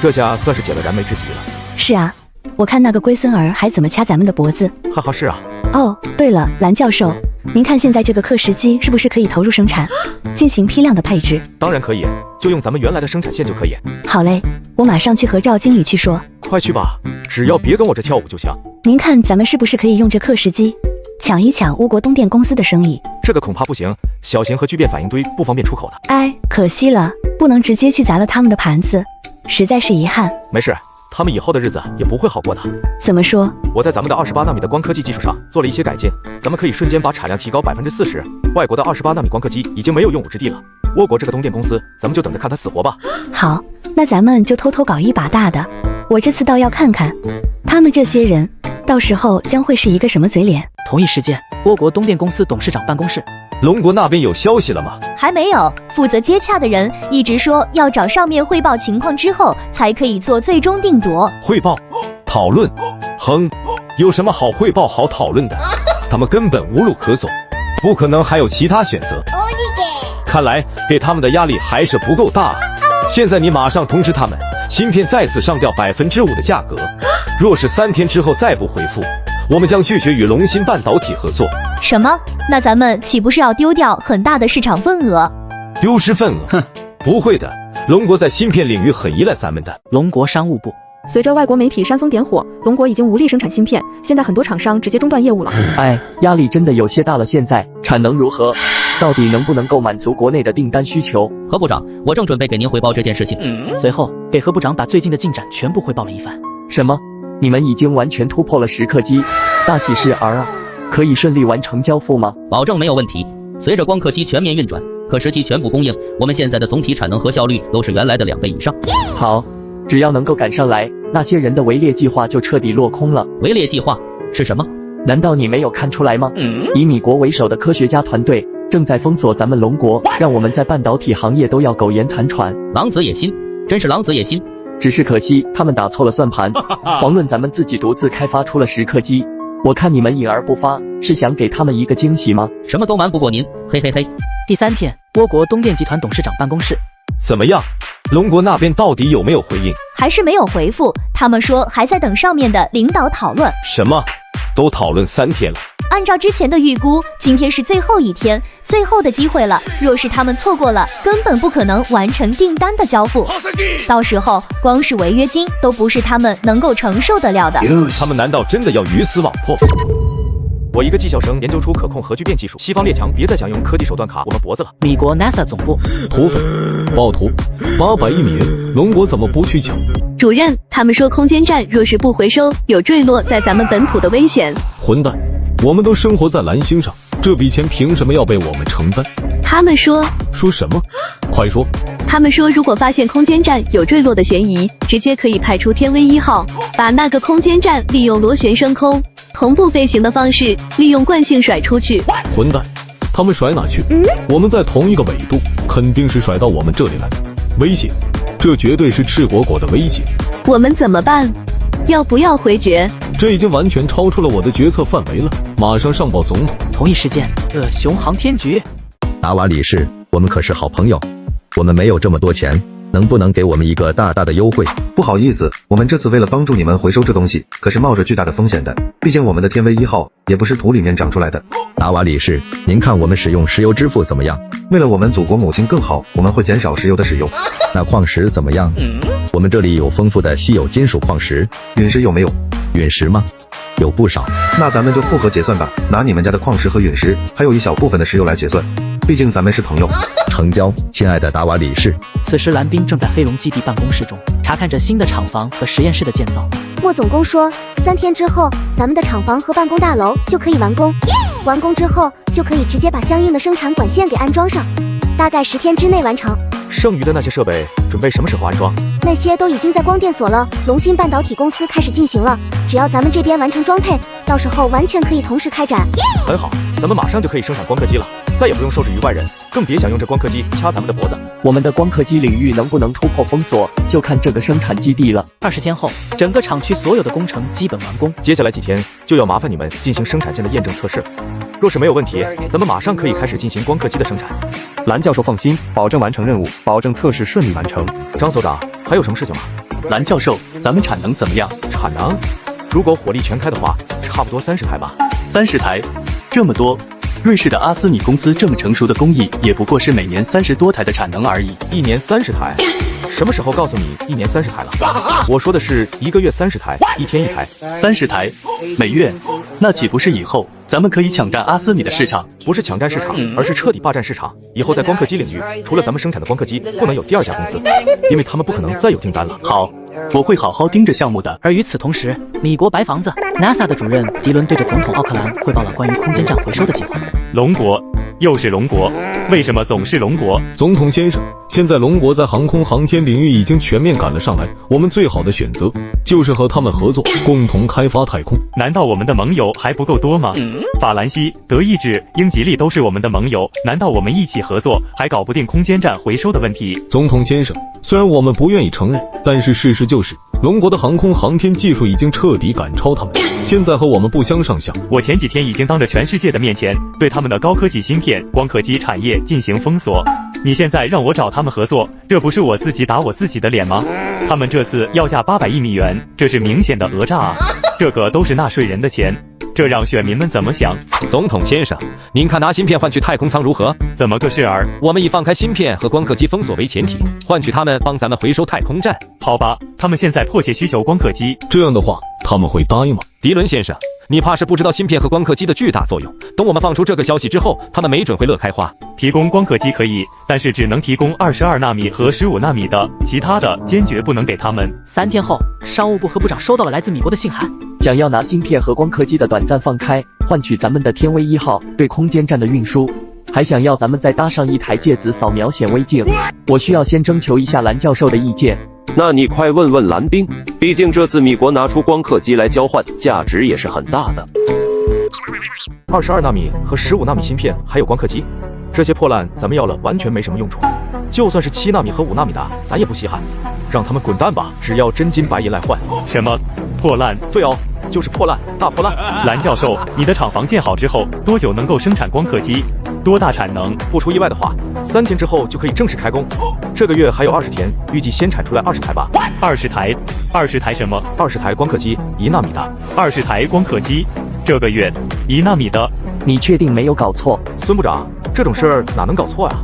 这下算是解了燃眉之急了。是啊，我看那个龟孙儿还怎么掐咱们的脖子。哈哈，是啊。哦，对了，蓝教授，您看现在这个刻蚀机是不是可以投入生产，进行批量的配置？当然可以，就用咱们原来的生产线就可以。好嘞，我马上去和赵经理去说。快去吧，只要别跟我这跳舞就行。您看咱们是不是可以用这刻蚀机抢一抢乌国东电公司的生意？这个恐怕不行，小型和聚变反应堆不方便出口的。哎，可惜了，不能直接去砸了他们的盘子，实在是遗憾。没事，他们以后的日子也不会好过的。怎么说？我在咱们的28纳米的光刻机基础上做了一些改进，咱们可以瞬间把产量提高40%。外国的28纳米光刻机已经没有用武之地了，倭国这个东电公司，咱们就等着看他死活吧。好，那咱们就偷偷搞一把大的。我这次倒要看看，他们这些人到时候将会是一个什么嘴脸。同一时间，倭国东电公司董事长办公室。龙国那边有消息了吗？还没有，负责接洽的人一直说要找上面汇报情况之后才可以做最终定夺。汇报？讨论？哼，有什么好汇报好讨论的？他们根本无路可走，不可能还有其他选择。看来给他们的压力还是不够大。现在你马上通知他们，芯片再次上调5%的价格。若是3天之后再不回复，我们将拒绝与龙芯半导体合作。什么？那咱们岂不是要丢掉很大的市场份额？丢失份额？哼，不会的。龙国在芯片领域很依赖咱们的。龙国商务部。随着外国媒体煽风点火，龙国已经无力生产芯片，现在很多厂商直接中断业务了。哎，压力真的有些大了。现在产能如何？到底能不能够满足国内的订单需求？何部长，我正准备给您汇报这件事情。随后给何部长把最近的进展全部汇报了一番。什么？你们已经完全突破了蚀刻机，大喜事儿啊！可以顺利完成交付吗？保证没有问题。随着光刻机全面运转，刻蚀机全部供应，我们现在的总体产能和效率都是原来的2倍以上。好，只要能够赶上来，那些人的围猎计划就彻底落空了。围猎计划是什么？难道你没有看出来吗？以米国为首的科学家团队正在封锁咱们龙国，让我们在半导体行业都要苟延残喘。狼子野心，真是狼子野心。只是可惜他们打错了算盘，遑论咱们自己独自开发出了蚀刻机。我看你们隐而不发，是想给他们一个惊喜吗？什么都瞒不过您，嘿嘿嘿。第3天，倭国东电集团董事长办公室。怎么样？龙国那边到底有没有回应？还是没有回复，他们说还在等上面的领导讨论。什么？都讨论3天了。按照之前的预估，今天是最后一天，最后的机会了。若是他们错过了，根本不可能完成订单的交付。到时候，光是违约金都不是他们能够承受得了的。他们难道真的要鱼死网破？我一个技校生研究出可控核聚变技术，西方列强别再想用科技手段卡我们脖子了。美国 NASA 总部土匪暴徒800亿美元，龙国怎么不去抢？主任，他们说空间站若是不回收，有坠落在咱们本土的危险。混蛋！我们都生活在蓝星上，这笔钱凭什么要被我们承担？他们说什么？快说！他们说，如果发现空间站有坠落的嫌疑，直接可以派出天威1号，把那个空间站利用螺旋升空、同步飞行的方式，利用惯性甩出去。混蛋！他们甩哪去？我们在同一个纬度，肯定是甩到我们这里来。危险！这绝对是赤果果的危险。我们怎么办？要不要回绝？这已经完全超出了我的决策范围了，马上上报总统。同一时间，熊航天局，达瓦理事，我们可是好朋友，我们没有这么多钱，能不能给我们一个大大的优惠？不好意思，我们这次为了帮助你们回收这东西，可是冒着巨大的风险的，毕竟我们的天威1号也不是土里面长出来的。达瓦理事，您看我们使用石油支付怎么样？为了我们祖国母亲更好，我们会减少石油的使用。那矿石怎么样？我们这里有丰富的稀有金属矿石。陨石有没有？陨石吗？有不少。那咱们就复合结算吧，拿你们家的矿石和陨石，还有一小部分的石油来结算，毕竟咱们是朋友。成交，亲爱的达瓦理事。此时蓝冰正在黑龙基地办公室中查看着新的厂房和实验室的建造。莫总工说，3天之后，咱们的厂房和办公大楼就可以完工。完工之后，就可以直接把相应的生产管线给安装上，大概10天之内完成。剩余的那些设备准备什么时候安装？那些都已经在光电所了，龙芯半导体公司开始进行了。只要咱们这边完成装配，到时候完全可以同时开展。很好，咱们马上就可以生产光刻机了，再也不用受制于外人，更别想用这光刻机掐咱们的脖子。我们的光刻机领域能不能突破封锁，就看这个生产基地了。20天后，整个厂区所有的工程基本完工。接下来几天就要麻烦你们进行生产线的验证测试了。若是没有问题，咱们马上可以开始进行光刻机的生产。蓝教授放心，保证完成任务，保证测试顺利完成。张所长，还有什么事情吗？蓝教授，咱们产能怎么样？产能？如果火力全开的话，差不多30台吧。30台？这么多？瑞士的阿斯米公司这么成熟的工艺，也不过是每年30多台的产能而已。1年30台？什么时候告诉你1年30台了？我说的是1个月30台，1天1台。30台？每月？那岂不是以后咱们可以抢占阿斯米的市场？不是抢占市场，而是彻底霸占市场。以后在光刻机领域，除了咱们生产的光刻机，不能有第2家公司，因为他们不可能再有订单了。好，我会好好盯着项目的。而与此同时，米国白房子 NASA 的主任迪伦对着总统奥克兰汇报了关于空间站回收的计划。龙国，又是龙国，为什么总是龙国？总统先生，现在龙国在航空航天领域已经全面赶了上来，我们最好的选择就是和他们合作，共同开发太空。难道我们的盟友还不够多吗？法兰西、德意志、英吉利都是我们的盟友，难道我们一起合作还搞不定空间站回收的问题？总统先生，虽然我们不愿意承认，但是事实就是龙国的航空航天技术已经彻底赶超他们，现在和我们不相上下。我前几天已经当着全世界的面前对他们的高科技芯片、光刻机产业进行封锁，你现在让我找他们合作，这不是我自己打我自己的脸吗？他们这次要价800亿美元，这是明显的讹诈啊！这个都是纳税人的钱，这让选民们怎么想？总统先生，您看拿芯片换取太空舱如何？怎么个事儿？我们以放开芯片和光刻机封锁为前提，换取他们帮咱们回收太空站。好吧，他们现在迫切需求光刻机，这样的话他们会答应吗？迪伦先生，你怕是不知道芯片和光刻机的巨大作用。等我们放出这个消息之后，他们没准会乐开花。提供光刻机可以，但是只能提供22纳米和15纳米的，其他的坚决不能给他们。3天后，商务部和部长收到了来自米国的信函，想要拿芯片和光刻机的短暂放开，换取咱们的天威1号对空间站的运输，还想要咱们再搭上一台芥子扫描显微镜。我需要先征求一下蓝教授的意见。那你快问问蓝冰，毕竟这次米国拿出光刻机来交换，价值也是很大的。22纳米和15纳米芯片还有光刻机，这些破烂咱们要了完全没什么用处，就算是7纳米和5纳米的，咱也不稀罕，让他们滚蛋吧，只要真金白银来换。什么破烂？对哦，就是破烂，大破烂。蓝教授，你的厂房建好之后，多久能够生产光刻机？多大产能？不出意外的话，3天之后就可以正式开工。这个月还有20天，预计先产出来20台吧。20台？20台什么？ 20台光刻机，1纳米的。20台光刻机？这个月1纳米的，你确定没有搞错？孙部长，这种事儿哪能搞错呀？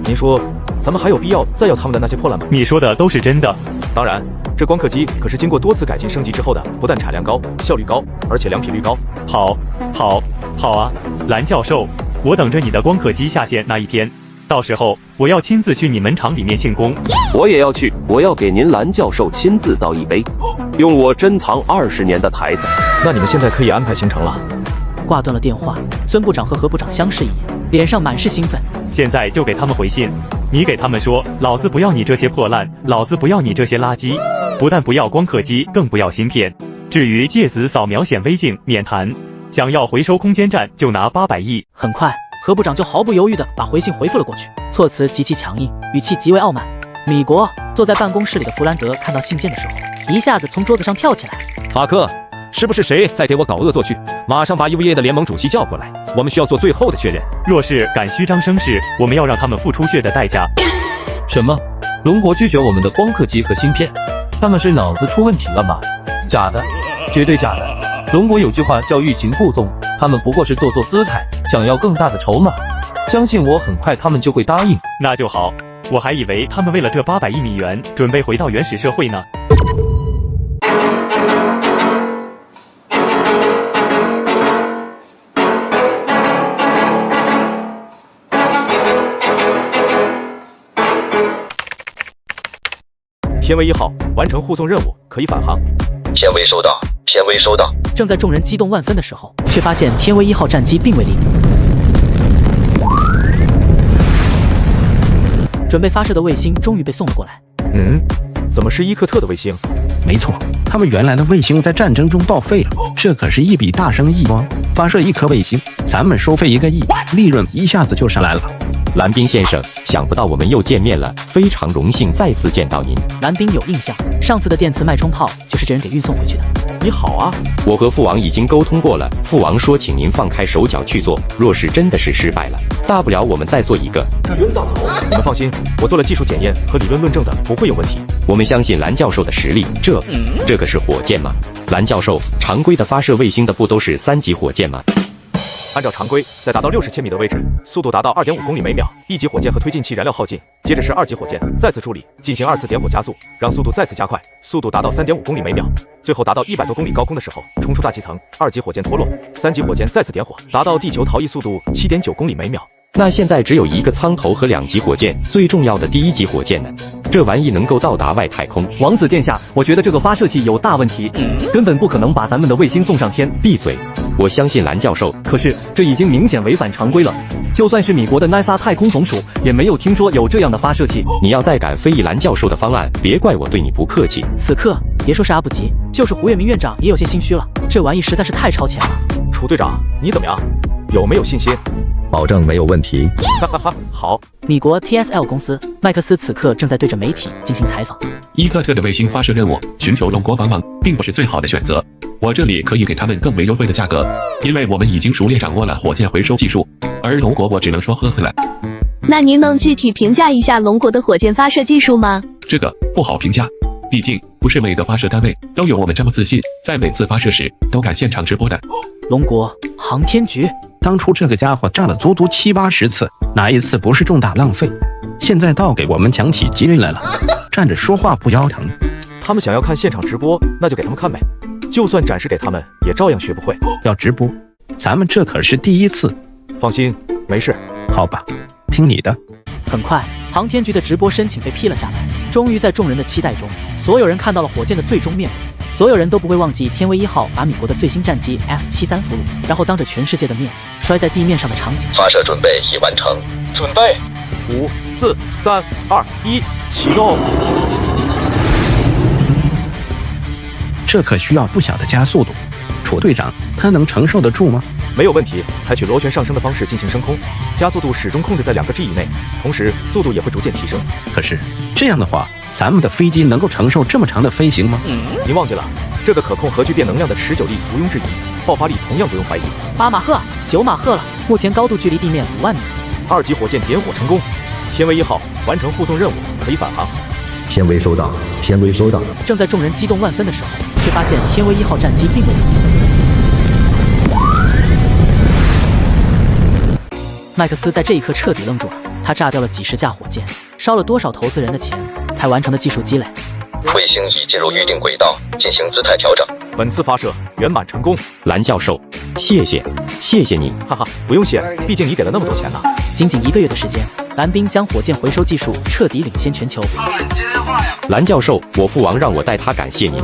您说，咱们还有必要再要他们的那些破烂吗？你说的都是真的。当然，这光刻机可是经过多次改进升级之后的，不但产量高、效率高，而且良品率高。好啊，蓝教授，我等着你的光刻机下线那一天，到时候我要亲自去你们厂里面庆功。我也要去，我要给您蓝教授亲自倒一杯，用我珍藏20年的台子。那你们现在可以安排行程了。挂断了电话，孙部长和何部长相视一眼，脸上满是兴奋。现在就给他们回信，你给他们说，老子不要你这些破烂，老子不要你这些垃圾，不但不要光刻机，更不要芯片。至于芥子扫描显微镜，免谈。想要回收空间站，就拿800亿。很快，何部长就毫不犹豫地把回信回复了过去，措辞极其强硬，语气极为傲慢。米国坐在办公室里的弗兰德看到信件的时候，一下子从桌子上跳起来。法克，是不是谁在给我搞恶作剧？马上把 EVA 的联盟主席叫过来，我们需要做最后的确认。若是敢虚张声势，我们要让他们付出血的代价。什么？龙国拒绝我们的光刻机和芯片？他们是脑子出问题了吗？假的，绝对假的。龙国有句话叫欲擒故纵，他们不过是做做姿态，想要更大的筹码。相信我，很快他们就会答应。那就好，我还以为他们为了这800亿美元，准备回到原始社会呢。天威1号完成护送任务，可以返航。天威收到，天威收到。正在众人激动万分的时候，却发现天威1号战机并未离开。准备发射的卫星终于被送了过来。怎么是伊克特的卫星？没错，他们原来的卫星在战争中报废了，这可是一笔大生意哦。发射1颗卫星，咱们收费1个亿，利润一下子就上来了。蓝冰先生，想不到我们又见面了，非常荣幸再次见到您。蓝冰有印象，上次的电磁脉冲炮就是这人给运送回去的。你好啊，我和父王已经沟通过了，父王说请您放开手脚去做，若是真的是失败了，大不了我们再做一个。冤大头，你们放心，我做了技术检验和理论论证的，不会有问题。我们相信蓝教授的实力，这个是火箭吗？蓝教授，常规的发射卫星的不都是3级火箭吗？按照常规，在达到60千米的位置，速度达到2.5公里每秒，1级火箭和推进器燃料耗尽，接着是2级火箭，再次助力，进行2次点火加速，让速度再次加快，速度达到3.5公里每秒，最后达到100多公里高空的时候，冲出大气层，2级火箭脱落，3级火箭再次点火，达到地球逃逸速度7.9公里每秒。那现在只有1个舱头和2级火箭，最重要的第1级火箭呢？这玩意能够到达外太空？王子殿下，我觉得这个发射器有大问题，根本不可能把咱们的卫星送上天。闭嘴！我相信蓝教授。可是这已经明显违反常规了，就算是米国的 NASA 太空总署，也没有听说有这样的发射器。你要再敢非议蓝教授的方案，别怪我对你不客气。此刻别说是阿布吉，就是胡月明院长也有些心虚了，这玩意实在是太超前了。楚队长，你怎么样？有没有信心？保证没有问题。哈哈哈，好。米国 TSL 公司麦克斯此刻正在对着媒体进行采访。伊克特的卫星发射任务，寻求龙国帮忙，并不是最好的选择。我这里可以给他们更为优惠的价格，因为我们已经熟练掌握了火箭回收技术。而龙国，我只能说呵呵了。那您能具体评价一下龙国的火箭发射技术吗？这个不好评价，毕竟不是每个发射单位都有我们这么自信，在每次发射时都敢现场直播的。龙国航天局。当初这个家伙炸了足足70-80次，哪一次不是重大浪费？现在倒给我们抢起机来了，站着说话不腰疼。他们想要看现场直播，那就给他们看呗，就算展示给他们，也照样学不会。要直播，咱们这可是第1次。放心，没事。好吧，听你的。很快，航天局的直播申请被批了下来。终于在众人的期待中，所有人看到了火箭的最终面目。所有人都不会忘记天威1号把米国的最新战机 F-73俘虏，然后当着全世界的面摔在地面上的场景。发射准备已完成，准备5、4、3、2、1，启动。这可需要不小的加速度，楚队长，他能承受得住吗？没有问题，采取螺旋上升的方式进行升空，加速度始终控制在2个 G 以内，同时速度也会逐渐提升。可是这样的话，咱们的飞机能够承受这么长的飞行吗？您忘记了，这个可控核聚变能量的持久力毋庸置疑，爆发力同样不用怀疑。8马赫、9马赫了，目前高度距离地面5万米。2级火箭点火成功，天威1号完成护送任务，可以返航。天威收到，天威收到。正在众人激动万分的时候，却发现天威1号战机并未离开。麦克斯在这一刻彻底愣住了，他炸掉了几十架火箭，烧了多少投资人的钱才完成的技术积累。卫星已进入预定轨道，进行姿态调整。本次发射圆满成功。蓝教授，谢谢你。哈哈，不用谢，毕竟你给了那么多钱呢。仅仅1个月的时间，蓝兵将火箭回收技术彻底领先全球。蓝教授，我父王让我代他感谢您，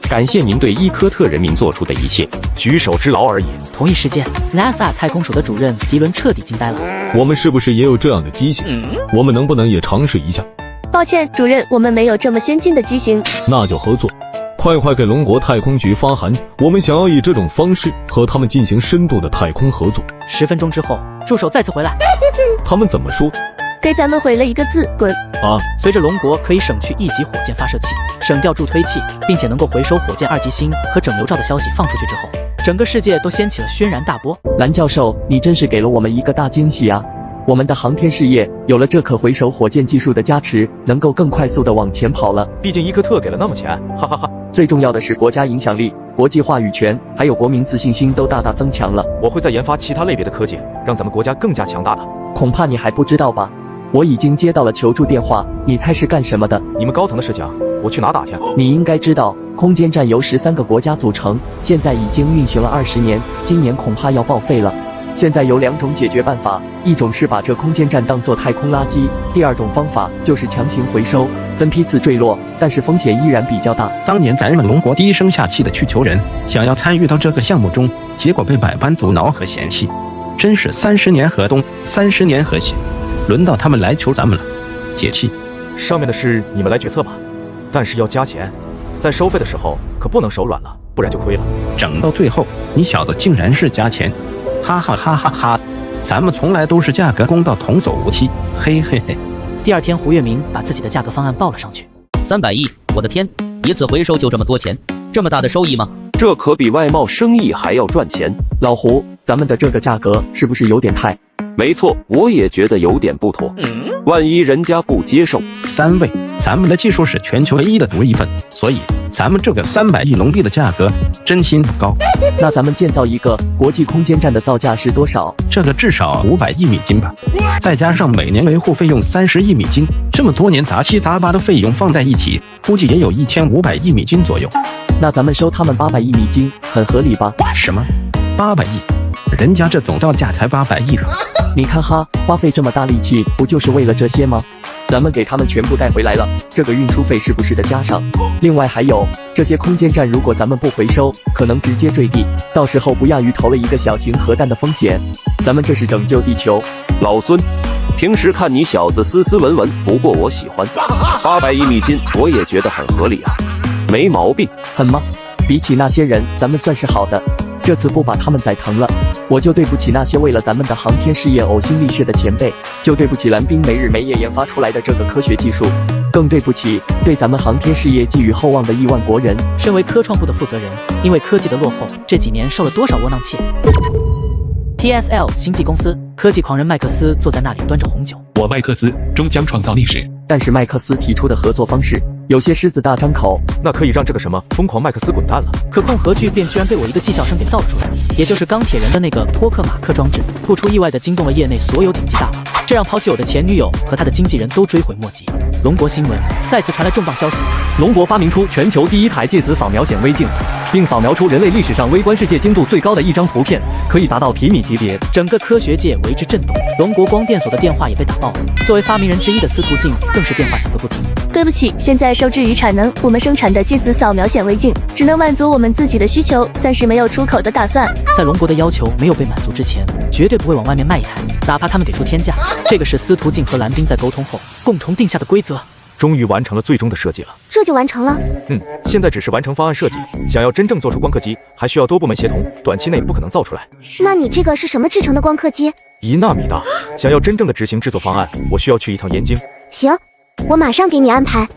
感谢您对伊科特人民做出的一切，举手之劳而已。同一时间 ，NASA 太空署的主任迪伦彻底惊呆了。我们是不是也有这样的机型？我们能不能也尝试一下？抱歉，主任，我们没有这么先进的机型。那就合作，快给龙国太空局发函，我们想要以这种方式和他们进行深度的太空合作。10分钟之后，助手再次回来。他们怎么说？给咱们回了一个字：滚。啊！随着龙国可以省去1级火箭发射器，省掉助推器，并且能够回收火箭2级星和整流罩的消息放出去之后，整个世界都掀起了轩然大波。蓝教授，你真是给了我们一个大惊喜啊！我们的航天事业有了这可回收火箭技术的加持，能够更快速地往前跑了。毕竟伊科特给了那么钱，哈哈哈。最重要的是国家影响力、国际话语权，还有国民自信心都大大增强了。我会再研发其他类别的科技，让咱们国家更加强大的。恐怕你还不知道吧？我已经接到了求助电话，你猜是干什么的？你们高层的事情，我去哪打听？你应该知道，空间站由13个国家组成，现在已经运行了20年，今年恐怕要报废了。现在有2种解决办法，一种是把这空间站当作太空垃圾，第2种方法就是强行回收，分批次坠落，但是风险依然比较大。当年咱们龙国低声下气的去求人，想要参与到这个项目中，结果被百般阻挠和嫌弃，真是30年河东，30年河西，轮到他们来求咱们了，解气。上面的事你们来决策吧，但是要加钱，在收费的时候可不能手软了，不然就亏了。整到最后，你小子竟然是加钱！哈哈哈哈哈！咱们从来都是价格公道，童叟无欺，嘿嘿嘿。第2天，胡月明把自己的价格方案报了上去。300亿，我的天！一次回收就这么多钱，这么大的收益吗？这可比外贸生意还要赚钱。老胡，咱们的这个价格是不是有点太……没错，我也觉得有点不妥。万一人家不接受？3位，咱们的技术是全球唯一的独一份，所以咱们这个300亿龙币的价格真心不高。那咱们建造一个国际空间站的造价是多少？这个至少500亿美金吧，再加上每年维护费用30亿美金，这么多年杂七杂八的费用放在一起，估计也有1500亿美金左右。那咱们收他们800亿美金，很合理吧？什么？800亿？人家这总造价才800亿了。你看哈，花费这么大力气，不就是为了这些吗？咱们给他们全部带回来了，这个运输费是不是得加上？另外还有这些空间站，如果咱们不回收，可能直接坠地，到时候不亚于投了一个小型核弹的风险。咱们这是拯救地球。老孙，平时看你小子斯斯文文，不过我喜欢。800亿美金，我也觉得很合理啊，没毛病。很吗？比起那些人，咱们算是好的。这次不把他们宰疼了，我就对不起那些为了咱们的航天事业呕心沥血的前辈，就对不起蓝兵没日没夜研发出来的这个科学技术，更对不起对咱们航天事业寄予厚望的亿万国人。身为科创部的负责人，因为科技的落后，这几年受了多少窝囊气。TSL 星际公司科技狂人麦克斯坐在那里端着红酒。我麦克斯终将创造历史。但是麦克斯提出的合作方式有些狮子大张口，那可以让这个什么疯狂麦克斯滚蛋了。可控核聚变居然被我一个技校生给造了出来，也就是钢铁人的那个托克马克装置，不出意外的惊动了业内所有顶级大佬，这让抛弃我的前女友和他的经纪人都追悔莫及。龙国新闻再次传来重磅消息，龙国发明出全球第1台介子扫描显微镜，并扫描出人类历史上微观世界精度最高的一张图片，可以达到皮米级别，整个科学界为之震动。龙国光电所的电话也被打爆了，作为发明人之一的司徒静更是电话响个不停。对不起，现在受制于产能，我们生产的介子扫描显微镜只能满足我们自己的需求，暂时没有出口的打算。在龙国的要求没有被满足之前，绝对不会往外面卖一台，哪怕他们给出天价。这个是司徒静和蓝兵在沟通后共同定下的规则。终于完成了最终的设计了，这就完成了。现在只是完成方案设计，想要真正做出光刻机，还需要多部门协同，短期内不可能造出来。那你这个是什么制成的光刻机？1纳米大。想要真正的执行制作方案，我需要去一趟燕京。行，我马上给你安排。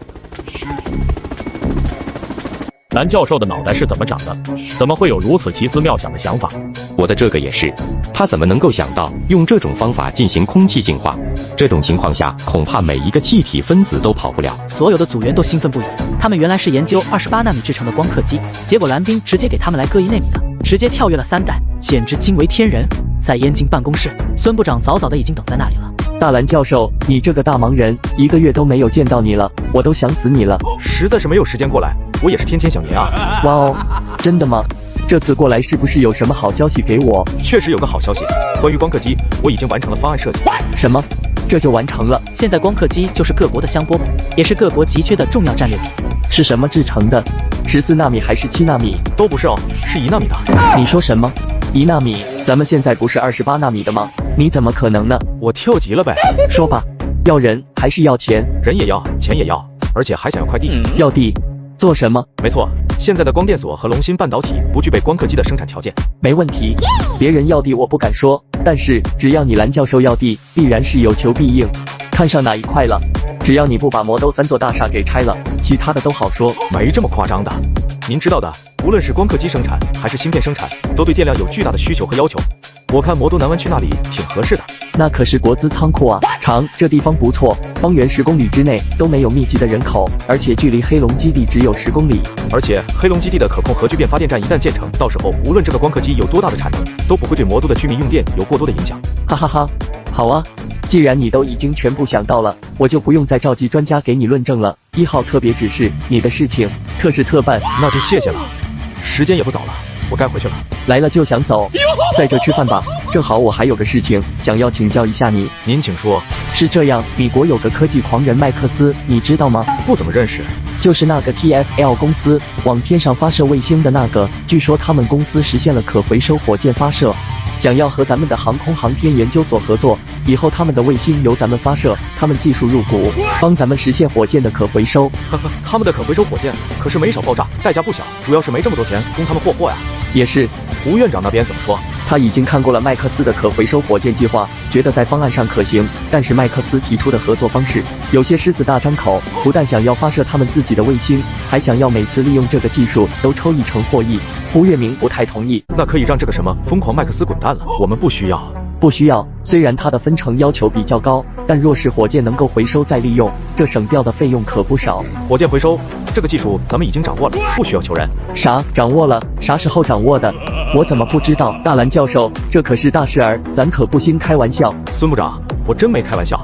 蓝教授的脑袋是怎么长的？怎么会有如此奇思妙想的想法？我的这个也是，他怎么能够想到用这种方法进行空气净化？这种情况下，恐怕每一个气体分子都跑不了。所有的组员都兴奋不已，他们原来是研究28纳米制成的光刻机，结果蓝兵直接给他们来个1纳米的，直接跳跃了3代，简直惊为天人。在燕京办公室，孙部长早早的已经等在那里了。大蓝教授，你这个大忙人，1个月都没有见到你了，我都想死你了。实在是没有时间过来，我也是天天想您啊。哇哦，真的吗？这次过来是不是有什么好消息给我？确实有个好消息，关于光刻机，我已经完成了方案设计。什么？这就完成了？现在光刻机就是各国的香饽饽，也是各国急缺的重要战略品。是什么制成的？14纳米还是7纳米？都不是哦，是1纳米的。你说什么？1纳米？咱们现在不是28纳米的吗？你怎么可能呢？我跳级了呗。说吧，要人还是要钱？人也要，钱也要，而且还想要快递。要地做什么？没错，现在的光电所和龙芯半导体不具备光刻机的生产条件。没问题，别人要地我不敢说，但是只要你蓝教授要地，必然是有求必应。看上哪一块了？只要你不把魔都3座大厦给拆了，其他的都好说。没这么夸张的，您知道的，无论是光刻机生产还是芯片生产，都对电量有巨大的需求和要求。我看魔都南湾区那里挺合适的。那可是国资仓库啊，这地方不错，方圆10公里之内都没有密集的人口，而且距离黑龙基地只有10公里。而且黑龙基地的可控核聚变发电站一旦建成，到时候无论这个光刻机有多大的产能，都不会对魔都的居民用电有过多的影响。哈哈哈，好啊，既然你都已经全部想到了，我就不用再召集专家给你论证了。1号特别指示，你的事情特事特办。那就谢谢了，时间也不早了，我该回去了。来了就想走，在这吃饭吧。正好我还有个事情想要请教一下你。您请说。是这样，米国有个科技狂人麦克斯，你知道吗？不怎么认识。就是那个 TSL 公司往天上发射卫星的那个，据说他们公司实现了可回收火箭发射，想要和咱们的航空航天研究所合作，以后他们的卫星由咱们发射，他们技术入股，帮咱们实现火箭的可回收。他们的可回收火箭可是没少爆炸，代价不小，主要是没这么多钱供他们霍霍呀。也是，吴院长那边怎么说？他已经看过了麦克斯的可回收火箭计划，觉得在方案上可行，但是麦克斯提出的合作方式有些狮子大张口，不但想要发射他们自己的卫星，还想要每次利用这个技术都抽1成获益。胡月明不太同意。那可以让这个什么疯狂麦克斯滚蛋了，我们不需要。不需要，虽然它的分成要求比较高，但若是火箭能够回收再利用，这省掉的费用可不少。火箭回收这个技术咱们已经掌握了，不需要求人。啥？掌握了？啥时候掌握的？我怎么不知道？大蓝教授，这可是大事儿，咱可不兴开玩笑。孙部长，我真没开玩笑，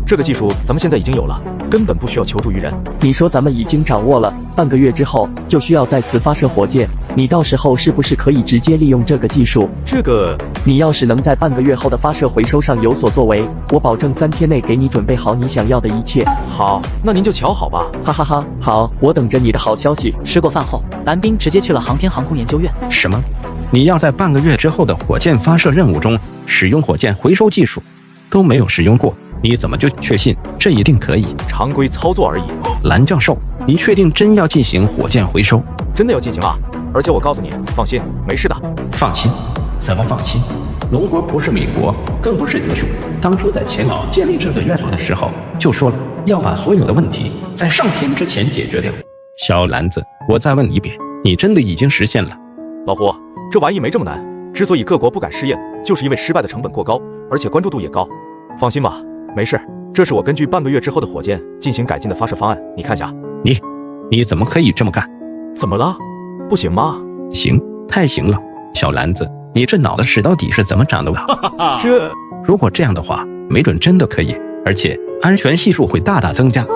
这个技术咱们现在已经有了，根本不需要求助于人。你说咱们已经掌握了，半个月之后就需要再次发射火箭，你到时候是不是可以直接利用这个技术？这个，你要是能在半个月后的发射回收上有所作为，我保证3天内给你准备好你想要的一切。好，那您就瞧好吧。哈哈哈，好，我等着你的好消息。吃过饭后，蓝斌直接去了航天航空研究院。什么？你要在半个月之后的火箭发射任务中使用火箭回收技术？都没有使用过，你怎么就确信这一定可以？常规操作而已。蓝教授，你确定真要进行火箭回收？真的要进行啊！而且我告诉你，放心，没事的。放心？怎么放心？龙国不是美国，更不是英雄。当初在钱老建立这个院所的时候，就说了要把所有的问题在上天之前解决掉。小篮子，我再问你一遍，你真的已经实现了？老胡，这玩意没这么难。之所以各国不敢试验，就是因为失败的成本过高，而且关注度也高。放心吧，没事。这是我根据半个月之后的火箭进行改进的发射方案，你看下。你怎么可以这么干？怎么了？不行吗？行，太行了。小篮子，你这脑袋到底是怎么长的啊？如果这样的话，没准真的可以，而且安全系数会大大增加。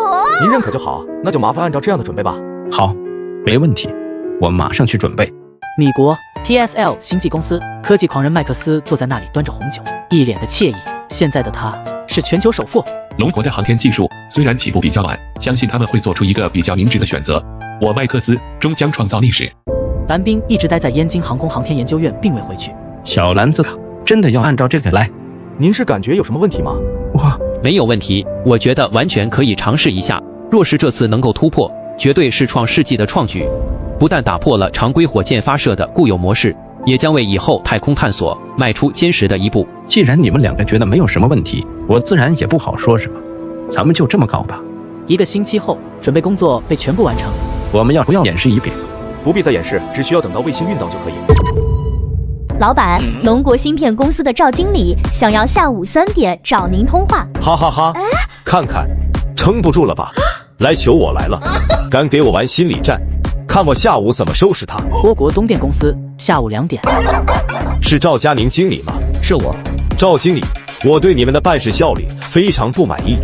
您认可就好，那就麻烦按照这样的准备吧。好，没问题，我马上去准备。米国 TSL 星际公司科技狂人麦克斯坐在那里端着红酒，一脸的惬意。现在的他是全球首富。龙国的航天技术虽然起步比较晚，相信他们会做出一个比较明智的选择。我麦克斯终将创造历史。蓝斌一直待在燕京航空航天研究院，并未回去。小篮子，真的要按照这个来？您是感觉有什么问题吗？没有问题，我觉得完全可以尝试一下。若是这次能够突破，绝对是创世纪的创举，不但打破了常规火箭发射的固有模式，也将为以后太空探索迈出坚实的一步。既然你们两个觉得没有什么问题，我自然也不好说什么。咱们就这么搞吧。1个星期后，准备工作被全部完成。我们要不要演示一遍？不必再演示，只需要等到卫星运到就可以。老板，龙国芯片公司的赵经理想要下午3点找您通话。哈哈哈，看看，撑不住了吧？来求我来了，敢给我玩心理战，看我下午怎么收拾他。波国东电公司下午2点。是赵佳宁经理吗？是我。赵经理，我对你们的办事效率非常不满意。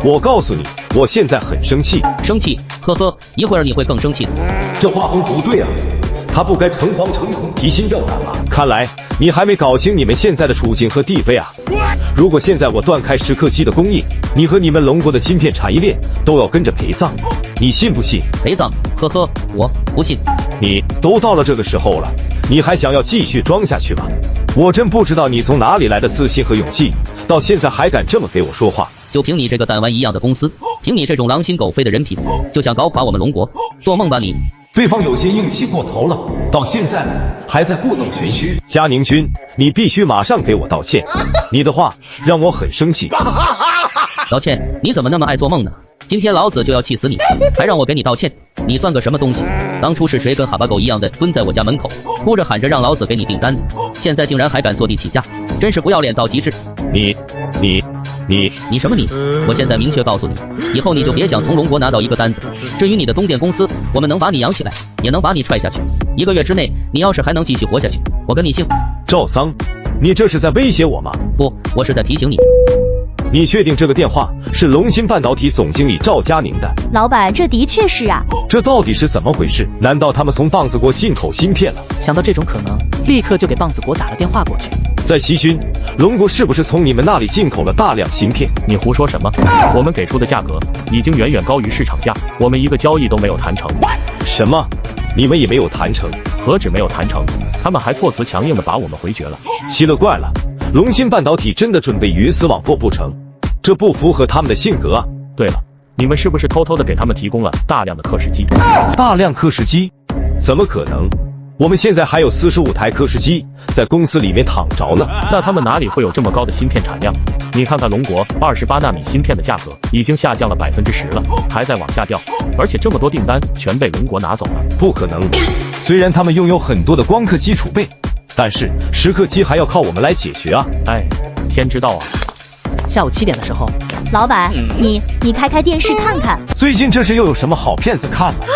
我告诉你，我现在很生气。生气？呵呵，一会儿你会更生气的。这画风不对啊，他不该诚惶诚恐提心吊胆吗？看来你还没搞清你们现在的处境和地位啊！如果现在我断开时刻机的供应，你和你们龙国的芯片产业链都要跟着陪葬，你信不信？陪葬？呵呵，我不信。你都到了这个时候了，你还想要继续装下去吗？我真不知道你从哪里来的自信和勇气，到现在还敢这么给我说话。就凭你这个弹丸一样的公司，凭你这种狼心狗肺的人品，就想搞垮我们龙国？做梦吧你！对方有些硬气过头了，到现在还在故弄玄虚。嘉宁君，你必须马上给我道歉，你的话让我很生气。道歉？你怎么那么爱做梦呢？今天老子就要气死你，还让我给你道歉？你算个什么东西？当初是谁跟哈巴狗一样的蹲在我家门口，哭着喊着让老子给你订单，现在竟然还敢坐地起价，真是不要脸到极致。你什么你？我现在明确告诉你，以后你就别想从龙国拿到一个单子。至于你的东电公司，我们能把你养起来，也能把你踹下去。1个月之内，你要是还能继续活下去，我跟你姓。赵桑，你这是在威胁我吗？不，我是在提醒你。你确定这个电话是龙芯半导体总经理赵佳宁的？老板，这的确是啊。这到底是怎么回事？难道他们从棒子国进口芯片了？想到这种可能，立刻就给棒子国打了电话过去。在西勋，龙国是不是从你们那里进口了大量芯片？你胡说什么？我们给出的价格已经远远高于市场价，我们一个交易都没有谈成。什么？你们也没有谈成？何止没有谈成，他们还措辞强硬的把我们回绝了。奇了怪了，龙芯半导体真的准备鱼死网破不成？这不符合他们的性格啊！对了，你们是不是偷偷的给他们提供了大量的刻蚀机？大量刻蚀机？怎么可能？我们现在还有45台刻蚀机在公司里面躺着呢。那他们哪里会有这么高的芯片产量？你看看龙国28纳米芯片的价格已经下降了10%了，还在往下掉，而且这么多订单全被龙国拿走了。不可能！虽然他们拥有很多的光刻机储备，但是蚀刻机还要靠我们来解决啊！哎，天知道啊！下午7点的时候，老板，你开电视看看。最近这是又有什么好片子看了？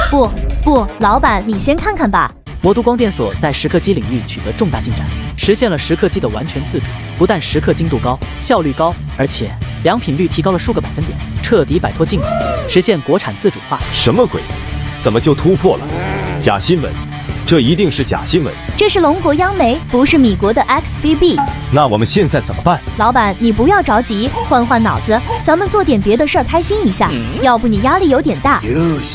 不，老板你先看看吧。魔都光电所在蚀刻机领域取得重大进展，实现了蚀刻机的完全自主，不但蚀刻精度高、效率高，而且良品率提高了数个百分点，彻底摆脱进口，实现国产自主化。什么鬼？怎么就突破了？假新闻！这一定是假新闻。这是龙国央媒，不是米国的 XBB。那我们现在怎么办？老板，你不要着急，换脑子，咱们做点别的事儿开心一下，要不你压力有点大。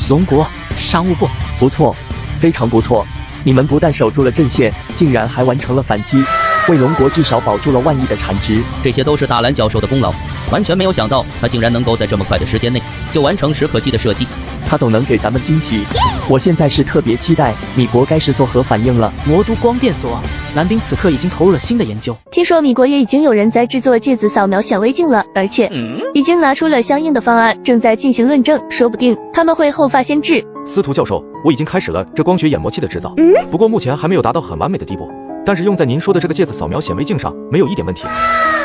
龙国商务部，不错，非常不错。你们不但守住了阵线，竟然还完成了反击，为龙国至少保住了万亿的产值。这些都是大蓝教授的功劳，完全没有想到他竟然能够在这么快的时间内就完成蚀刻机的设计。他总能给咱们惊喜，我现在是特别期待米国该是作何反应了。魔都光电所，蓝冰此刻已经投入了新的研究。听说米国也已经有人在制作芥子扫描显微镜了，而且已经拿出了相应的方案，正在进行论证，说不定他们会后发先至。司徒教授，我已经开始了这光学眼膜器的制造，不过目前还没有达到很完美的地步，但是用在您说的这个芥子扫描显微镜上没有一点问题。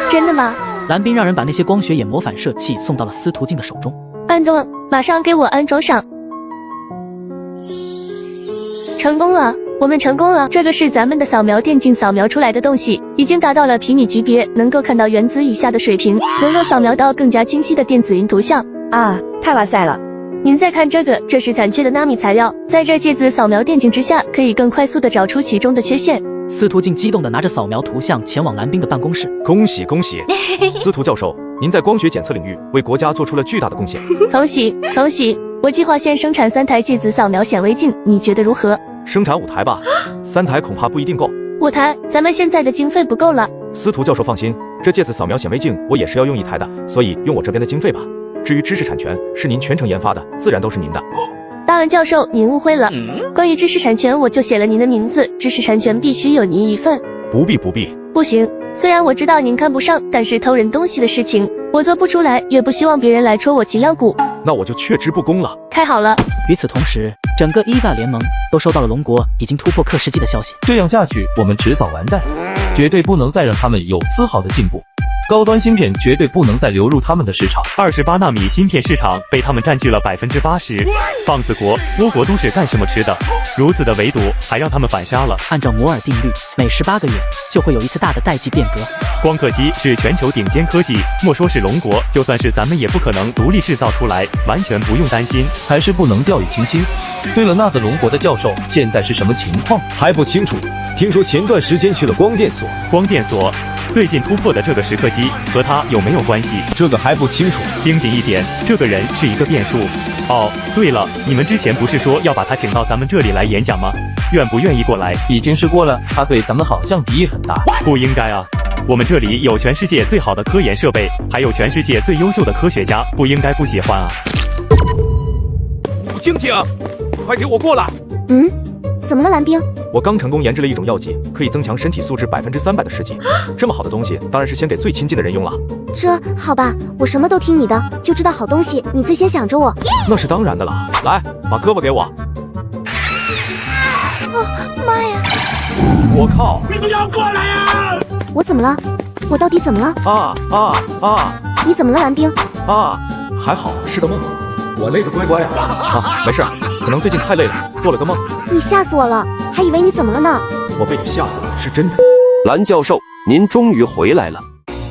真的吗？蓝冰让人把那些光学眼膜反射器送到了司徒静的手中。安装，马上给我安装上。成功了，我们成功了！这个是咱们的扫描电镜扫描出来的东西，已经达到了皮米级别，能够看到原子以下的水平，能够扫描到更加清晰的电子云图像啊！太哇塞了！您再看这个，这是残缺的纳米材料，在这芥子扫描电镜之下，可以更快速地找出其中的缺陷。司徒静激动地拿着扫描图像前往蓝冰的办公室。恭喜恭喜，司徒教授，您在光学检测领域为国家做出了巨大的贡献。恭喜恭喜！我计划先生产3台芥子扫描显微镜，你觉得如何？生产5台吧，3台恐怕不一定够。5台，咱们现在的经费不够了。司徒教授放心，这芥子扫描显微镜我也是要用1台的，所以用我这边的经费吧。至于知识产权是您全程研发的，自然都是您的。大文教授，您误会了，关于知识产权我就写了您的名字，知识产权必须有您一份。不必不必。不行，虽然我知道您看不上，但是偷人东西的事情我做不出来，也不希望别人来戳我脊梁骨。那我就却之不恭了。太好了。与此同时，整个EVA联盟都收到了龙国已经突破刻蚀机的消息。这样下去，我们迟早完蛋，绝对不能再让他们有丝毫的进步。高端芯片绝对不能再流入他们的市场。28纳米芯片市场被他们占据了80%。棒子国、倭国都是干什么吃的？如此的围堵，还让他们反杀了。按照摩尔定律，每18个月就会有一次大的代际变革。光刻机是全球顶尖科技，莫说是龙国，就算是咱们也不可能独立制造出来，完全不用担心。还是不能掉以轻心。对了，那个龙国的教授现在是什么情况？还不清楚，听说前段时间去了光电所。光电所最近突破的这个蚀刻机和他有没有关系？这个还不清楚。盯紧一点，这个人是一个变数。哦，对了，你们之前不是说要把他请到咱们这里来演讲吗？愿不愿意过来？已经试过了，他对咱们好像敌意很大。不应该啊，我们这里有全世界最好的科研设备，还有全世界最优秀的科学家，不应该不喜欢啊。你静静，快给我过来！怎么了，蓝冰？我刚成功研制了一种药剂，可以增强身体素质300%的试剂。这么好的东西，当然是先给最亲近的人用了。这好吧，我什么都听你的，就知道好东西你最先想着我。那是当然的了。来，把胳膊给我。妈呀！我靠！你不要过来啊！我怎么了？我到底怎么了？你怎么了，蓝冰？还好是个梦，我累得乖乖啊！没事，可能最近太累了，做了个梦。你吓死我了，还以为你怎么了呢。我被你吓死了，是真的。蓝教授，您终于回来了，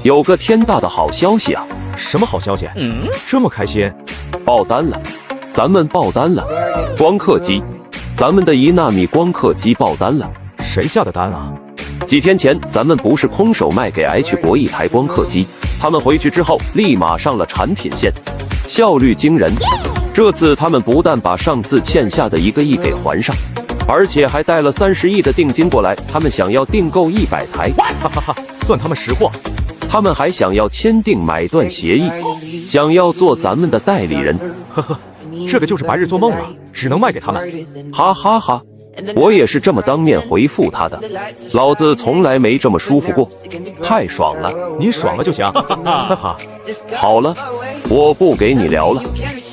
有个天大的好消息啊！什么好消息？这么开心？爆单了，咱们爆单了，光刻机，咱们的1纳米光刻机爆单了。谁下的单啊？几天前，咱们不是空手卖给 H 国一台光刻机，他们回去之后立马上了产品线，效率惊人。这次他们不但把上次欠下的1个亿给还上，而且还带了30亿的定金过来，他们想要订购100台，哈哈哈，算他们识货。他们还想要签订买断协议，想要做咱们的代理人。呵呵，这个就是白日做梦了，只能卖给他们。哈哈哈，我也是这么当面回复他的，老子从来没这么舒服过，太爽了。你爽了就行，哈哈。好了，我不给你聊了。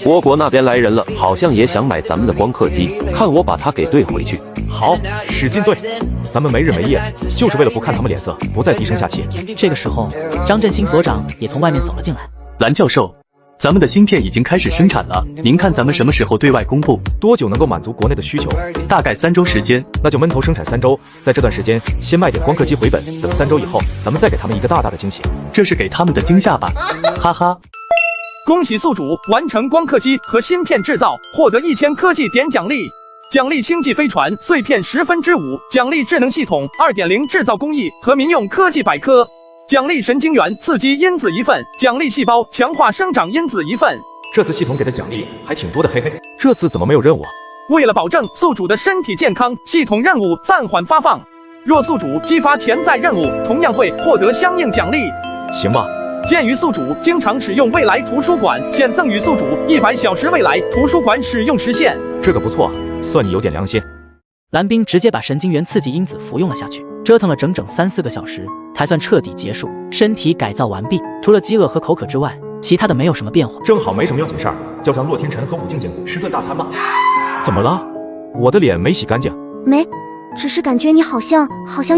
倭国那边来人了，好像也想买咱们的光刻机，看我把他给兑回去。好，使劲兑，咱们没日没夜，就是为了不看他们脸色，不再低声下气。这个时候，张振兴所长也从外面走了进来。蓝教授，咱们的芯片已经开始生产了，您看咱们什么时候对外公布？多久能够满足国内的需求？大概3周时间。那就闷头生产3周，在这段时间先卖点光刻机回本，等3周以后，咱们再给他们一个大大的惊喜。这是给他们的惊吓吧？哈哈。恭喜宿主完成光刻机和芯片制造，获得1000科技点奖励。奖励星际飞船碎片5/10，奖励智能系统2.0制造工艺和民用科技百科，奖励神经元刺激因子1份，奖励细胞强化生长因子1份。这次系统给的奖励还挺多的，嘿嘿。这次怎么没有任务？为了保证宿主的身体健康，系统任务暂缓发放。若宿主激发潜在任务，同样会获得相应奖励。行吧。鉴于宿主经常使用未来图书馆，现赠予宿主100小时未来图书馆使用时限。这个不错，算你有点良心。蓝冰直接把神经元刺激因子服用了下去，折腾了整整3-4个小时，才算彻底结束，身体改造完毕。除了饥饿和口渴之外，其他的没有什么变化。正好没什么要紧事儿，叫上洛天辰和武静静吃顿大餐吧。怎么了？我的脸没洗干净？没，只是感觉你好像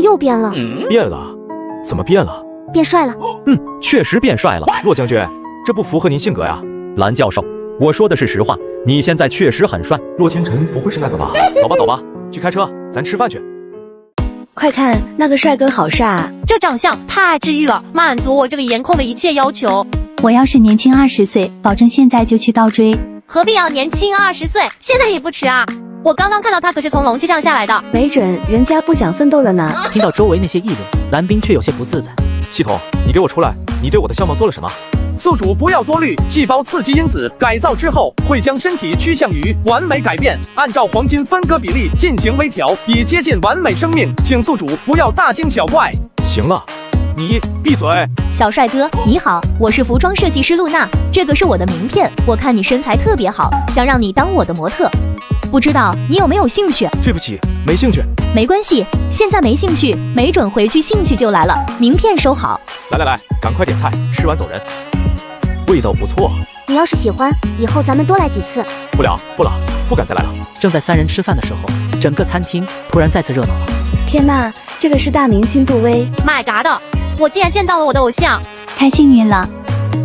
又变了。变了？怎么变了？变帅了。确实变帅了。洛将军，这不符合您性格呀。蓝教授，我说的是实话，你现在确实很帅。洛天辰不会是那个吧？走吧走吧，去开车，咱吃饭去。快看，那个帅哥好帅啊！这长相太治愈了，满足我这个颜控的一切要求。我要是年轻20岁，保证现在就去倒追。何必要年轻20岁？现在也不迟啊！我刚刚看到他可是从龙气上下来的，没准人家不想奋斗了呢。听到周围那些议论，蓝冰却有些不自在。系统，你给我出来！你对我的相貌做了什么？宿主不要多虑，细胞刺激因子改造之后，会将身体趋向于完美改变，按照黄金分割比例进行微调，以接近完美生命。请宿主不要大惊小怪。行了，你闭嘴。小帅哥，你好，我是服装设计师露娜，这个是我的名片。我看你身材特别好，想让你当我的模特，不知道你有没有兴趣？对不起，没兴趣。没关系，现在没兴趣，没准回去兴趣就来了。名片收好。来，赶快点菜，吃完走人。味道不错。你要是喜欢，以后咱们多来几次。不了，不敢再来了。正在3人吃饭的时候，整个餐厅突然再次热闹了。天呐，这个是大明星杜威。My God，我竟然见到了我的偶像，太幸运了！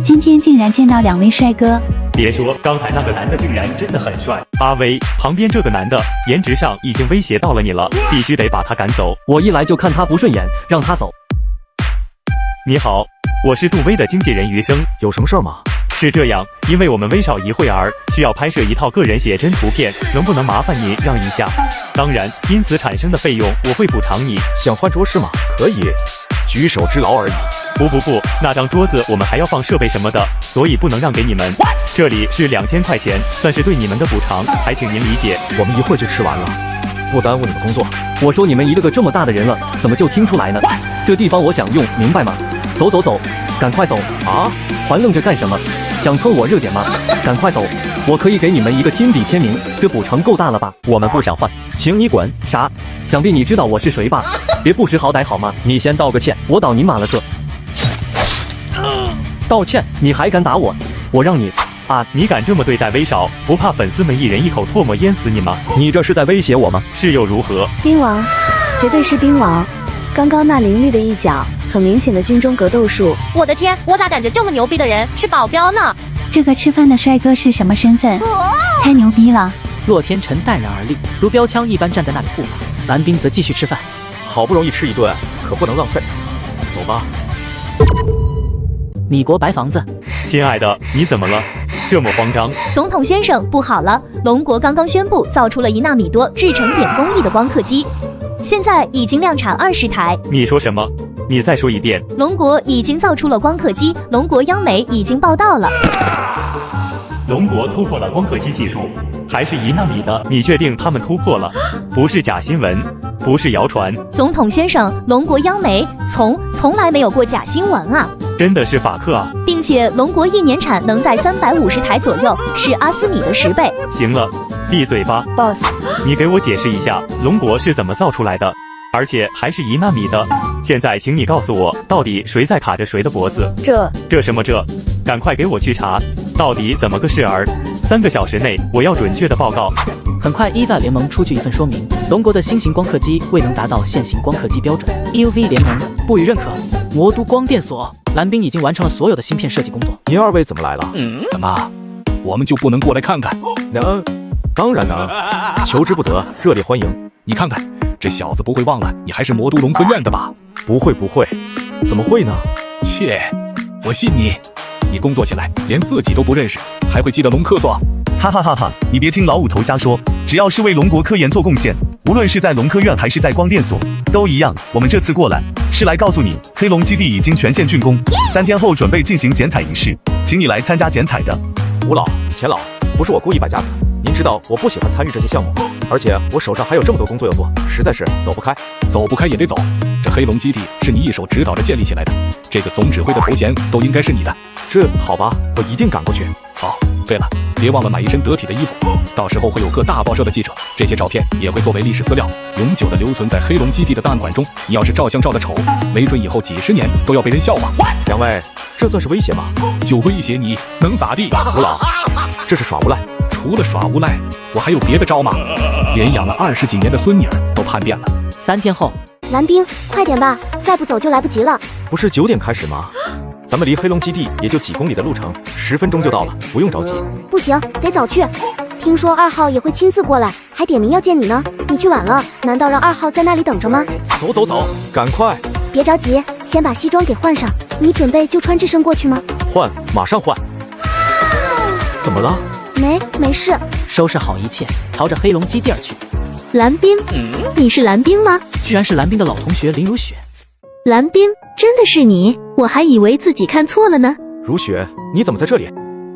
今天竟然见到2位帅哥。别说，刚才那个男的竟然真的很帅。阿威，旁边这个男的颜值上已经威胁到了你了，必须得把他赶走。我一来就看他不顺眼，让他走。你好，我是杜威的经纪人余生，有什么事儿吗？是这样，因为我们威少一会儿需要拍摄一套个人写真图片，能不能麻烦你让一下？当然，因此产生的费用我会补偿你。想换桌是吗？可以，举手之劳而已。不，那张桌子我们还要放设备什么的，所以不能让给你们。这里是2000块钱，算是对你们的补偿，还请您理解。我们一会儿就吃完了，不耽误你们工作。我说你们一个个这么大的人了，怎么就听出来呢？这地方我想用，明白吗？走，赶快走啊！还愣着干什么？想蹭我热点吗？赶快走！我可以给你们一个亲笔签名，这补偿够大了吧？我们不想换，请你滚！啥？想必你知道我是谁吧？别不识好歹好吗？你先道个歉。我倒你妈了个！道歉？你还敢打我？我让你啊！你敢这么对待威少，不怕粉丝们一人一口唾沫淹死你吗？你这是在威胁我吗？是又如何？兵王，绝对是兵王！刚刚那凌厉的一脚，很明显的军中格斗术。我的天，我咋感觉这么牛逼的人是保镖呢？这个吃饭的帅哥是什么身份？太牛逼了！洛天辰淡然而立，如标枪一般站在那里护法。蓝冰则继续吃饭。好不容易吃一顿，可不能浪费。走吧。米国白房子，亲爱的，你怎么了？这么慌张？总统先生，不好了！龙国刚刚宣布造出了1纳米多制成点工艺的光刻机，现在已经量产20台。你说什么？你再说一遍。龙国已经造出了光刻机，龙国央媒已经报道了。龙国突破了光刻机技术，还是1纳米的？你确定他们突破了？不是假新闻，不是谣传。总统先生，龙国央媒从来没有过假新闻啊！真的是法克啊！并且龙国1年产能在350台左右，是阿斯米的10倍。行了，闭嘴吧 ，boss。你给我解释一下，龙国是怎么造出来的？而且还是1纳米的。现在请你告诉我，到底谁在卡着谁的脖子？这什么这？赶快给我去查，到底怎么个事儿？3个小时内我要准确的报告。很快，EVA联盟出具一份说明，龙国的新型光刻机未能达到现行光刻机标准 ，EUV 联盟不予认可。魔都光电所，蓝冰已经完成了所有的芯片设计工作。您2位怎么来了？怎么，我们就不能过来看看？能，当然能，求之不得，热烈欢迎。你看看，这小子不会忘了你还是魔都龙科院的吧？不会，怎么会呢？切，我信你。你工作起来连自己都不认识，还会记得龙科所？哈哈哈哈！你别听老五头瞎说，只要是为龙国科研做贡献，无论是在龙科院还是在光电所，都一样。我们这次过来是来告诉你，黑龙基地已经全线竣工，3天后准备进行剪彩仪式，请你来参加剪彩的。吴老、钱老，不是我故意摆架子，您知道我不喜欢参与这些项目，而且我手上还有这么多工作要做，实在是走不开。走不开也得走，这黑龙基地是你一手指导着建立起来的，这个总指挥的头衔都应该是你的。这好吧，我一定赶过去。好，对了，别忘了买一身得体的衣服，到时候会有各大报社的记者，这些照片也会作为历史资料，永久的留存在黑龙基地的档案馆中。你要是照相照得丑，没准以后几10年都要被人笑话。2位，这算是威胁吗？就威胁你，能咋地？吴老，这是耍无赖。除了耍无赖，我还有别的招吗？连养了20几年的孙女儿都叛变了。3天后，蓝冰，快点吧，再不走就来不及了。不是9点开始吗？咱们离黑龙基地也就几公里的路程，10分钟就到了，不用着急。不行，得早去。听说2号也会亲自过来，还点名要见你呢。你去晚了，难道让2号在那里等着吗？走，赶快！别着急，先把西装给换上。你准备就穿这身过去吗？换，马上换。怎么了？没事。收拾好一切，朝着黑龙基地而去。蓝冰，你是蓝冰吗？居然是蓝冰的老同学林如雪。蓝冰，真的是你？我还以为自己看错了呢。如雪，你怎么在这里？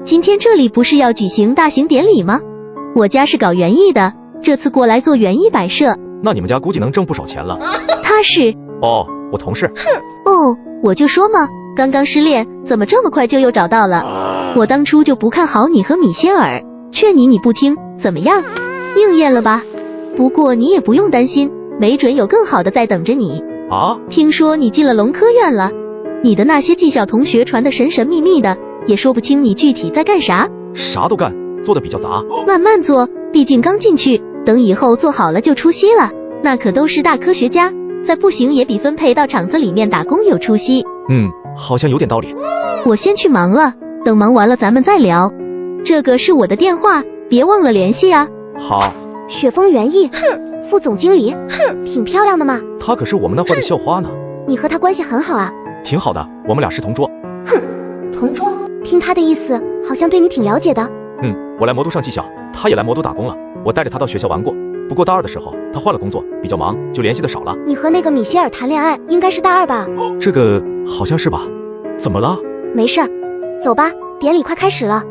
今天这里不是要举行大型典礼吗？我家是搞园艺的，这次过来做园艺摆设。那你们家估计能挣不少钱了。他是？哦，我同事。哦，我就说嘛，刚刚失恋，怎么这么快就又找到了？我当初就不看好你和米歇尔，劝你不听，怎么样？应验了吧？不过你也不用担心，没准有更好的在等着你。啊！听说你进了龙科院了，你的那些技校同学传得神神秘秘的，也说不清你具体在干啥。啥都干，做的比较杂。慢慢做，毕竟刚进去，等以后做好了就出息了，那可都是大科学家，再不行也比分配到厂子里面打工有出息。好像有点道理。我先去忙了，等忙完了咱们再聊。这个是我的电话，别忘了联系啊。好。雪峰园艺，副总经理，挺漂亮的嘛。她可是我们那会的校花呢。你和她关系很好啊？挺好的，我们俩是同桌。哼，同桌？听他的意思，好像对你挺了解的。我来魔都上技校，他也来魔都打工了，我带着他到学校玩过。不过大二的时候，他换了工作，比较忙，就联系的少了。你和那个米歇尔谈恋爱，应该是大二吧？这个好像是吧？怎么了？没事儿，走吧，典礼快开始了。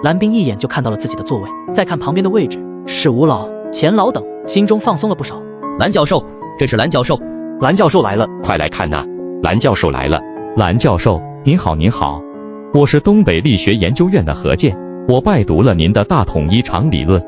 蓝冰一眼就看到了自己的座位，再看旁边的位置是吴老、钱老等，心中放松了不少。蓝教授，这是蓝教授。蓝教授来了，快来看呐，蓝教授来了。蓝教授，您好，您好，我是东北力学研究院的何健，我拜读了您的大统一场理论，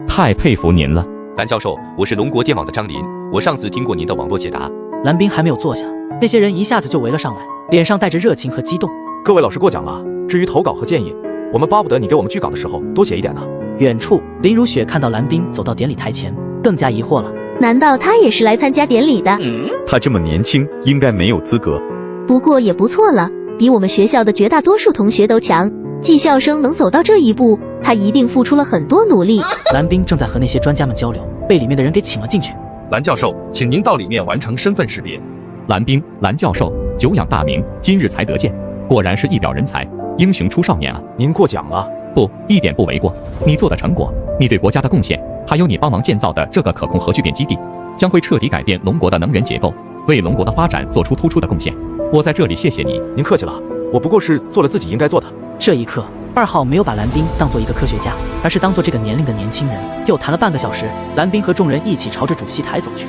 太佩服您了。蓝教授，我是龙国电网的张林，我上次听过您的网络解答。蓝冰还没有坐下，那些人一下子就围了上来，脸上带着热情和激动。各位老师过奖了，至于投稿和建议，我们巴不得你给我们拒稿的时候多写一点呢。远处，林如雪看到蓝冰走到典礼台前，更加疑惑了。难道他也是来参加典礼的？他这么年轻，应该没有资格。不过也不错了，比我们学校的绝大多数同学都强。技校生能走到这一步，他一定付出了很多努力。蓝冰正在和那些专家们交流，被里面的人给请了进去。蓝教授，请您到里面完成身份识别。蓝冰，蓝教授，久仰大名，今日才得见，果然是一表人才，英雄出少年啊！您过奖了。不，一点不为过。你做的成果，你对国家的贡献，还有你帮忙建造的这个可控核聚变基地，将会彻底改变龙国的能源结构，为龙国的发展做出突出的贡献。我在这里谢谢你。您客气了，我不过是做了自己应该做的。这一刻，2号没有把蓝冰当做一个科学家，而是当做这个年龄的年轻人。又谈了半个小时，蓝冰和众人一起朝着主席台走去。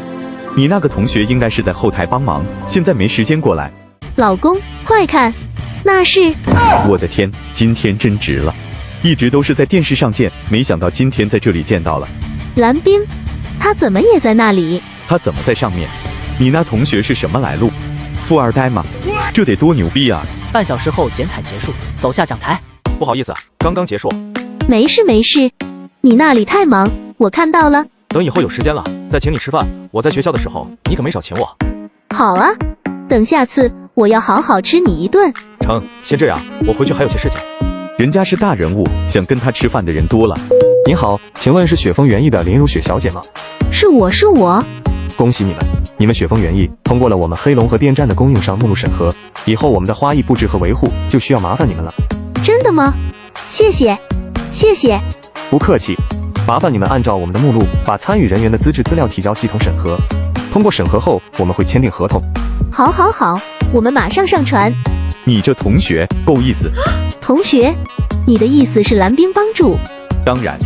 你那个同学应该是在后台帮忙，现在没时间过来。老公，快看，那是……我的天，今天真值了！一直都是在电视上见，没想到今天在这里见到了。蓝冰，他怎么也在那里？他怎么在上面？你那同学是什么来路？富二代吗？这得多牛逼啊！半小时后剪彩结束，走下讲台。不好意思，刚刚结束。没事没事，你那里太忙，我看到了。等以后有时间了再请你吃饭。我在学校的时候，你可没少请我。好啊，等下次我要好好吃你一顿。成，先这样，我回去还有些事情。人家是大人物，想跟他吃饭的人多了。您好，请问是雪峰园艺的林如雪小姐吗？是我。恭喜你们，你们雪峰园艺通过了我们黑龙河电站的供应商目录审核，以后我们的花艺布置和维护就需要麻烦你们了。真的吗？谢谢。不客气，麻烦你们按照我们的目录，把参与人员的资质资料提交系统审核，通过审核后，我们会签订合同。好，我们马上上传。你这同学够意思。同学，你的意思是蓝冰帮助？当然，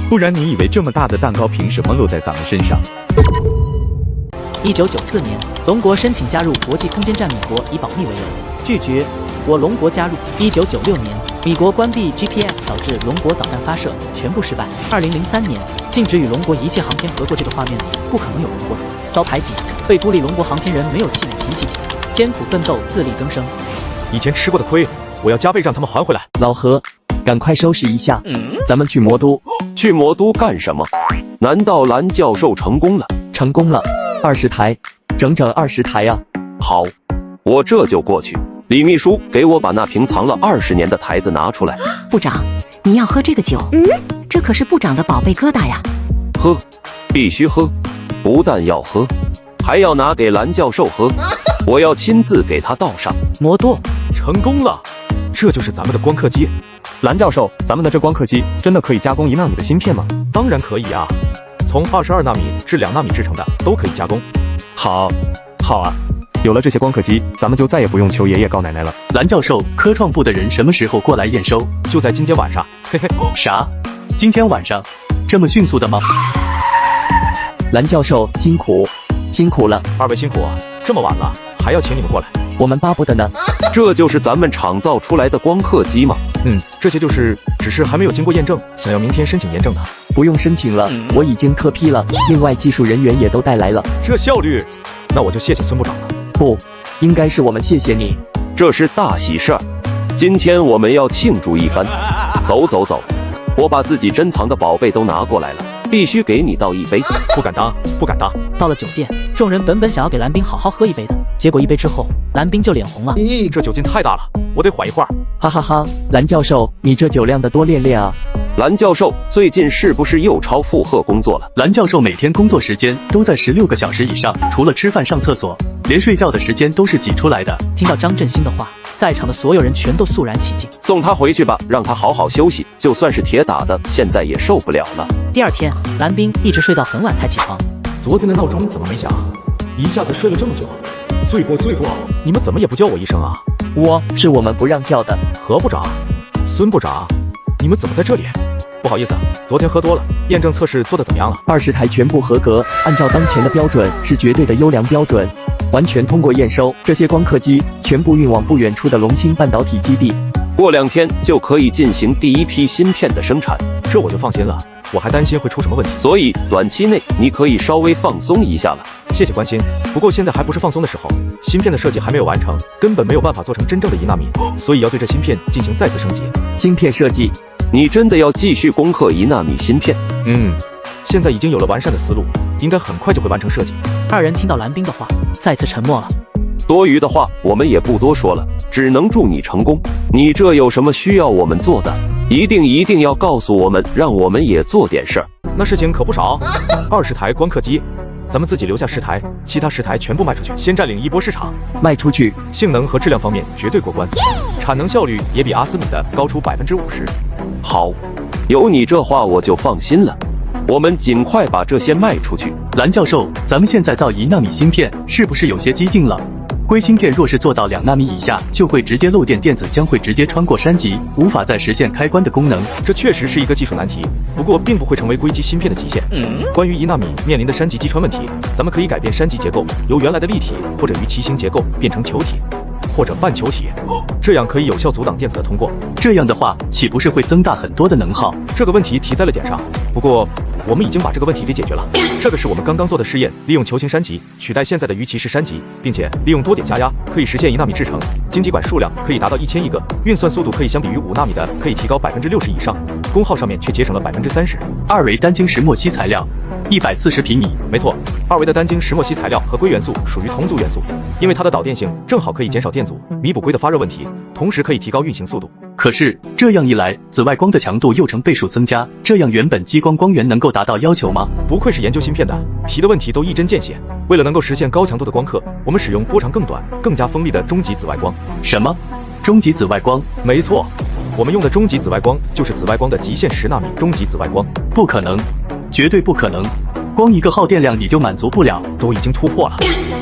不然你以为这么大的蛋糕凭什么落在咱们身上？1994年，龙国申请加入国际空间站，米国以保密为由拒绝我龙国加入。1996年，米国关闭 GPS， 导致龙国导弹发射全部失败。2003年，禁止与龙国一切航天合作。这个画面里不可能有龙国人，遭排挤，被孤立龙国航天人没有气馁提起劲，艰苦奋斗，自力更生。以前吃过的亏，我要加倍让他们还回来。老何，赶快收拾一下，咱们去魔都。去魔都干什么？难道蓝教授成功了？成功了，20台，整整20台啊！好，我这就过去。李秘书，给我把那瓶藏了20年的台子拿出来。部长，你要喝这个酒？这可是部长的宝贝疙瘩呀！喝，必须喝，不但要喝，还要拿给蓝教授喝。我要亲自给他倒上。魔都成功了，这就是咱们的光刻机。蓝教授，咱们的这光刻机真的可以加工1纳米的芯片吗？当然可以啊，从22纳米至2纳米制成的都可以加工。好啊，有了这些光刻机，咱们就再也不用求爷爷告奶奶了。蓝教授，科创部的人什么时候过来验收？就在今天晚上。嘿嘿。啥？今天晚上？这么迅速的吗？蓝教授辛苦了。二位辛苦啊，这么晚了还要请你们过来，我们巴不得呢。这就是咱们厂造出来的光刻机吗？这些只是还没有经过验证，想要明天申请验证的。不用申请了，我已经特批了，另外技术人员也都带来了。这效率，那我就谢谢孙部长了。不，应该是我们谢谢你。这是大喜事儿，今天我们要庆祝一番。走，我把自己珍藏的宝贝都拿过来了。必须给你倒一杯。不敢当，不敢当。到了酒店，众人本想要给蓝冰好好喝一杯的，结果一杯之后，蓝冰就脸红了。这酒劲太大了，我得缓一会儿。哈哈哈，蓝教授，你这酒量的多练练啊！蓝教授最近是不是又超负荷工作了？蓝教授每天工作时间都在16个小时以上，除了吃饭上厕所，连睡觉的时间都是挤出来的。听到张振兴的话，在场的所有人全都肃然起敬。送他回去吧，让他好好休息。就算是铁打的，现在也受不了了。第二天，蓝冰一直睡到很晚才起床。昨天的闹钟怎么没响？一下子睡了这么久，罪过罪过！你们怎么也不叫我一声啊？是我们不让叫的。何部长、孙部长，你们怎么在这里？不好意思，昨天喝多了。验证测试做得怎么样了？20台全部合格，按照当前的标准是绝对的优良标准，完全通过验收。这些光刻机全部运往不远处的龙芯半导体基地，过2天就可以进行第一批芯片的生产。这我就放心了，我还担心会出什么问题。所以短期内你可以稍微放松一下了。谢谢关心，不过现在还不是放松的时候，芯片的设计还没有完成，根本没有办法做成真正的1纳米，所以要对这芯片进行再次升级。芯片设计，你真的要继续攻克1纳米芯片？现在已经有了完善的思路，应该很快就会完成设计。二人听到蓝冰的话，再次沉默了。多余的话我们也不多说了，只能祝你成功。你这有什么需要我们做的，一定要告诉我们，让我们也做点事儿。那事情可不少，20台光刻机，咱们自己留下10台，其他10台全部卖出去，先占领一波市场。卖出去，性能和质量方面绝对过关，产能效率也比阿斯米的高出50%。好，有你这话我就放心了。我们尽快把这些卖出去。蓝教授，咱们现在造1纳米芯片是不是有些激进了？硅芯片若是做到2纳米以下，就会直接漏电，电子将会直接穿过山脊，无法再实现开关的功能。这确实是一个技术难题，不过并不会成为硅基芯片的极限。关于1纳米面临的山脊击穿问题，咱们可以改变山脊结构，由原来的立体或者鱼鳍形结构变成球体或者半球体，这样可以有效阻挡电子的通过。这样的话，岂不是会增大很多的能耗？这个问题提在了点上，不过我们已经把这个问题给解决了。这个是我们刚刚做的试验，利用球形山脊取代现在的鱼鳍式山脊，并且利用多点加压，可以实现1纳米制程，晶体管数量可以达到1000亿个，运算速度可以相比于5纳米的可以提高60%以上，功耗上面却节省了30%。2维单晶石墨烯材料140平米。没错，2维的单晶石墨烯材料和硅元素属于同族元素，因为它的导电性正好可以减少电阻，弥补硅的发热问题，同时可以提高运行速度。可是这样一来，紫外光的强度又成倍数增加，这样原本激光光源能够达到要求吗？不愧是研究芯片的，提的问题都一针见血。为了能够实现高强度的光刻，我们使用波长更短、更加锋利的终极紫外光。什么？终极紫外光？没错，我们用的终极紫外光就是紫外光的极限10纳米终极紫外光。不可能，绝对不可能！光一个耗电量你就满足不了，都已经突破了。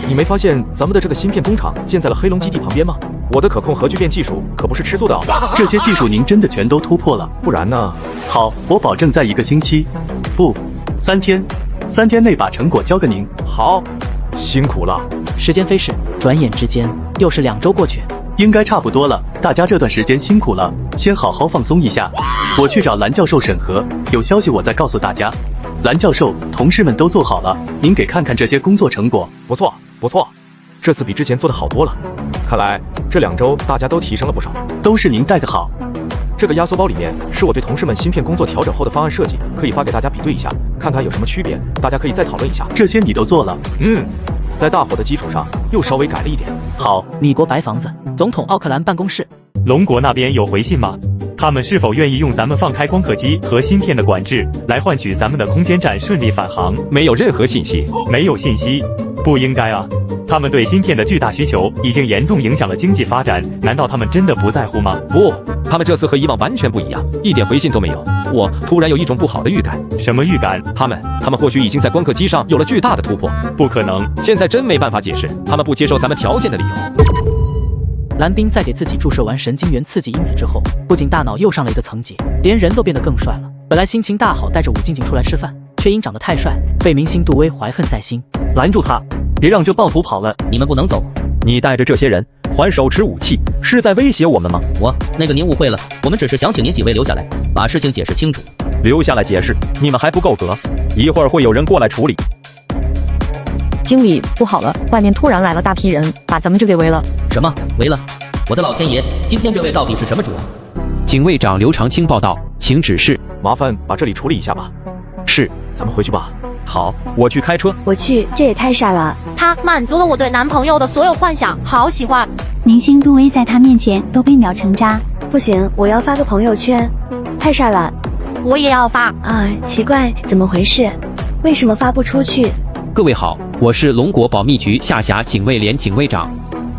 你没发现咱们的这个芯片工厂建在了黑龙基地旁边吗？我的可控核聚变技术可不是吃素的哦。这些技术您真的全都突破了？不然呢？好，我保证在1个星期，不，3天内把成果交给您。好，辛苦了。时间飞逝，转眼之间又是2周过去。应该差不多了，大家这段时间辛苦了，先好好放松一下。我去找蓝教授审核，有消息我再告诉大家。蓝教授，同事们都做好了，您给看看这些工作成果。不错，不错，这次比之前做的好多了。看来这2周大家都提升了不少。都是您带的好。这个压缩包里面是我对同事们芯片工作调整后的方案设计，可以发给大家比对一下，看看有什么区别，大家可以再讨论一下。这些你都做了？在大伙的基础上又稍微改了一点。好，米国白房子，总统奥克兰办公室。龙国那边有回信吗？他们是否愿意用咱们放开光刻机和芯片的管制，来换取咱们的空间站顺利返航？没有任何信息。没有信息？不应该啊！他们对芯片的巨大需求已经严重影响了经济发展，难道他们真的不在乎吗？不，他们这次和以往完全不一样，一点回信都没有。我突然有一种不好的预感。什么预感？他们或许已经在光刻机上有了巨大的突破。不可能，现在真没办法解释他们不接受咱们条件的理由。蓝冰在给自己注射完神经元刺激因子之后，不仅大脑又上了一个层级，连人都变得更帅了。本来心情大好，带着武静静出来吃饭，却因长得太帅，被明星杜威怀恨在心。拦住他，别让这暴徒跑了！你们不能走。你带着这些人还手持武器，是在威胁我们吗？那个您误会了，我们只是想请您几位留下来，把事情解释清楚。留下来解释？你们还不够格，一会儿会有人过来处理。经理，不好了，外面突然来了大批人，把咱们这给围了。什么？围了？我的老天爷，今天这位到底是什么主？警卫长刘长青报道，请指示。麻烦把这里处理一下吧。是，咱们回去吧。好，我去开车。我去，这也太傻了。他满足了我对男朋友的所有幻想，好喜欢。明星杜威在他面前都被秒成渣。不行，我要发个朋友圈，太傻了。我也要发啊，奇怪，怎么回事？为什么发不出去？各位好，我是龙国保密局下辖警卫连警卫长。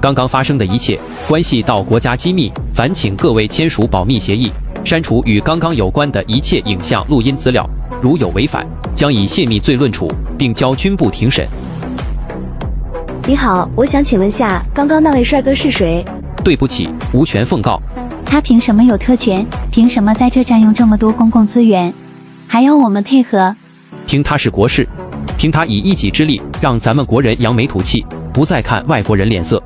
刚刚发生的一切关系到国家机密，烦请各位签署保密协议，删除与刚刚有关的一切影像、录音资料，如有违反，将以泄密罪论处，并交军部庭审。你好，我想请问下，刚刚那位帅哥是谁？对不起，无权奉告。他凭什么有特权？凭什么在这占用这么多公共资源？还要我们配合？凭他是国士，凭他以一己之力让咱们国人扬眉吐气，不再看外国人脸色，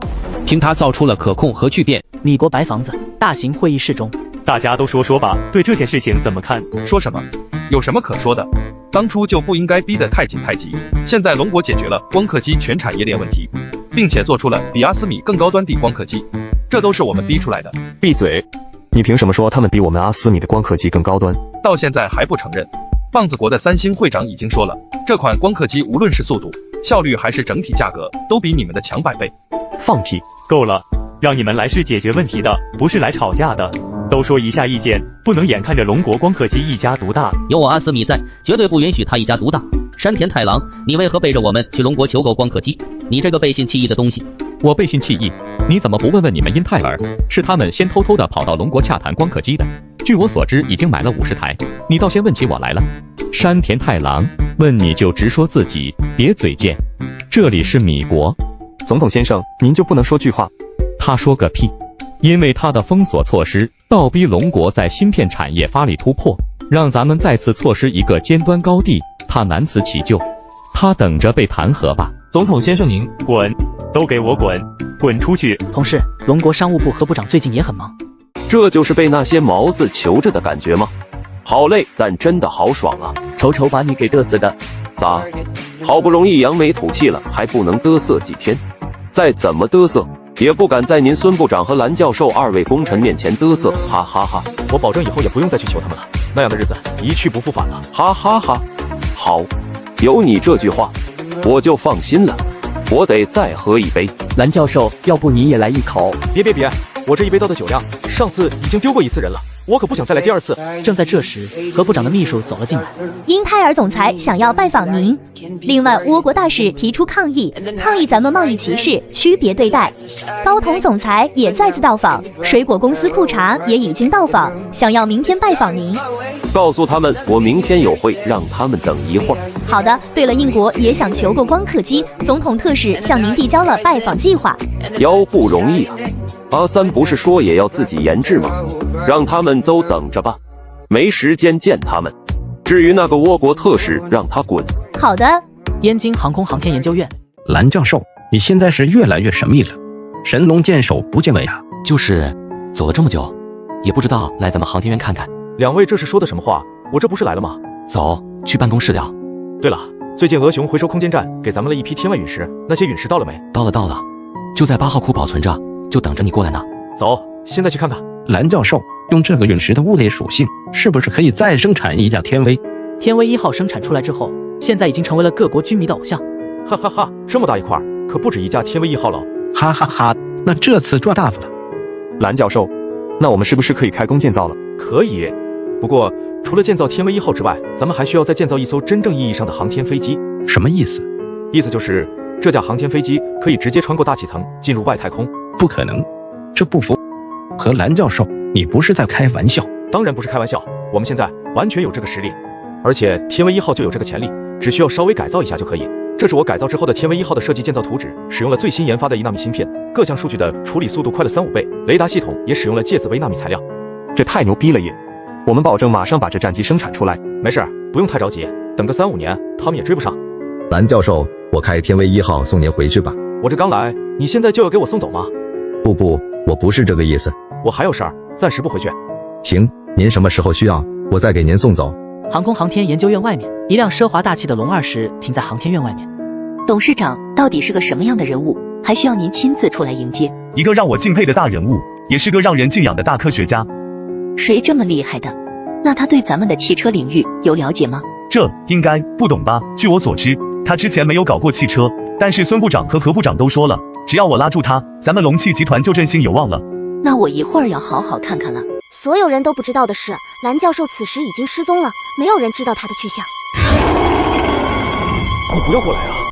凭他造出了可控核聚变。米国白房子大型会议室中，大家都说吧，对这件事情怎么看？说什么？有什么可说的？当初就不应该逼得太紧太急。现在龙国解决了光刻机全产业链问题，并且做出了比阿斯米更高端地光刻机，这都是我们逼出来的。闭嘴！你凭什么说他们比我们阿斯米的光刻机更高端？到现在还不承认。棒子国的三星会长已经说了，这款光刻机无论是速度、效率还是整体价格，都比你们的强100倍。放屁！够了，让你们来是解决问题的，不是来吵架的。都说一下意见，不能眼看着龙国光刻机一家独大。有我阿斯米在，绝对不允许他一家独大。山田太郎，你为何背着我们去龙国求购光刻机？你这个背信弃义的东西！我背信弃义？你怎么不问问你们因泰尔？是他们先偷偷的跑到龙国洽谈光刻机的。据我所知，已经买了50台。你倒先问起我来了。山田太郎，问你就直说自己，别嘴贱。这里是米国。总统先生，您就不能说句话？他说个屁！因为他的封锁措施，倒逼龙国在芯片产业发力突破，让咱们再次错失一个尖端高地，他难辞其咎。他等着被弹劾吧。总统先生您滚，都给我滚，滚出去！同事，龙国商务部何部长最近也很忙。这就是被那些毛子求着的感觉吗？好累，但真的好爽啊！瞅瞅把你给嘚瑟的。咋？好不容易扬眉吐气了，还不能嘚瑟几天？再怎么嘚瑟，也不敢在您孙部长和蓝教授2位功臣面前嘚瑟，哈哈哈！我保证以后也不用再去求他们了，那样的日子一去不复返了，哈哈哈！好，有你这句话，我就放心了。我得再喝一杯。蓝教授，要不你也来一口？别，我这一杯倒的酒量，上次已经丢过1次人了，我可不想再来第2次。正在这时，何部长的秘书走了进来。英泰尔总裁想要拜访您。另外，倭国大使提出抗议咱们贸易歧视、区别对待。高桐总裁也再次到访，水果公司库查也已经到访，想要明天拜访您。告诉他们我明天有会，让他们等一会儿。好的。对了，英国也想求购光刻机，总统特使向您递交了拜访计划。腰不容易啊！阿三不是说也要自己研制吗？让他们都等着吧，没时间见他们。至于那个倭国特使，让他滚。好的。燕京航空航天研究院，蓝教授，你现在是越来越神秘了，神龙见首不见尾啊！就是走了这么久，也不知道来咱们航天院看看。2位这是说的什么话？我这不是来了吗？走，去办公室聊。对了，最近俄熊回收空间站给咱们了一批天外陨石，那些陨石到了没？到了，就在8号库保存着，就等着你过来呢。走，现在去看看。蓝教授，用这个陨石的物类属性，是不是可以再生产一架天威？天威1号生产出来之后，现在已经成为了各国军迷的偶像。哈哈哈，这么大一块，可不止一架天威1号了。哈哈哈，那这次赚大发了。蓝教授，那我们是不是可以开工建造了？可以，不过除了建造天威1号之外，咱们还需要再建造一艘真正意义上的航天飞机。什么意思？意思就是这架航天飞机可以直接穿过大气层进入外太空。不可能，这不符合。蓝教授，你不是在开玩笑？当然不是开玩笑，我们现在完全有这个实力，而且天威1号就有这个潜力，只需要稍微改造一下就可以。这是我改造之后的天威1号的设计建造图纸，使用了最新研发的1纳米芯片，各项数据的处理速度快了3-5倍，雷达系统也使用了芥子微纳米材料。这太牛逼了耶！我们保证马上把这战机生产出来。没事，不用太着急，等个3-5年，他们也追不上。蓝教授，我开天威1号送您回去吧。我这刚来，你现在就要给我送走吗？不，我不是这个意思。我还有事儿，暂时不回去。行，您什么时候需要，我再给您送走。航空航天研究院外面，一辆奢华大气的龙20停在航天院外面。董事长到底是个什么样的人物，还需要您亲自出来迎接？一个让我敬佩的大人物，也是个让人敬仰的大科学家。谁这么厉害的？那他对咱们的汽车领域有了解吗？这应该不懂吧？据我所知，他之前没有搞过汽车，但是孙部长和何部长都说了，只要我拉住他，咱们龙汽集团就振兴有望了。那我一会儿要好好看看了。所有人都不知道的是，蓝教授此时已经失踪了，没有人知道他的去向。你不要过来啊！